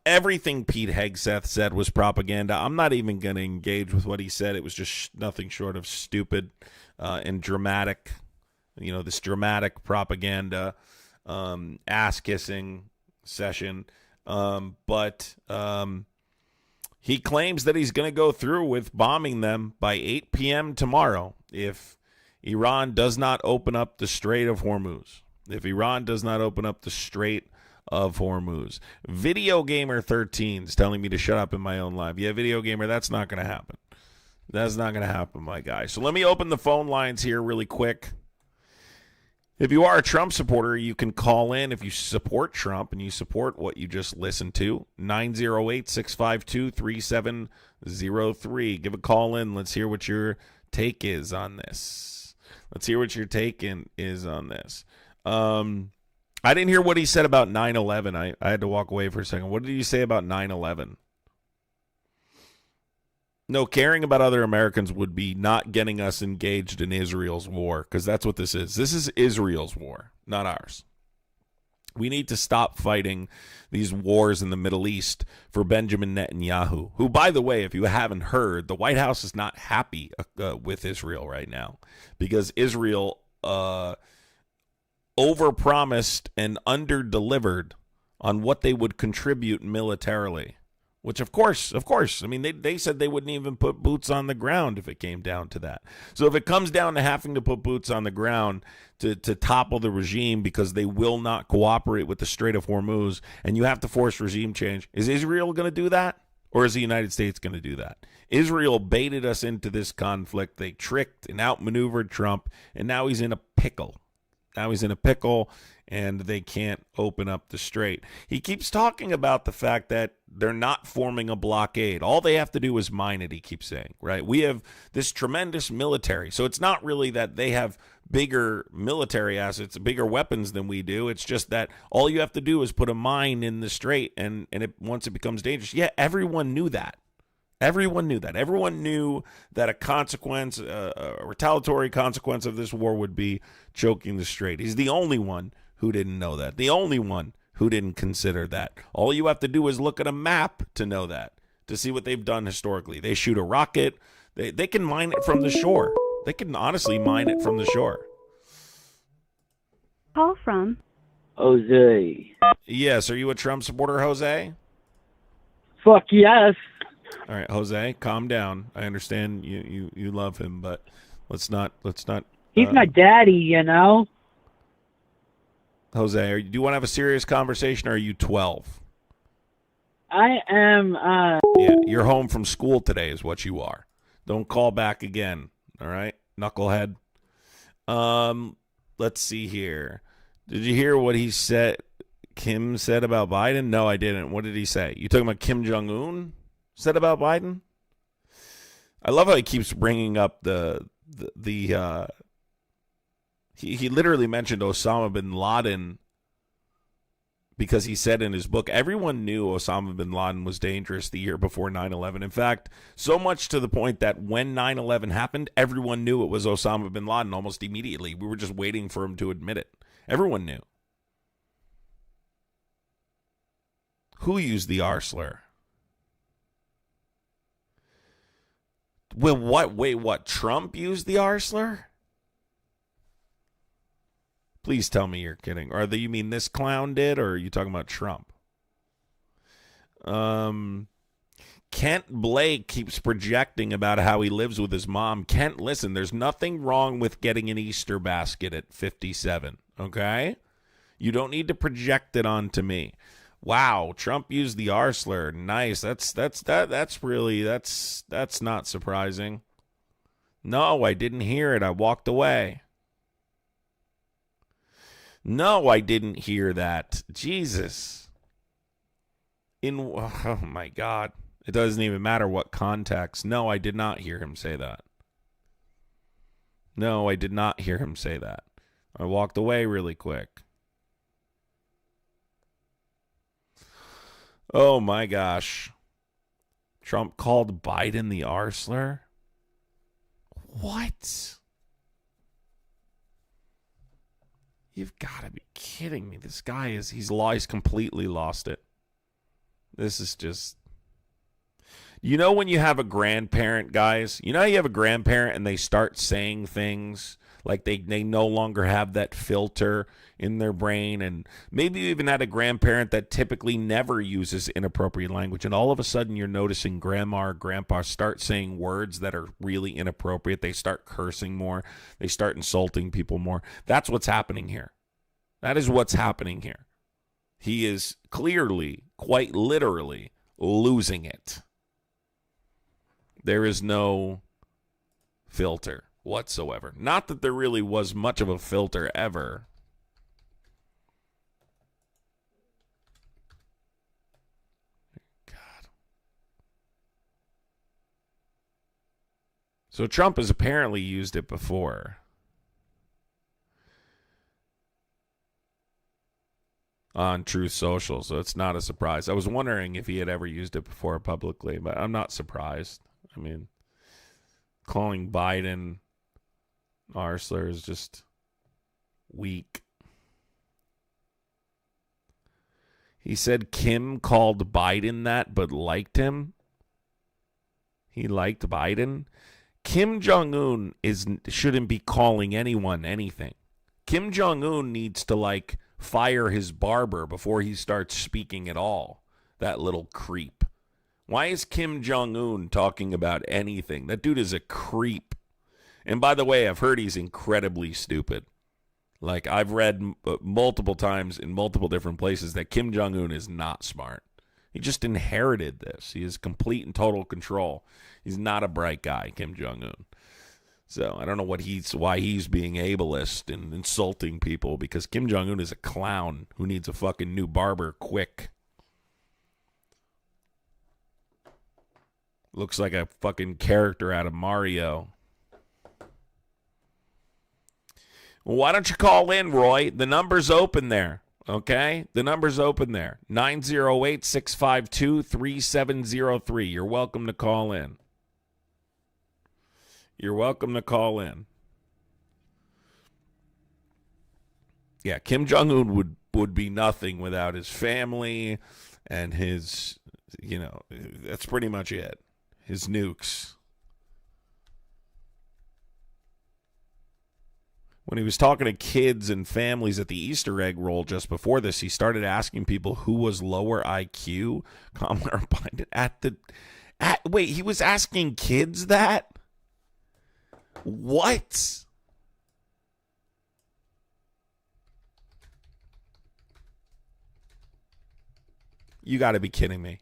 Everything Pete Hegseth said was propaganda. I'm not even going to engage with what he said. It was just nothing short of stupid and dramatic, this dramatic propaganda, ass-kissing session. But he claims that he's going to go through with bombing them by 8 p.m. tomorrow if Iran does not open up the Strait of Hormuz. If Iran does not open up the Strait of Hormuz. Video Gamer 13 is telling me to shut up in my own live. Yeah, Video Gamer, that's not going to happen. That's not going to happen, my guy. So let me open the phone lines here really quick. If you are a Trump supporter, you can call in if you support Trump and you support what you just listened to. 908-652-3703. Give a call in. Let's hear what your take is on this. Let's hear what your take is on this. I didn't hear what he said about 9/11. I had to walk away for a second. What did he say about 9/11? No, caring about other Americans would be not getting us engaged in Israel's war, because that's what this is. This is Israel's war, not ours. We need to stop fighting these wars in the Middle East for Benjamin Netanyahu, who, by the way, if you haven't heard, the White House is not happy with Israel right now because Israel overpromised and underdelivered on what they would contribute militarily. Which, of course, I mean, they said they wouldn't even put boots on the ground if it came down to that. So if it comes down to having to put boots on the ground to topple the regime because they will not cooperate with the Strait of Hormuz, and you have to force regime change, is Israel going to do that? Or is the United States going to do that? Israel baited us into this conflict. They tricked and outmaneuvered Trump, and now he's in a pickle. And they can't open up the strait. He keeps talking about the fact that they're not forming a blockade. All they have to do is mine it, he keeps saying, right? We have this tremendous military. So it's not really that they have bigger military assets, bigger weapons than we do. It's just that all you have to do is put a mine in the strait, and once it becomes dangerous. Yeah, everyone knew that. Everyone knew that. Everyone knew that a consequence, a retaliatory consequence of this war would be choking the strait. He's the only one who didn't know that. The only one who didn't consider that. All you have to do is look at a map to know that, to see what they've done historically. They shoot a rocket. They can mine it from the shore. They can honestly mine it from the shore. Call from Jose. Yes. Are you a Trump supporter, Jose? Fuck yes. All right, Jose, calm down. I understand you love him, but let's not. He's my daddy, you know. Jose, do you want to have a serious conversation, or are you 12? I am. Yeah, you're home from school today, is what you are. Don't call back again. All right, knucklehead. Let's see here. Did you hear what he said? Kim said about Biden? No, I didn't. What did he say? You talking about Kim Jong-un said about Biden? I love how he keeps bringing up he literally mentioned Osama bin Laden because he said in his book, everyone knew Osama bin Laden was dangerous the year before 9/11. In fact, so much to the point that when 9/11 happened, everyone knew it was Osama bin Laden almost immediately. We were just waiting for him to admit it. Everyone knew. Who used the R slur? Well, what? Wait, what? Trump used the R slur? Please tell me you're kidding. Or you mean this clown did, or are you talking about Trump? Kent Blake keeps projecting about how he lives with his mom. Kent, listen, there's nothing wrong with getting an Easter basket at 57, okay? You don't need to project it onto me. Wow, Trump used the R slur. Nice. That's not surprising. No, I didn't hear it. I walked away. No, I didn't hear that. Jesus. Oh my God. It doesn't even matter what context. No, I did not hear him say that. No, I did not hear him say that. I walked away really quick. Oh my gosh. Trump called Biden the R slur? What? You've got to be kidding me. This guy he's completely lost it. This is just... You know when you have a grandparent, guys? You know how you have a grandparent and they start saying things like they no longer have that filter in their brain, and maybe you even had a grandparent that typically never uses inappropriate language, and all of a sudden you're noticing grandma or grandpa start saying words that are really inappropriate. They start cursing more. They start insulting people more. That's what's happening here. That is what's happening here. He is clearly, quite literally, losing it. There is no filter whatsoever. Not that there really was much of a filter ever. God. So Trump has apparently used it before. On Truth Social, so it's not a surprise. I was wondering if he had ever used it before publicly, but I'm not surprised. I mean, calling Biden R slur is just weak. He said Kim called Biden that, but liked him. He liked Biden. Kim Jong-un shouldn't be calling anyone anything. Kim Jong-un needs to, like, fire his barber before he starts speaking at all. That little creep. Why is Kim Jong-un talking about anything? That dude is a creep. And by the way, I've heard he's incredibly stupid. Like, I've read multiple times in multiple different places that Kim Jong-un is not smart. He just inherited this. He has complete and total control. He's not a bright guy, Kim Jong-un. So I don't know why he's being ableist and insulting people, because Kim Jong-un is a clown who needs a fucking new barber quick. Looks like a fucking character out of Mario. Well, why don't you call in, Roy? The number's open there, okay? The number's open there. 908-652-3703. You're welcome to call in. You're welcome to call in. Yeah, Kim Jong-un would be nothing without his family and his, that's pretty much it. His nukes. When he was talking to kids and families at the Easter egg roll just before this, he started asking people who was lower IQ. Kamala Biden wait, he was asking kids that? What? You got to be kidding me.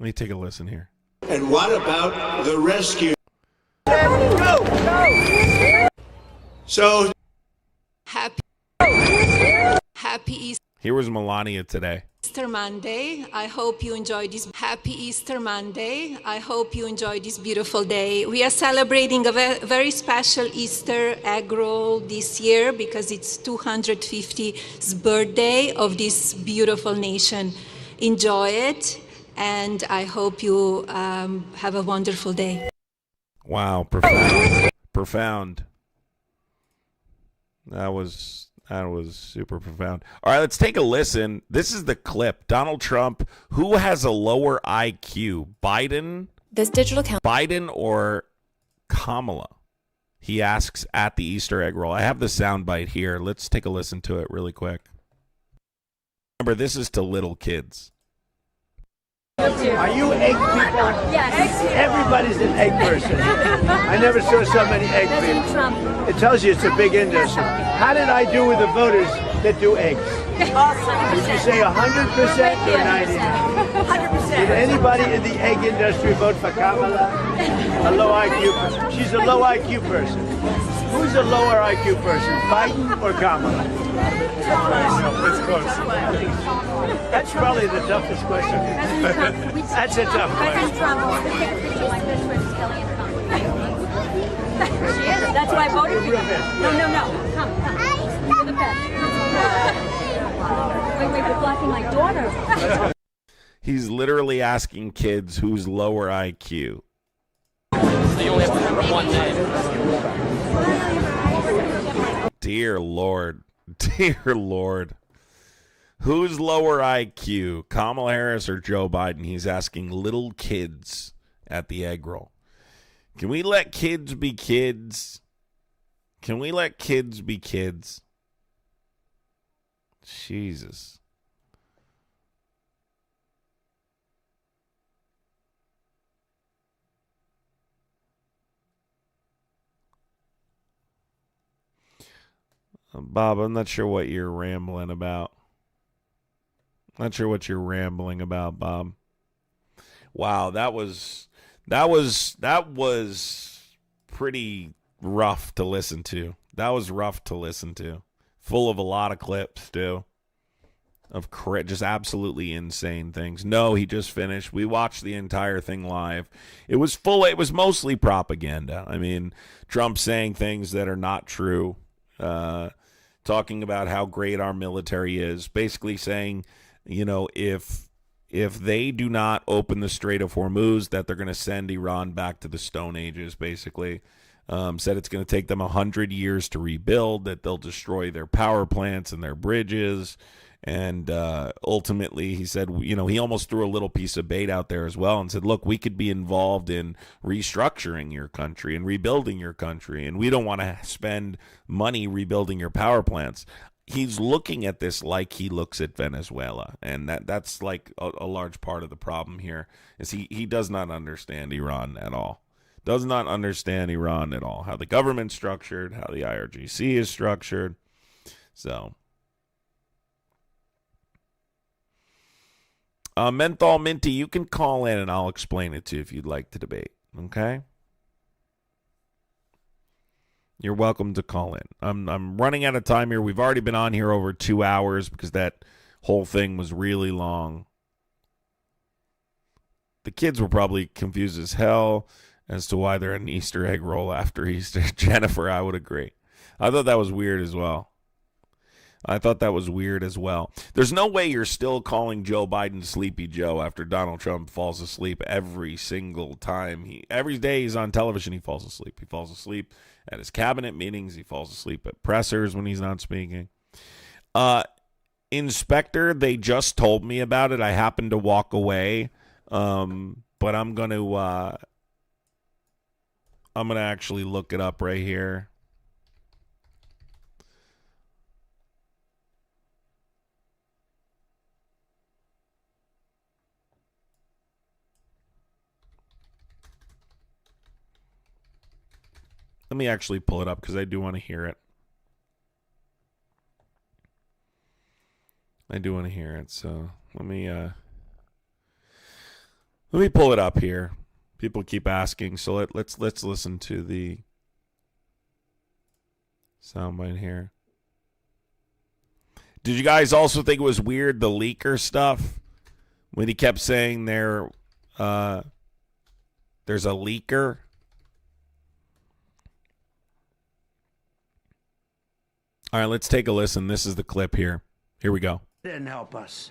Let me take a listen here. And what about the rescue? So Happy Easter Here was Melania today. Monday. I hope you enjoy this. Happy Easter Monday. I hope you enjoy this beautiful day. We are celebrating a very special Easter egg roll this year because it's 250th birthday of this beautiful nation. Enjoy it, and I hope you have a wonderful day. Wow, profound. Profound. That was super profound. All right, let's take a listen. This is the clip. Donald Trump, who has a lower IQ, Biden? This digital count. Biden or Kamala? He asks at the Easter egg roll. I have the soundbite here. Let's take a listen to it really quick. Remember, this is to little kids. Are you egg people? Yes. Everybody's an egg person. I never saw so many egg President people. Trump. It tells you it's a big industry. How did I do with the voters that do eggs? Awesome. Would you say 100% or 90%? 100%. Did anybody in the egg industry vote for Kamala? A low IQ person. She's a low IQ person. Who's a lower IQ person, Biden or Kamala? It's close. That's probably the toughest question. That's a tough question. President Trump, let's take a picture like this with Kelly and Trump. She is. That's why I voted for you. No. Come. You're the best. Wait, you're blocking my daughter. He's literally asking kids who's lower IQ. So you only have to remember one name. Dear Lord. Dear Lord. Who's lower IQ, Kamala Harris or Joe Biden? He's asking little kids at the egg roll. Can we let kids be kids? Can we let kids be kids? Jesus. Bob, I'm not sure what you're rambling about. Not sure what you're rambling about, Bob. Wow, that was pretty rough to listen to. That was rough to listen to. Full of a lot of clips, too. Of just absolutely insane things. No, he just finished. We watched the entire thing live. It was mostly propaganda. I mean, Trump saying things that are not true. Talking about how great our military is. Basically saying, if they do not open the Strait of Hormuz, that they're going to send Iran back to the Stone Ages, basically. Said it's going to take them 100 years to rebuild, that they'll destroy their power plants and their bridges. And ultimately, he said, you know, he almost threw a little piece of bait out there as well and said, look, we could be involved in restructuring your country and rebuilding your country, and we don't want to spend money rebuilding your power plants. He's looking at this like he looks at Venezuela, and that's like a large part of the problem here, is he does not understand Iran at all. Does not understand Iran at all, how the government's structured, how the IRGC is structured. So... Menthol Minty, you can call in and I'll explain it to you if you'd like to debate. Okay? You're welcome to call in. I'm running out of time here. We've already been on here over 2 hours because that whole thing was really long. The kids were probably confused as hell as to why they're an Easter egg roll after Easter. Jennifer, I would agree. I thought that was weird as well. There's no way you're still calling Joe Biden Sleepy Joe after Donald Trump falls asleep every single time. Every day he's on television, he falls asleep. He falls asleep at his cabinet meetings. He falls asleep at pressers when he's not speaking. Inspector, they just told me about it. I happened to walk away, but I'm going to actually look it up right here. Let me actually pull it up because I do want to hear it. So let me pull it up here. People keep asking, so let's listen to the soundbite here. Did you guys also think it was weird, the leaker stuff, when he kept saying there's a leaker? All right, let's take a listen. This is the clip here. Here we go. Didn't help us.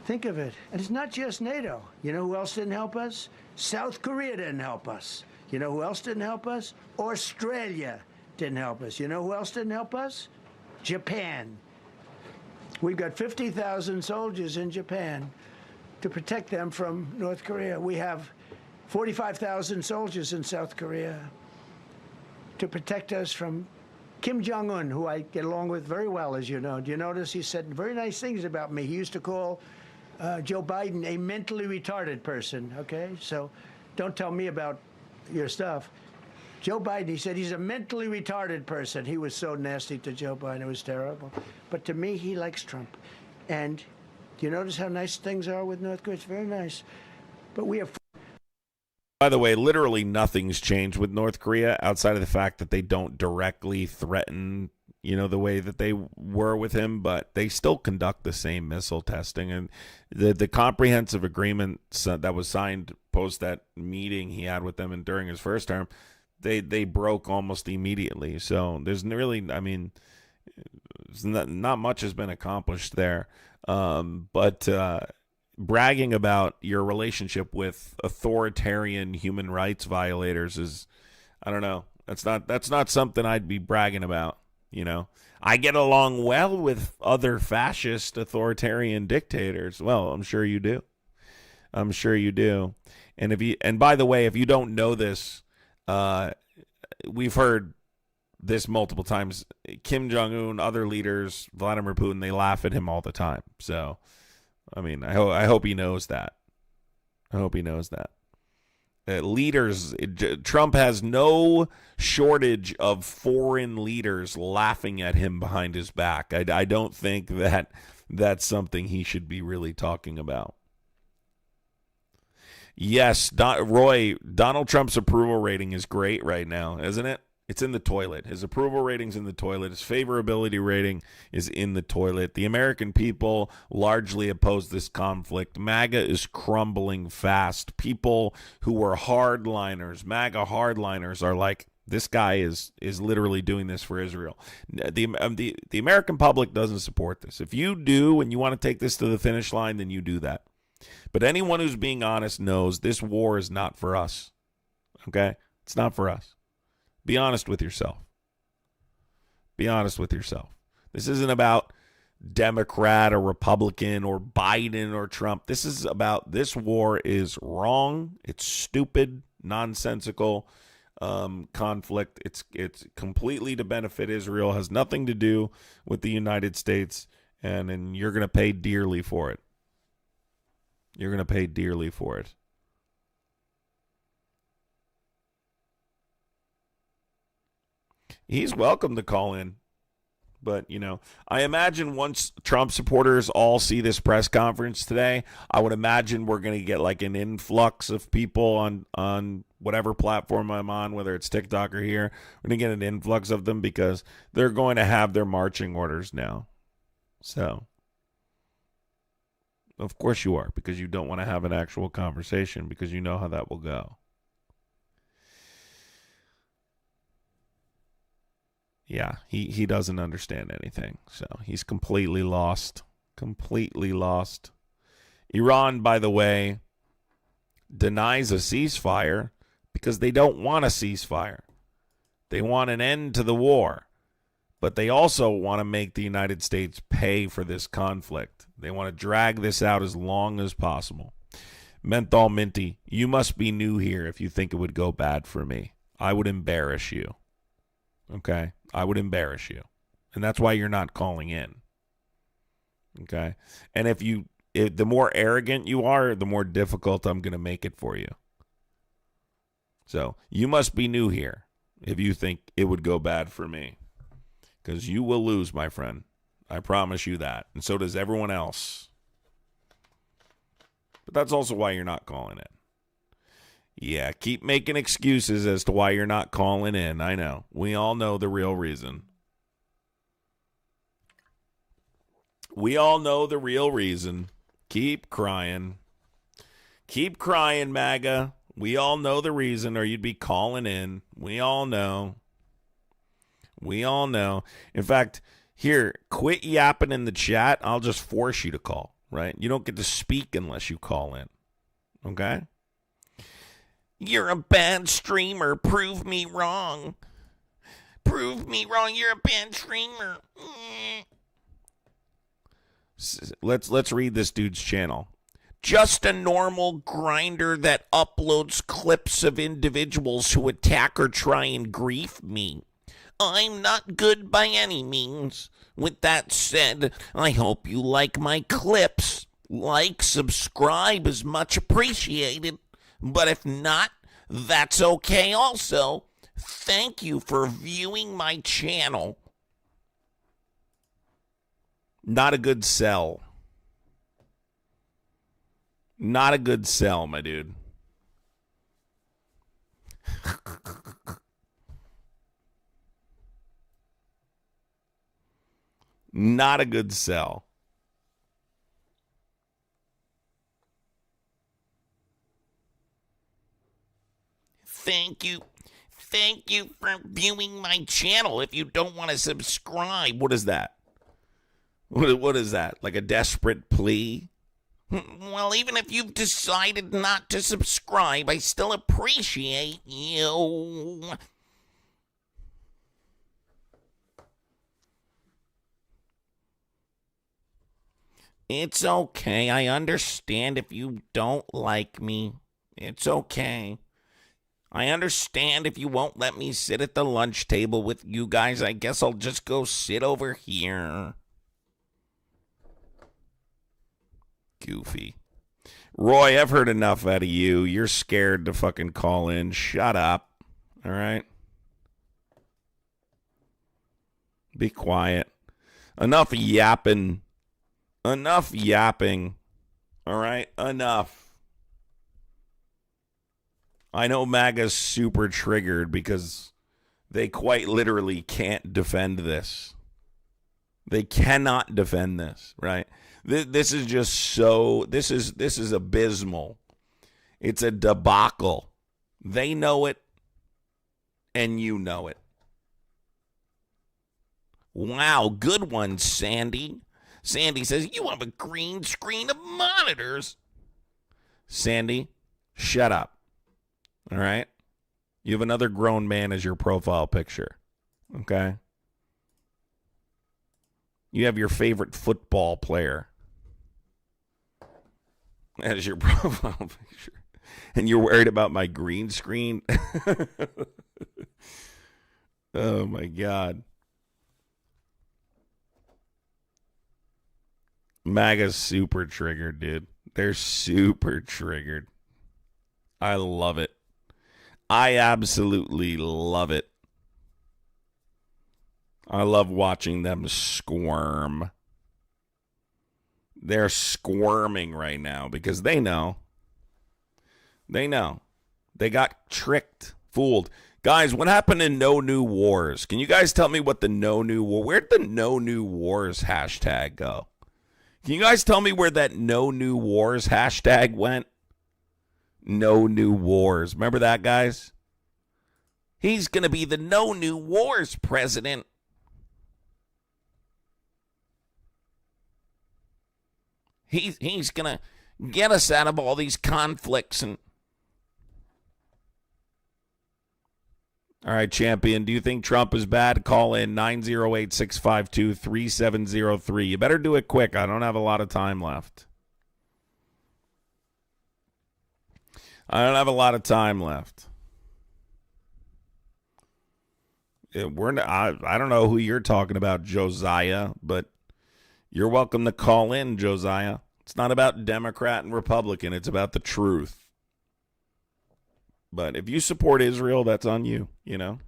Think of it. And it's not just NATO. You know who else didn't help us? South Korea didn't help us. You know who else didn't help us? Australia didn't help us. You know who else didn't help us? Japan. We've got 50,000 soldiers in Japan to protect them from North Korea. We have 45,000 soldiers in South Korea to protect us from Kim Jong-un, who I get along with very well, as you know. Do you notice he said very nice things about me? He used to call Joe Biden a mentally retarded person, okay? So don't tell me about your stuff. Joe Biden, he said he's a mentally retarded person. He was so nasty to Joe Biden. It was terrible. But to me, he likes Trump. And do you notice how nice things are with North Korea? It's very nice. But we have... By the way, literally nothing's changed with North Korea outside of the fact that they don't directly threaten, the way that they were with him, but they still conduct the same missile testing. And the comprehensive agreement that was signed post that meeting he had with them and during his first term, they broke almost immediately. So there's really, not much has been accomplished there. But bragging about your relationship with authoritarian human rights violators is, I don't know. That's not something I'd be bragging about. I get along well with other fascist authoritarian dictators. Well, I'm sure you do. And by the way, if you don't know this, we've heard this multiple times. Kim Jong-un, other leaders, Vladimir Putin, they laugh at him all the time. So, I hope he knows that. Leaders, Trump has no shortage of foreign leaders laughing at him behind his back. I don't think that that's something he should be really talking about. Yes, Roy, Donald Trump's approval rating is great right now, isn't it? It's in the toilet. His approval rating's in the toilet. His favorability rating is in the toilet. The American people largely oppose this conflict. MAGA is crumbling fast. People who were hardliners, MAGA hardliners, are like, this guy is literally doing this for Israel. The American public doesn't support this. If you do and you want to take this to the finish line, then you do that. But anyone who's being honest knows this war is not for us. Okay? It's not for us. Be honest with yourself. Be honest with yourself. This isn't about Democrat or Republican or Biden or Trump. This is about, this war is wrong. It's stupid, nonsensical conflict. It's completely to benefit Israel. Has nothing to do with the United States, and you're going to pay dearly for it. You're going to pay dearly for it. He's welcome to call in. But, you know, I imagine once Trump supporters all see this press conference today, I would imagine we're going to get like an influx of people on whatever platform I'm on, whether it's TikTok or here. We're going to get an influx of them because they're going to have their marching orders now. So, of course you are, because you don't want to have an actual conversation because you know how that will go. Yeah, he doesn't understand anything. So he's completely lost. Completely lost. Iran, by the way, denies a ceasefire because they don't want a ceasefire. They want an end to the war. But they also want to make the United States pay for this conflict. They want to drag this out as long as possible. Menthol Minty, you must be new here if you think it would go bad for me. I would embarrass you. Okay? I would embarrass you. And that's why you're not calling in. Okay? And if the more arrogant you are, the more difficult I'm going to make it for you. So, you must be new here if you think it would go bad for me. Because you will lose, my friend. I promise you that. And so does everyone else. But that's also why you're not calling in. Yeah, keep making excuses as to why you're not calling in. I know. We all know the real reason. We all know the real reason. Keep crying. Keep crying, MAGA. We all know the reason, or you'd be calling in. We all know. We all know. In fact, here, quit yapping in the chat. I'll just force you to call, right? You don't get to speak unless you call in. Okay? You're a bad streamer. Prove me wrong. Prove me wrong. You're a bad streamer. Let's read this dude's channel. Just a normal grinder that uploads clips of individuals who attack or try and grief me. I'm not good by any means. With that said, I hope you like my clips. Like, subscribe is much appreciated. But if not, that's okay also. Thank you for viewing my channel. Not a good sell. Not a good sell, my dude. Not a good sell. Thank you. Thank you for viewing my channel. If you don't want to subscribe, what is that? What is that? Like a desperate plea? Well, even if you've decided not to subscribe, I still appreciate you. It's okay. I understand if you don't like me. It's okay. I understand if you won't let me sit at the lunch table with you guys. I guess I'll just go sit over here. Goofy. Roy, I've heard enough out of you. You're scared to fucking call in. Shut up. All right? Be quiet. Enough yapping. Enough yapping. All right? Enough. I know MAGA's super triggered because they quite literally can't defend this. They cannot defend this, right? This is just so, this is abysmal. It's a debacle. They know it, and you know it. Wow, good one, Sandy. Sandy says, you have a green screen of monitors. Sandy, shut up. All right? You have another grown man as your profile picture. Okay? You have your favorite football player as your profile picture. And you're worried about my green screen? Oh, my God. MAGA's super triggered, dude. They're super triggered. I love it. I absolutely love it. I love watching them squirm. They're squirming right now because they know. They know. They got tricked, fooled. Guys, what happened in No New Wars? Can you guys tell me what the No New War... Where'd the No New Wars hashtag go? Can you guys tell me where that No New Wars hashtag went? No New Wars. Remember that, guys? He's going to be the No New Wars president. He's going to get us out of all these conflicts. And all right, champion, do you think Trump is bad? Call in 908-652-3703. You better do it quick. I don't have a lot of time left. I don't have a lot of time left. I don't know who you're talking about, Josiah, but you're welcome to call in, Josiah. It's not about Democrat and Republican. It's about the truth. But if you support Israel, that's on you, you know.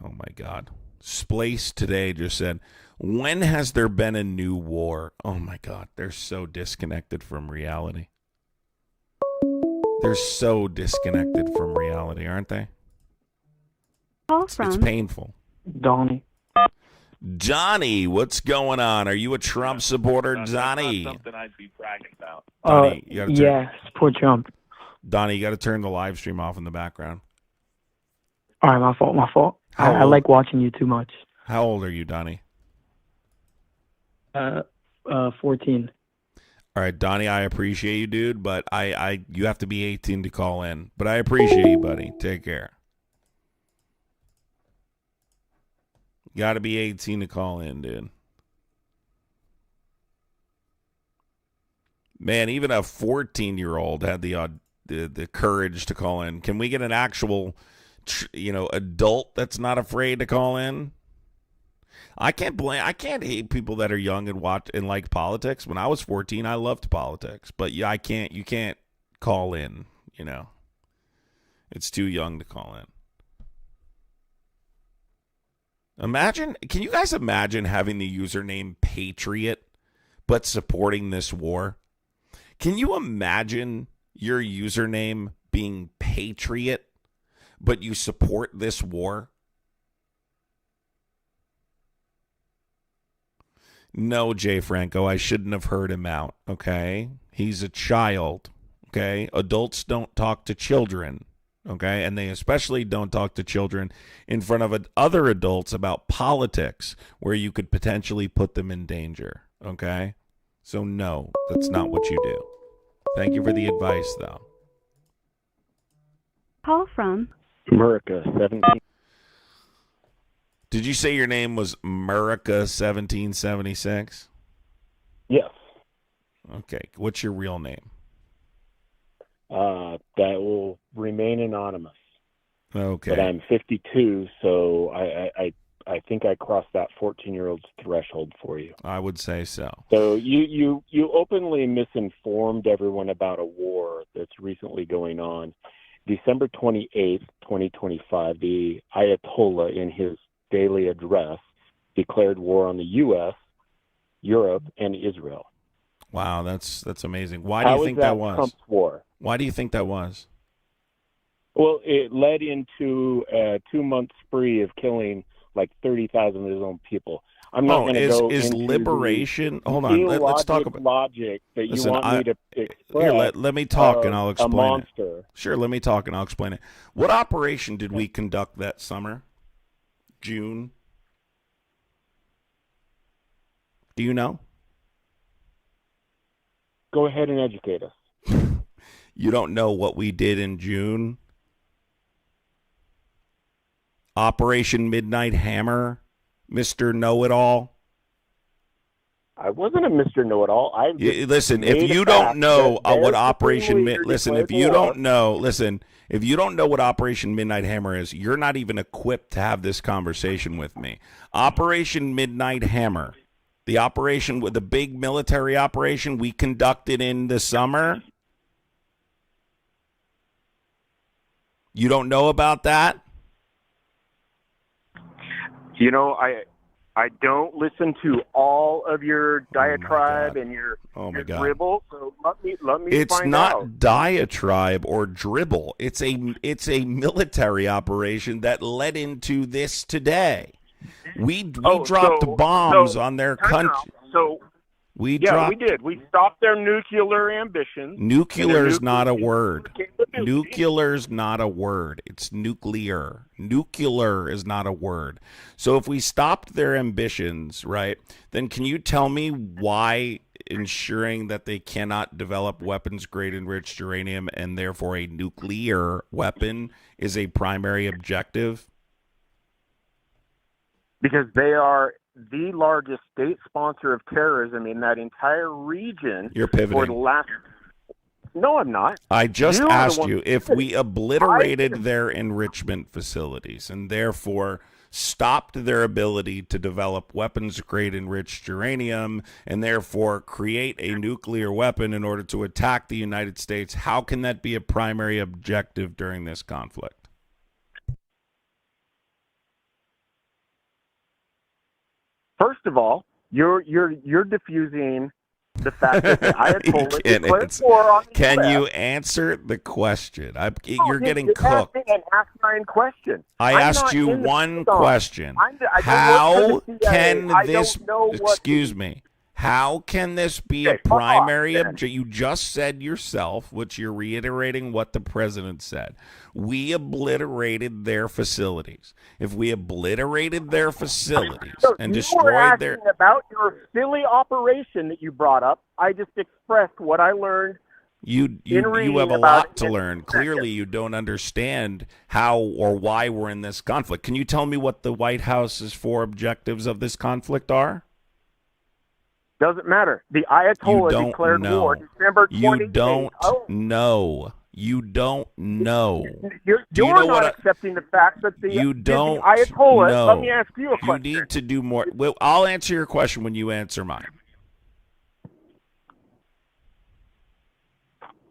Oh, my God. Splace today just said, when has there been a new war? Oh, my God. They're so disconnected from reality. They're so disconnected from reality, aren't they? It's painful. Donnie. Johnny, what's going on? Are you a Trump supporter, Johnny? That's not something I'd be bragging about. Donnie, you gotta yeah, support Trump. Donnie, you got to turn the live stream off in the background. All right, my fault. I like watching you too much. How old are you, Donnie? 14. All right, Donnie, I appreciate you, dude, but you have to be 18 to call in. But I appreciate you, buddy. Take care. Got to be 18 to call in, dude. Man, even a 14-year-old had the courage to call in. Can we get an actual, adult that's not afraid to call in? I can't hate people that are young and watch and like politics. When I was 14, I loved politics, but yeah, you can't call in, It's too young to call in. Can you guys imagine having the username Patriot but supporting this war? Can you imagine your username being Patriot but you support this war? No, Jay Franco, I shouldn't have heard him out, okay? He's a child, okay? Adults don't talk to children, okay? And they especially don't talk to children in front of other adults about politics where you could potentially put them in danger, okay? So no, that's not what you do. Thank you for the advice, though. Call from America 17. Did you say your name was America 1776? Yes. Okay. What's your real name? That will remain anonymous. Okay. But I'm 52, so I think I crossed that 14-year-old's threshold for you. I would say so. So you openly misinformed everyone about a war that's recently going on. December 28th, 2025, the Ayatollah in his daily address declared war on the U.S., Europe, and Israel. Wow, that's amazing. Why do you think that was? Trump's war? Why do you think that was? Well, it led into a 2-month spree of killing like 30,000 of his own people. I'm not going to go is into liberation. Hold on, let's talk about logic that listen, you want me to express. Here, let me talk and I'll explain a monster. it. Sure, let me talk and I'll explain it. What operation did we conduct that summer? June? Do you know? Go ahead and educate us. You don't know what we did in June? Operation Midnight Hammer, Mr. Know-It-All. I wasn't a Mr. Know-It-all. Listen, if you don't know what Operation if you don't know what Operation Midnight Hammer is, you're not even equipped to have this conversation with me. Operation Midnight Hammer, the big military operation we conducted in the summer. You don't know about that? You know, I don't listen to all of your diatribe and your dribble, so let me It's find not out. diatribe or dribble. It's a military operation that led into this today. We dropped bombs on their country. We did. We stopped their nuclear ambitions. Nuclear's not a word. Nuclear's not a word. It's nuclear. Nuclear is not a word. So if we stopped their ambitions, right, then can you tell me why ensuring that they cannot develop weapons-grade enriched uranium and therefore a nuclear weapon is a primary objective? Because they are the largest state sponsor of terrorism in that entire region. You're pivoting. For the last... No, I'm not. I just asked you if we obliterated their enrichment facilities and therefore stopped their ability to develop weapons-grade enriched uranium and therefore create a nuclear weapon in order to attack the United States, how can that be a primary objective during this conflict? First of all, you're diffusing the fact that the Ayatollah declared war on the Can US. you answer the question? You're getting cooked. Ask me an asinine question. I asked you one question. How can this? Excuse me. How can this be a primary objective? You just said yourself, which you're reiterating what the president said. We obliterated their facilities. If we obliterated their facilities and destroyed their... about your silly operation that you brought up, I just expressed what I learned. You have a lot to learn. Clearly, you don't understand how or why we're in this conflict. Can you tell me what the White House's 4 objectives of this conflict are? Doesn't matter. The Ayatollah declared war December 28th. You don't know. You don't know. You're not accepting the fact that the Ayatollah... know. Let me ask you a question. You need to do more. Well, I'll answer your question when you answer mine.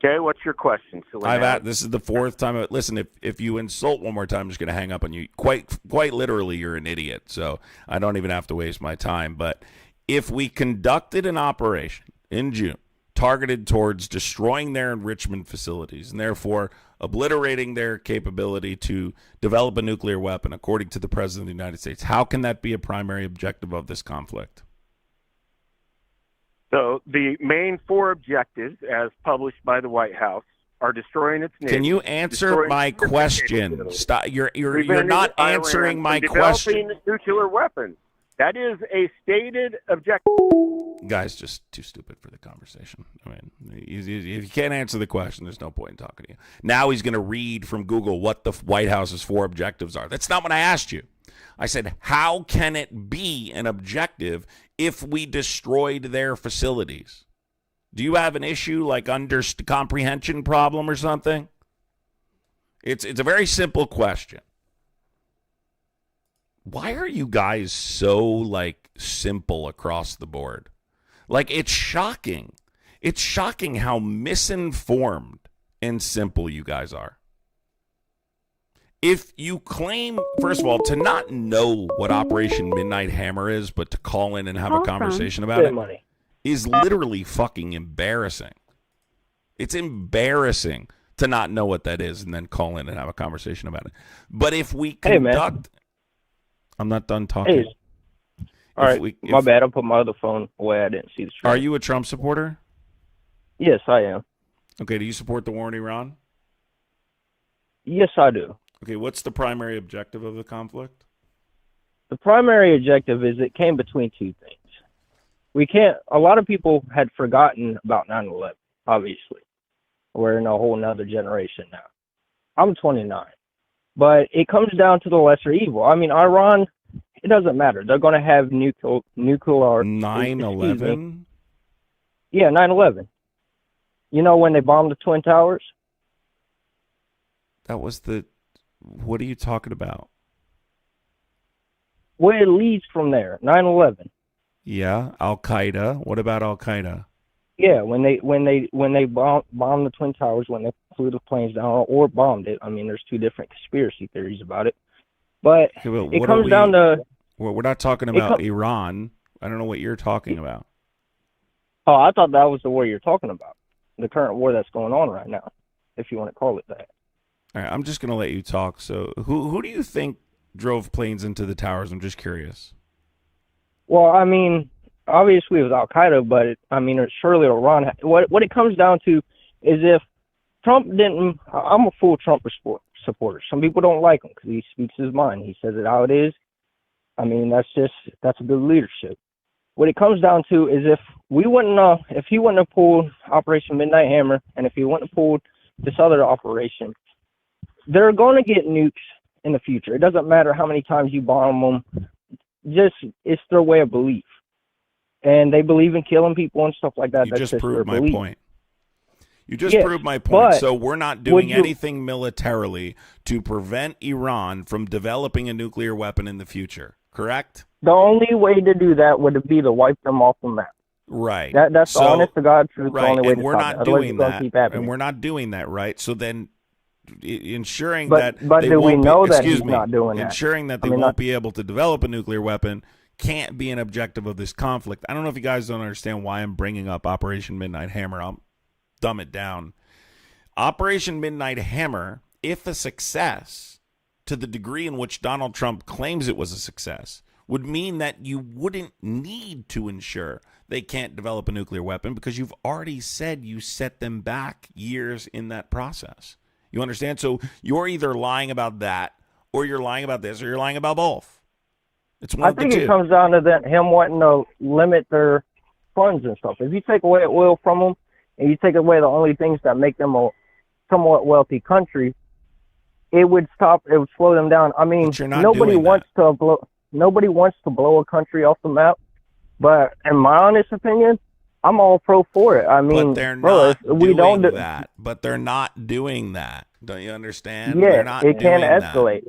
Okay, what's your question? This is the 4th time. Listen, if you insult one more time, I'm just going to hang up on you. Quite literally, you're an idiot. So I don't even have to waste my time. But if we conducted an operation in June targeted towards destroying their enrichment facilities and therefore obliterating their capability to develop a nuclear weapon, according to the President of the United States, how can that be a primary objective of this conflict? So the main 4 objectives, as published by the White House, are destroying its navy. Can you answer my question? Stop. You're not answering my question. Developing nuclear weapons. That is a stated objective. Guy's just too stupid for the conversation. I mean, if you can't answer the question, there's no point in talking to you. Now he's going to read from Google what the White House's 4 objectives are. That's not what I asked you. I said, how can it be an objective if we destroyed their facilities? Do you have an issue like comprehension problem or something? It's a very simple question. Why are you guys so simple across the board? It's shocking. It's shocking how misinformed and simple you guys are. If you claim, first of all, to not know what Operation Midnight Hammer is, but to call in and have a conversation about it is literally fucking embarrassing. It's embarrassing to not know what that is and then call in and have a conversation about it. But if we conduct... I'm not done talking. Hey. All right, my bad. I put my other phone away. I didn't see the stream. Are you a Trump supporter? Yes, I am. Okay, do you support the war in Iran? Yes, I do. Okay, what's the primary objective of the conflict? The primary objective is it came between 2 things. we can't. A lot of people had forgotten about 9/11. Obviously, we're in a whole nother generation now. I'm 29, but it comes down to the lesser evil. I mean, Iran. It doesn't matter. They're going to have nuclear. 9/11. Yeah, 9/11. You know when they bombed the Twin Towers? That was the. What are you talking about? Where it leads from there, 9/11. Yeah, Al Qaeda. What about Al Qaeda? Yeah, when they bombed the Twin Towers, when they flew the planes down or bombed it. I mean, there's two different conspiracy theories about it, but Okay, it comes down to. Well, we're not talking about Iran. I don't know what you're talking about. Oh, I thought that was the war you're talking about, the current war that's going on right now, if you want to call it that. All right, I'm just going to let you talk. So, who do you think drove planes into the towers? I'm just curious. Well, I mean, obviously it was Al Qaeda, but surely Iran. What it comes down to is if Trump didn't. I'm a full Trump supporter. Some people don't like him because he speaks his mind. He says it how it is. I mean, that's good leadership. What it comes down to is if he wouldn't have pulled Operation Midnight Hammer, and if he wouldn't have pulled this other operation, they're going to get nukes in the future. It doesn't matter how many times you bomb them. It's their way of belief, and they believe in killing people and stuff like that. You just proved my point. You just Yes, proved my point. but So we're not doing anything militarily to prevent Iran from developing a nuclear weapon in the future, correct? The only way to do that would be to wipe them off the map. Right. That's the honest to God truth. Right, The only way and to we're stop not it. Otherwise, doing it's gonna that. keep happening. And we're not doing that, right? So then ensuring But that they do we won't know be, that excuse he's me, not doing that? ensuring that they won't be able to develop a nuclear weapon can't be an objective of this conflict. I don't know if you guys don't understand why I'm bringing up Operation Midnight Hammer. I'll dumb it down. Operation Midnight Hammer, if a success to the degree in which Donald Trump claims it was a success, would mean that you wouldn't need to ensure they can't develop a nuclear weapon because you've already said you set them back years in that process. You understand? So you're either lying about that, or you're lying about this, or you're lying about both. It's one I of the think two. it comes down to him wanting to limit their funds and stuff. If you take away oil from them, and you take away the only things that make them a somewhat wealthy country, it would slow them down. I mean, nobody wants to blow a country off the map, but in my honest opinion, I'm all pro for it. I mean, but they're not doing that. But they're not doing that. Don't you understand? Yeah, they're not it can doing escalate.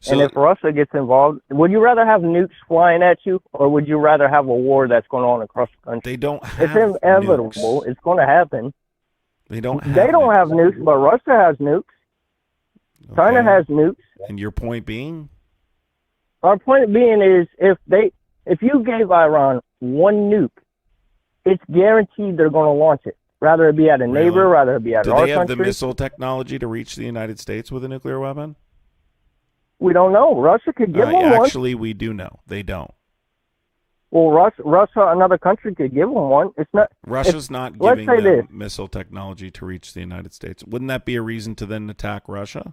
So, and if Russia gets involved, would you rather have nukes flying at you, or would you rather have a war that's going on across the country? They don't have It's inevitable. nukes. It's going to happen. They don't have have nukes, but Russia has nukes. Okay. China has nukes. And your point being? Our point being is if you gave Iran one nuke, it's guaranteed they're going to launch it. Rather it be at a neighbor, rather it be at Do our they have country. the missile technology to reach the United States with a nuclear weapon? We don't know. Russia could give them one. Actually, we do know. They don't. Well, Russia, another country, could give them one. It's not. Russia's not giving them missile technology to reach the United States. Wouldn't that be a reason to then attack Russia?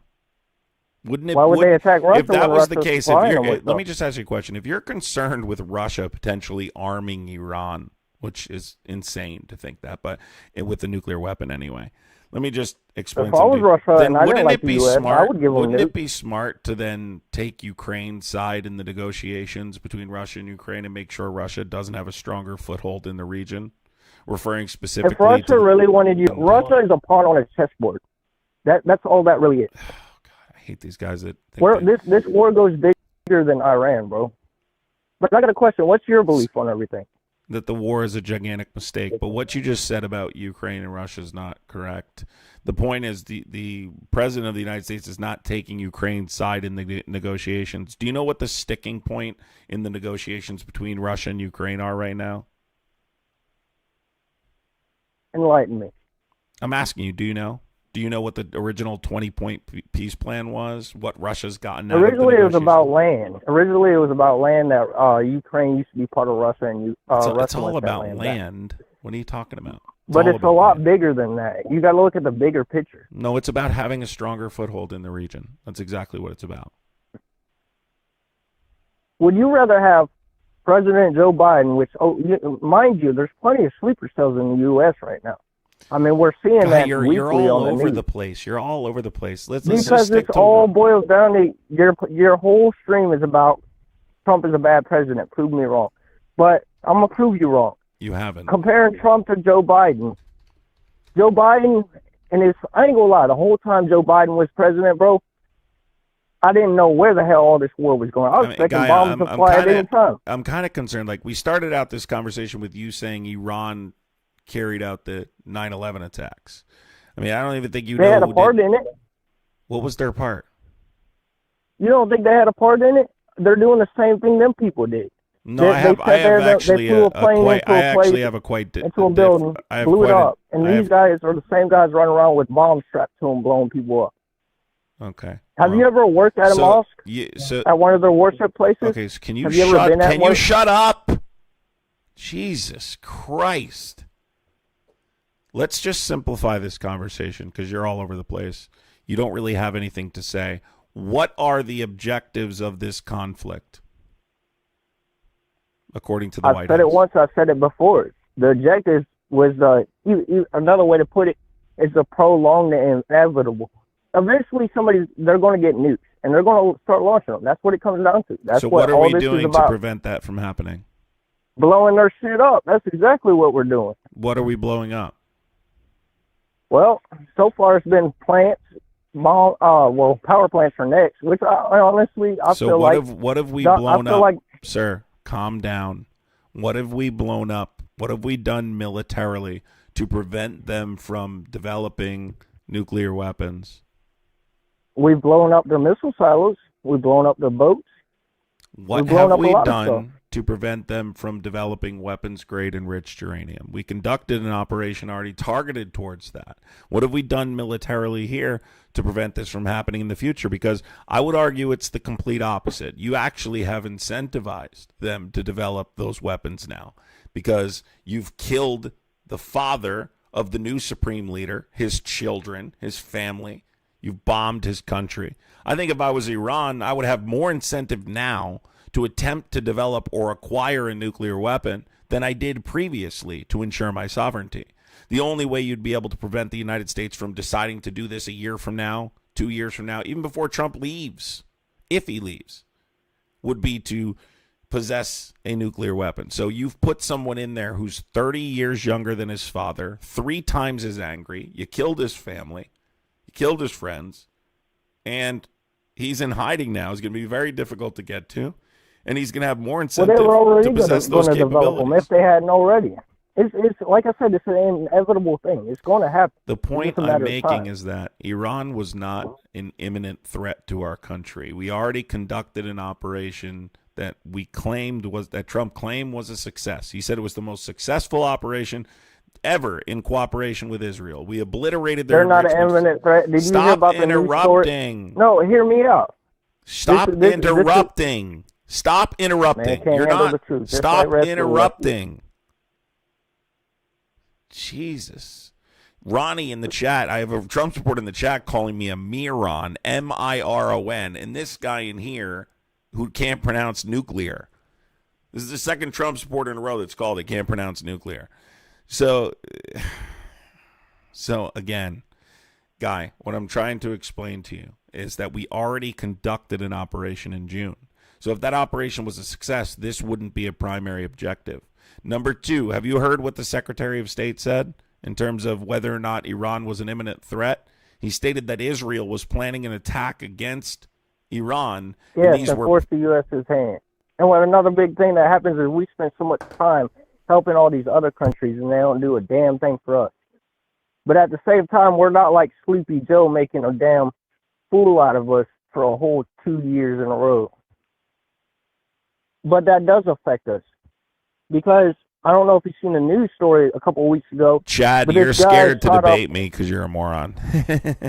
Wouldn't it? Why would they attack Russia If that when was the Russia's case, supplying them with let me just ask you a question. If you're concerned with Russia potentially arming Iran, which is insane to think that, but with the nuclear weapon anyway. Let me just explain If I was something. Russia Then and I didn't wouldn't like it the be US, I smart? would give them Wouldn't it nukes. be smart to then take Ukraine's side in the negotiations between Russia and Ukraine and make sure Russia doesn't have a stronger foothold in the region? Referring specifically If Russia to really wanted you, Russia is a pawn on a chessboard. That's all that really is. I hate these guys that think This war goes bigger than Iran, bro. But I got a question. What's your belief on everything? that the war is a gigantic mistake. But what you just said about Ukraine and Russia is not correct. The point is the president of the United States is not taking Ukraine's side in the negotiations. Do you know what the sticking point in the negotiations between Russia and Ukraine are right now? Enlighten me. I'm asking you, do you know? Do you know what the original 20-point peace plan was? What Russia's gotten out of the Originally, it was negotiations? about land. Originally, it was about land that Ukraine used to be part of Russia, and It's all about land. What are you talking about? But it's a lot bigger than that. You got to look at the bigger picture. No, it's about having a stronger foothold in the region. That's exactly what it's about. Would you rather have President Joe Biden, which, mind you, there's plenty of sleeper cells in the U.S. right now. I mean, we're seeing that weekly you're all on the over news. the place. You're all over the place. Let's Because just stick this to all boils down to your whole stream is about Trump is a bad president. Prove me wrong. But I'm going to prove you wrong. You haven't. Comparing Trump to Joe Biden, and I ain't gonna lie, the whole time Joe Biden was president, bro, I didn't know where the hell all this war was going. I was expecting bombs to fly at any time. I'm kind of concerned. Like, we started out this conversation with you saying Iran carried out the 9/11 attacks. I mean, I don't even think they had a part in it. What was their part? You don't think they had a part in it? They're doing the same thing them people did. No, I actually have a quite into a building, blew it up, and these guys are the same guys running around with bombs strapped to them, blowing people up. Okay. Have you ever worked at a mosque? At one of their worship places? Okay, so can you shut up? Jesus Christ. Let's just simplify this conversation because you're all over the place. You don't really have anything to say. What are the objectives of this conflict, according to the White House? I've said it once. I've said it before. The objective was another way to put it is to prolong the inevitable. Eventually, they're going to get nukes, and they're going to start launching them. That's what it comes down to. That's so what are all we this doing is about. to prevent that from happening? Blowing their shit up. That's exactly what we're doing. What are we blowing up? Well, so far it's been plants, power plants are next. Which I honestly feel like. So what have we blown up, sir? Calm down. What have we blown up? What have we done militarily to prevent them from developing nuclear weapons? We've blown up their missile silos. We've blown up their boats. What have we done to prevent them from developing weapons-grade enriched uranium? We conducted an operation already targeted towards that. What have we done militarily here to prevent this from happening in the future? Because I would argue it's the complete opposite. You actually have incentivized them to develop those weapons now because you've killed the father of the new supreme leader, his children, his family. You've bombed his country. I think if I was Iran, I would have more incentive now to attempt to develop or acquire a nuclear weapon than I did previously to ensure my sovereignty. The only way you'd be able to prevent the United States from deciding to do this a year from now, 2 years from now, even before Trump leaves, if he leaves, would be to possess a nuclear weapon. So you've put someone in there who's 30 years younger than his father, 3 times as angry. You killed his family. You killed his friends. And he's in hiding now. It's going to be very difficult to get to. And he's going to have more incentive to possess those capabilities. If they hadn't already. It's like I said, it's an inevitable thing. It's going to happen. The point I'm making is that Iran was not an imminent threat to our country. We already conducted an operation that Trump claimed was a success. He said it was the most successful operation ever in cooperation with Israel. We obliterated their. They're not an imminent threat. Did you hear about the interrupting. No, hear me out. Stop interrupting. Stop interrupting. Man, you're not. Stop like interrupting. Jesus. Ronnie in the chat, I have a Trump supporter in the chat calling me a Miron, M-I-R-O-N, and this guy in here who can't pronounce nuclear. This is the second Trump supporter in a row that's called it can't pronounce nuclear. So again, Guy, what I'm trying to explain to you is that we already conducted an operation in June. So if that operation was a success, this wouldn't be a primary objective. Number 2, have you heard what the Secretary of State said in terms of whether or not Iran was an imminent threat? He stated that Israel was planning an attack against Iran. Yes, and force the U.S.'s hand. And what another big thing that happens is we spend so much time helping all these other countries, and they don't do a damn thing for us. But at the same time, we're not like Sleepy Joe making a damn fool out of us for a whole 2 years in a row. But that does affect us. Because I don't know if you've seen a news story a couple of weeks ago. Chad, you're scared to debate me because you're a moron.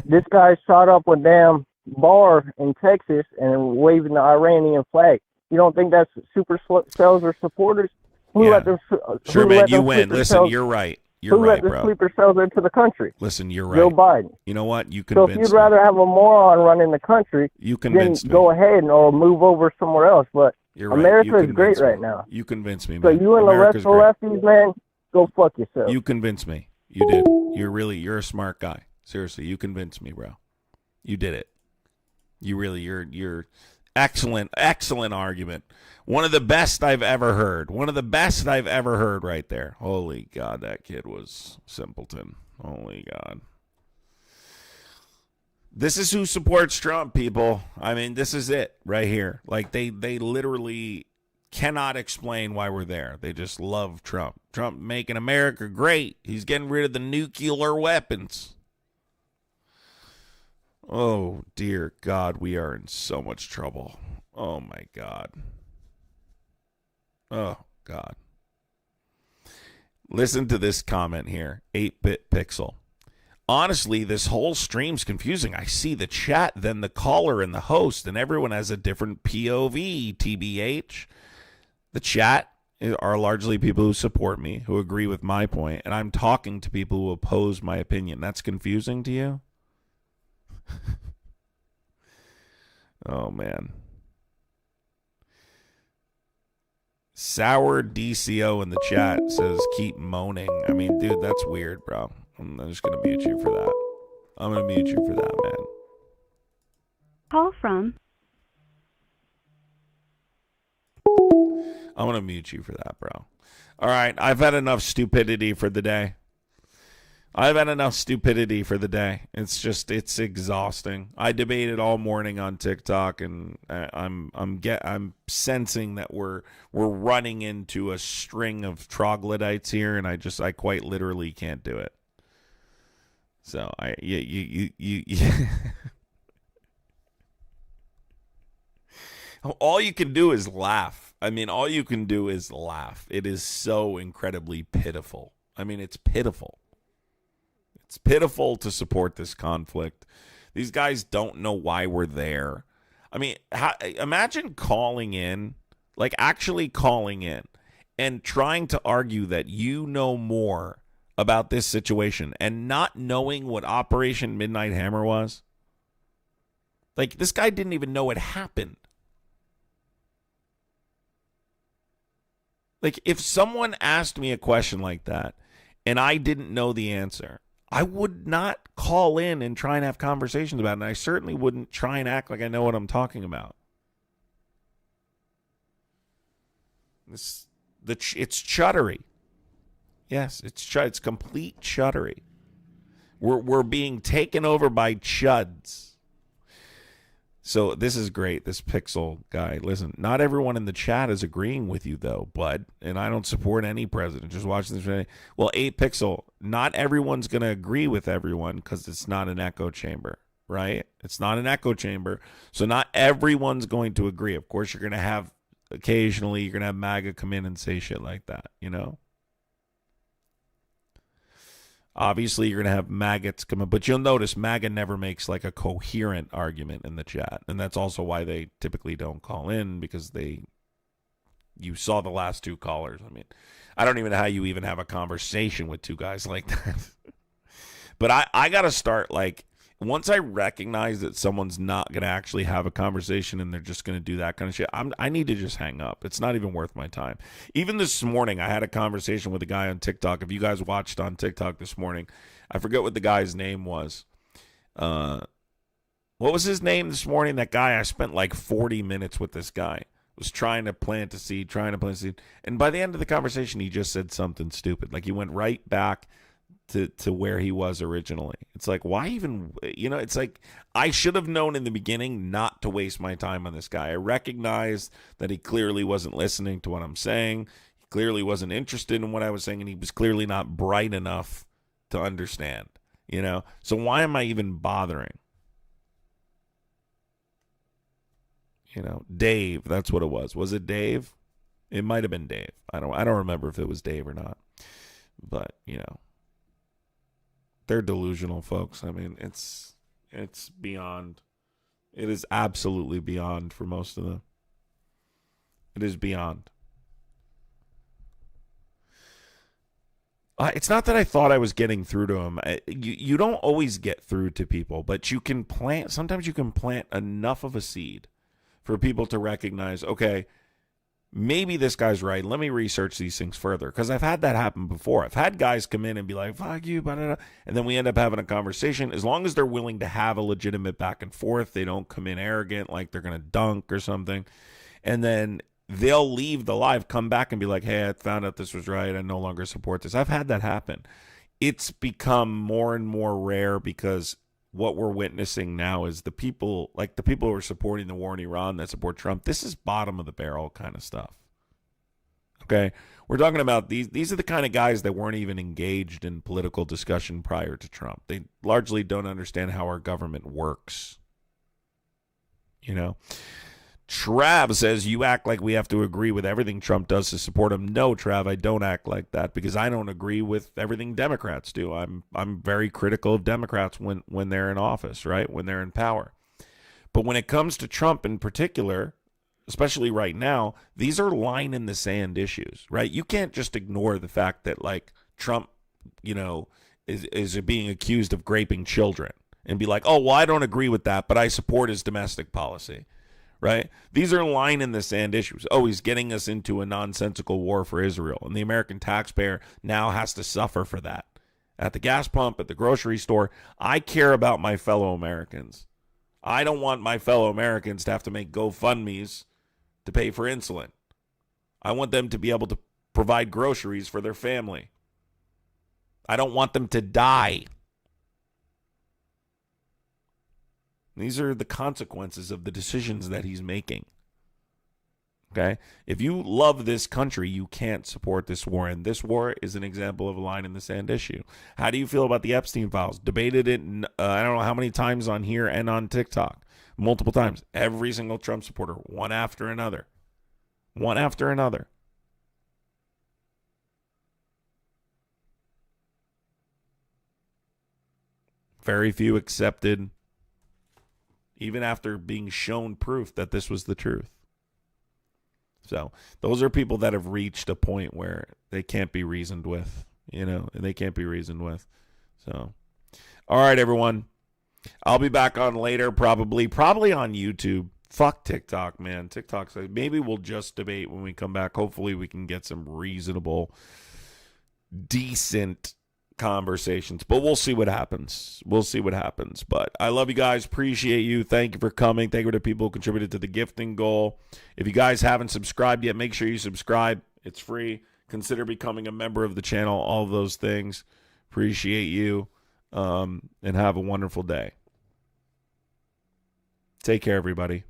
This guy shot up a damn bar in Texas and waving the Iranian flag. You don't think that's super cells or supporters? Who let them? Sure, man, you win. Listen, you're right. You're right, bro. Who let the sleeper cells into the country? Listen, you're right. Joe Biden. You know what? You convinced me. So if you'd rather have a moron running the country, you convinced then go ahead or move over somewhere else. But You're right. America You is great convince me. right now. You convinced me, So man. you and America's the rest of lefties, man, go fuck yourself. You convinced me. You did. You're a smart guy. Seriously, you convinced me, bro. You did it. You're excellent argument. One of the best I've ever heard. Right there. Holy God, that kid was simpleton. Holy God. This is who supports Trump, people. I mean, this is it right here. Like, they literally cannot explain why we're there. They just love Trump. Trump making America great. He's getting rid of the nuclear weapons. Oh, dear God, we are in so much trouble. Oh, my God. Oh, God. Listen to this comment here. 8-bit pixel. Honestly, this whole stream's confusing. I see the chat, then the caller and the host, and everyone has a different POV, TBH. The chat are largely people who support me, who agree with my point, and I'm talking to people who oppose my opinion. That's confusing to you? Oh, man. Sour DCO in the chat says, keep moaning. I mean, dude, that's weird, bro. I'm just going to mute you for that. I'm going to mute you for that, man. Call from. I'm going to mute you for that, bro. All right, I've had enough stupidity for the day. It's exhausting. I debated all morning on TikTok, and I'm sensing that we're running into a string of troglodytes here, and I quite literally can't do it. So all you can do is laugh. I mean, all you can do is laugh. It is so incredibly pitiful. I mean, it's pitiful. It's pitiful to support this conflict. These guys don't know why we're there. I mean, imagine calling in, like actually calling in and trying to argue that you know more about this situation and not knowing what Operation Midnight Hammer was. Like, this guy didn't even know it happened. Like, if someone asked me a question like that and I didn't know the answer, I would not call in and try and have conversations about it, and I certainly wouldn't try and act like I know what I'm talking about. It's chuddery. Yes, it's complete chuddery. We're being taken over by chuds. So this is great, this Pixel guy. Listen, not everyone in the chat is agreeing with you, though, bud. And I don't support any president. Just watch this. Well, 8Pixel, not everyone's going to agree with everyone because it's not an echo chamber, right? It's not an echo chamber. So not everyone's going to agree. Of course, you're going to have, occasionally, you're going to have MAGA come in and say shit like that, you know? Obviously, you're going to have maggots come in, but you'll notice MAGA never makes like a coherent argument in the chat, and that's also why they typically don't call in, because you saw the last two callers. I mean, I don't even know how you even have a conversation with two guys like that. But I got to start, like, once I recognize that someone's not going to actually have a conversation and they're just going to do that kind of shit, I need to just hang up. It's not even worth my time. Even this morning, I had a conversation with a guy on TikTok. If you guys watched on TikTok this morning, I forget what the guy's name was. What was his name this morning? That guy, I spent like 40 minutes with this guy. Was trying to plant a seed. And by the end of the conversation, he just said something stupid. Like, he went right back to where he was originally. It's like, why even, it's like, I should have known in the beginning not to waste my time on this guy. I recognized that he clearly wasn't listening to what I'm saying. He clearly wasn't interested in what I was saying, and he was clearly not bright enough to understand, So why am I even bothering? Dave, that's what it was. Was it Dave? It might have been Dave. I don't remember if it was Dave or not. But, they're delusional, folks. I mean, it's beyond. It is absolutely beyond for most of them. It is beyond. It's not that I thought I was getting through to them. You don't always get through to people, but sometimes you can plant enough of a seed for people to recognize, okay, maybe this guy's right. Let me research these things further, because I've had that happen before. I've had guys come in and be like, fuck you, blah, blah, blah, and then we end up having a conversation. As long as they're willing to have a legitimate back and forth, they don't come in arrogant like they're going to dunk or something, and then they'll leave the live, come back and be like, hey, I found out this was right. I no longer support this. I've had that happen. It's become more and more rare, because what we're witnessing now is the people who are supporting the war in Iran that support Trump. This is bottom of the barrel kind of stuff. Okay? We're talking about these are the kind of guys that weren't even engaged in political discussion prior to Trump. They largely don't understand how our government works. You know? Trav says, you act like we have to agree with everything Trump does to support him. No, Trav, I don't act like that, because I don't agree with everything Democrats do. I'm very critical of Democrats when they're in office, right? When they're in power. But when it comes to Trump in particular, especially right now, these are line in the sand issues, right? You can't just ignore the fact that, like, Trump, you know, is being accused of raping children and be like, oh, well, I don't agree with that, but I support his domestic policy. Right? These are line in the sand issues. Oh, he's getting us into a nonsensical war for Israel, and the American taxpayer now has to suffer for that. At the gas pump, at the grocery store, I care about my fellow Americans. I don't want my fellow Americans to have to make GoFundMes to pay for insulin. I want them to be able to provide groceries for their family. I don't want them to die. These are the consequences of the decisions that he's making. Okay? If you love this country, you can't support this war. And this war is an example of a line in the sand issue. How do you feel about the Epstein files? Debated it, I don't know how many times on here and on TikTok. Multiple times. Every single Trump supporter, one after another. One after another. Very few accepted, even after being shown proof that this was the truth. So those are people that have reached a point where they can't be reasoned with, you know, and they can't be reasoned with. So, all right, everyone. I'll be back on later, probably on YouTube. Fuck TikTok, man. TikTok's like, maybe we'll just debate when we come back. Hopefully we can get some reasonable, decent conversations, but we'll see what happens. But I love you guys. Appreciate you. Thank you for coming. Thank you to people who contributed to the gifting goal. If you guys haven't subscribed yet, make sure you subscribe. It's free. Consider becoming a member of the channel. All of those things. Appreciate you. And have a wonderful day. Take care, everybody.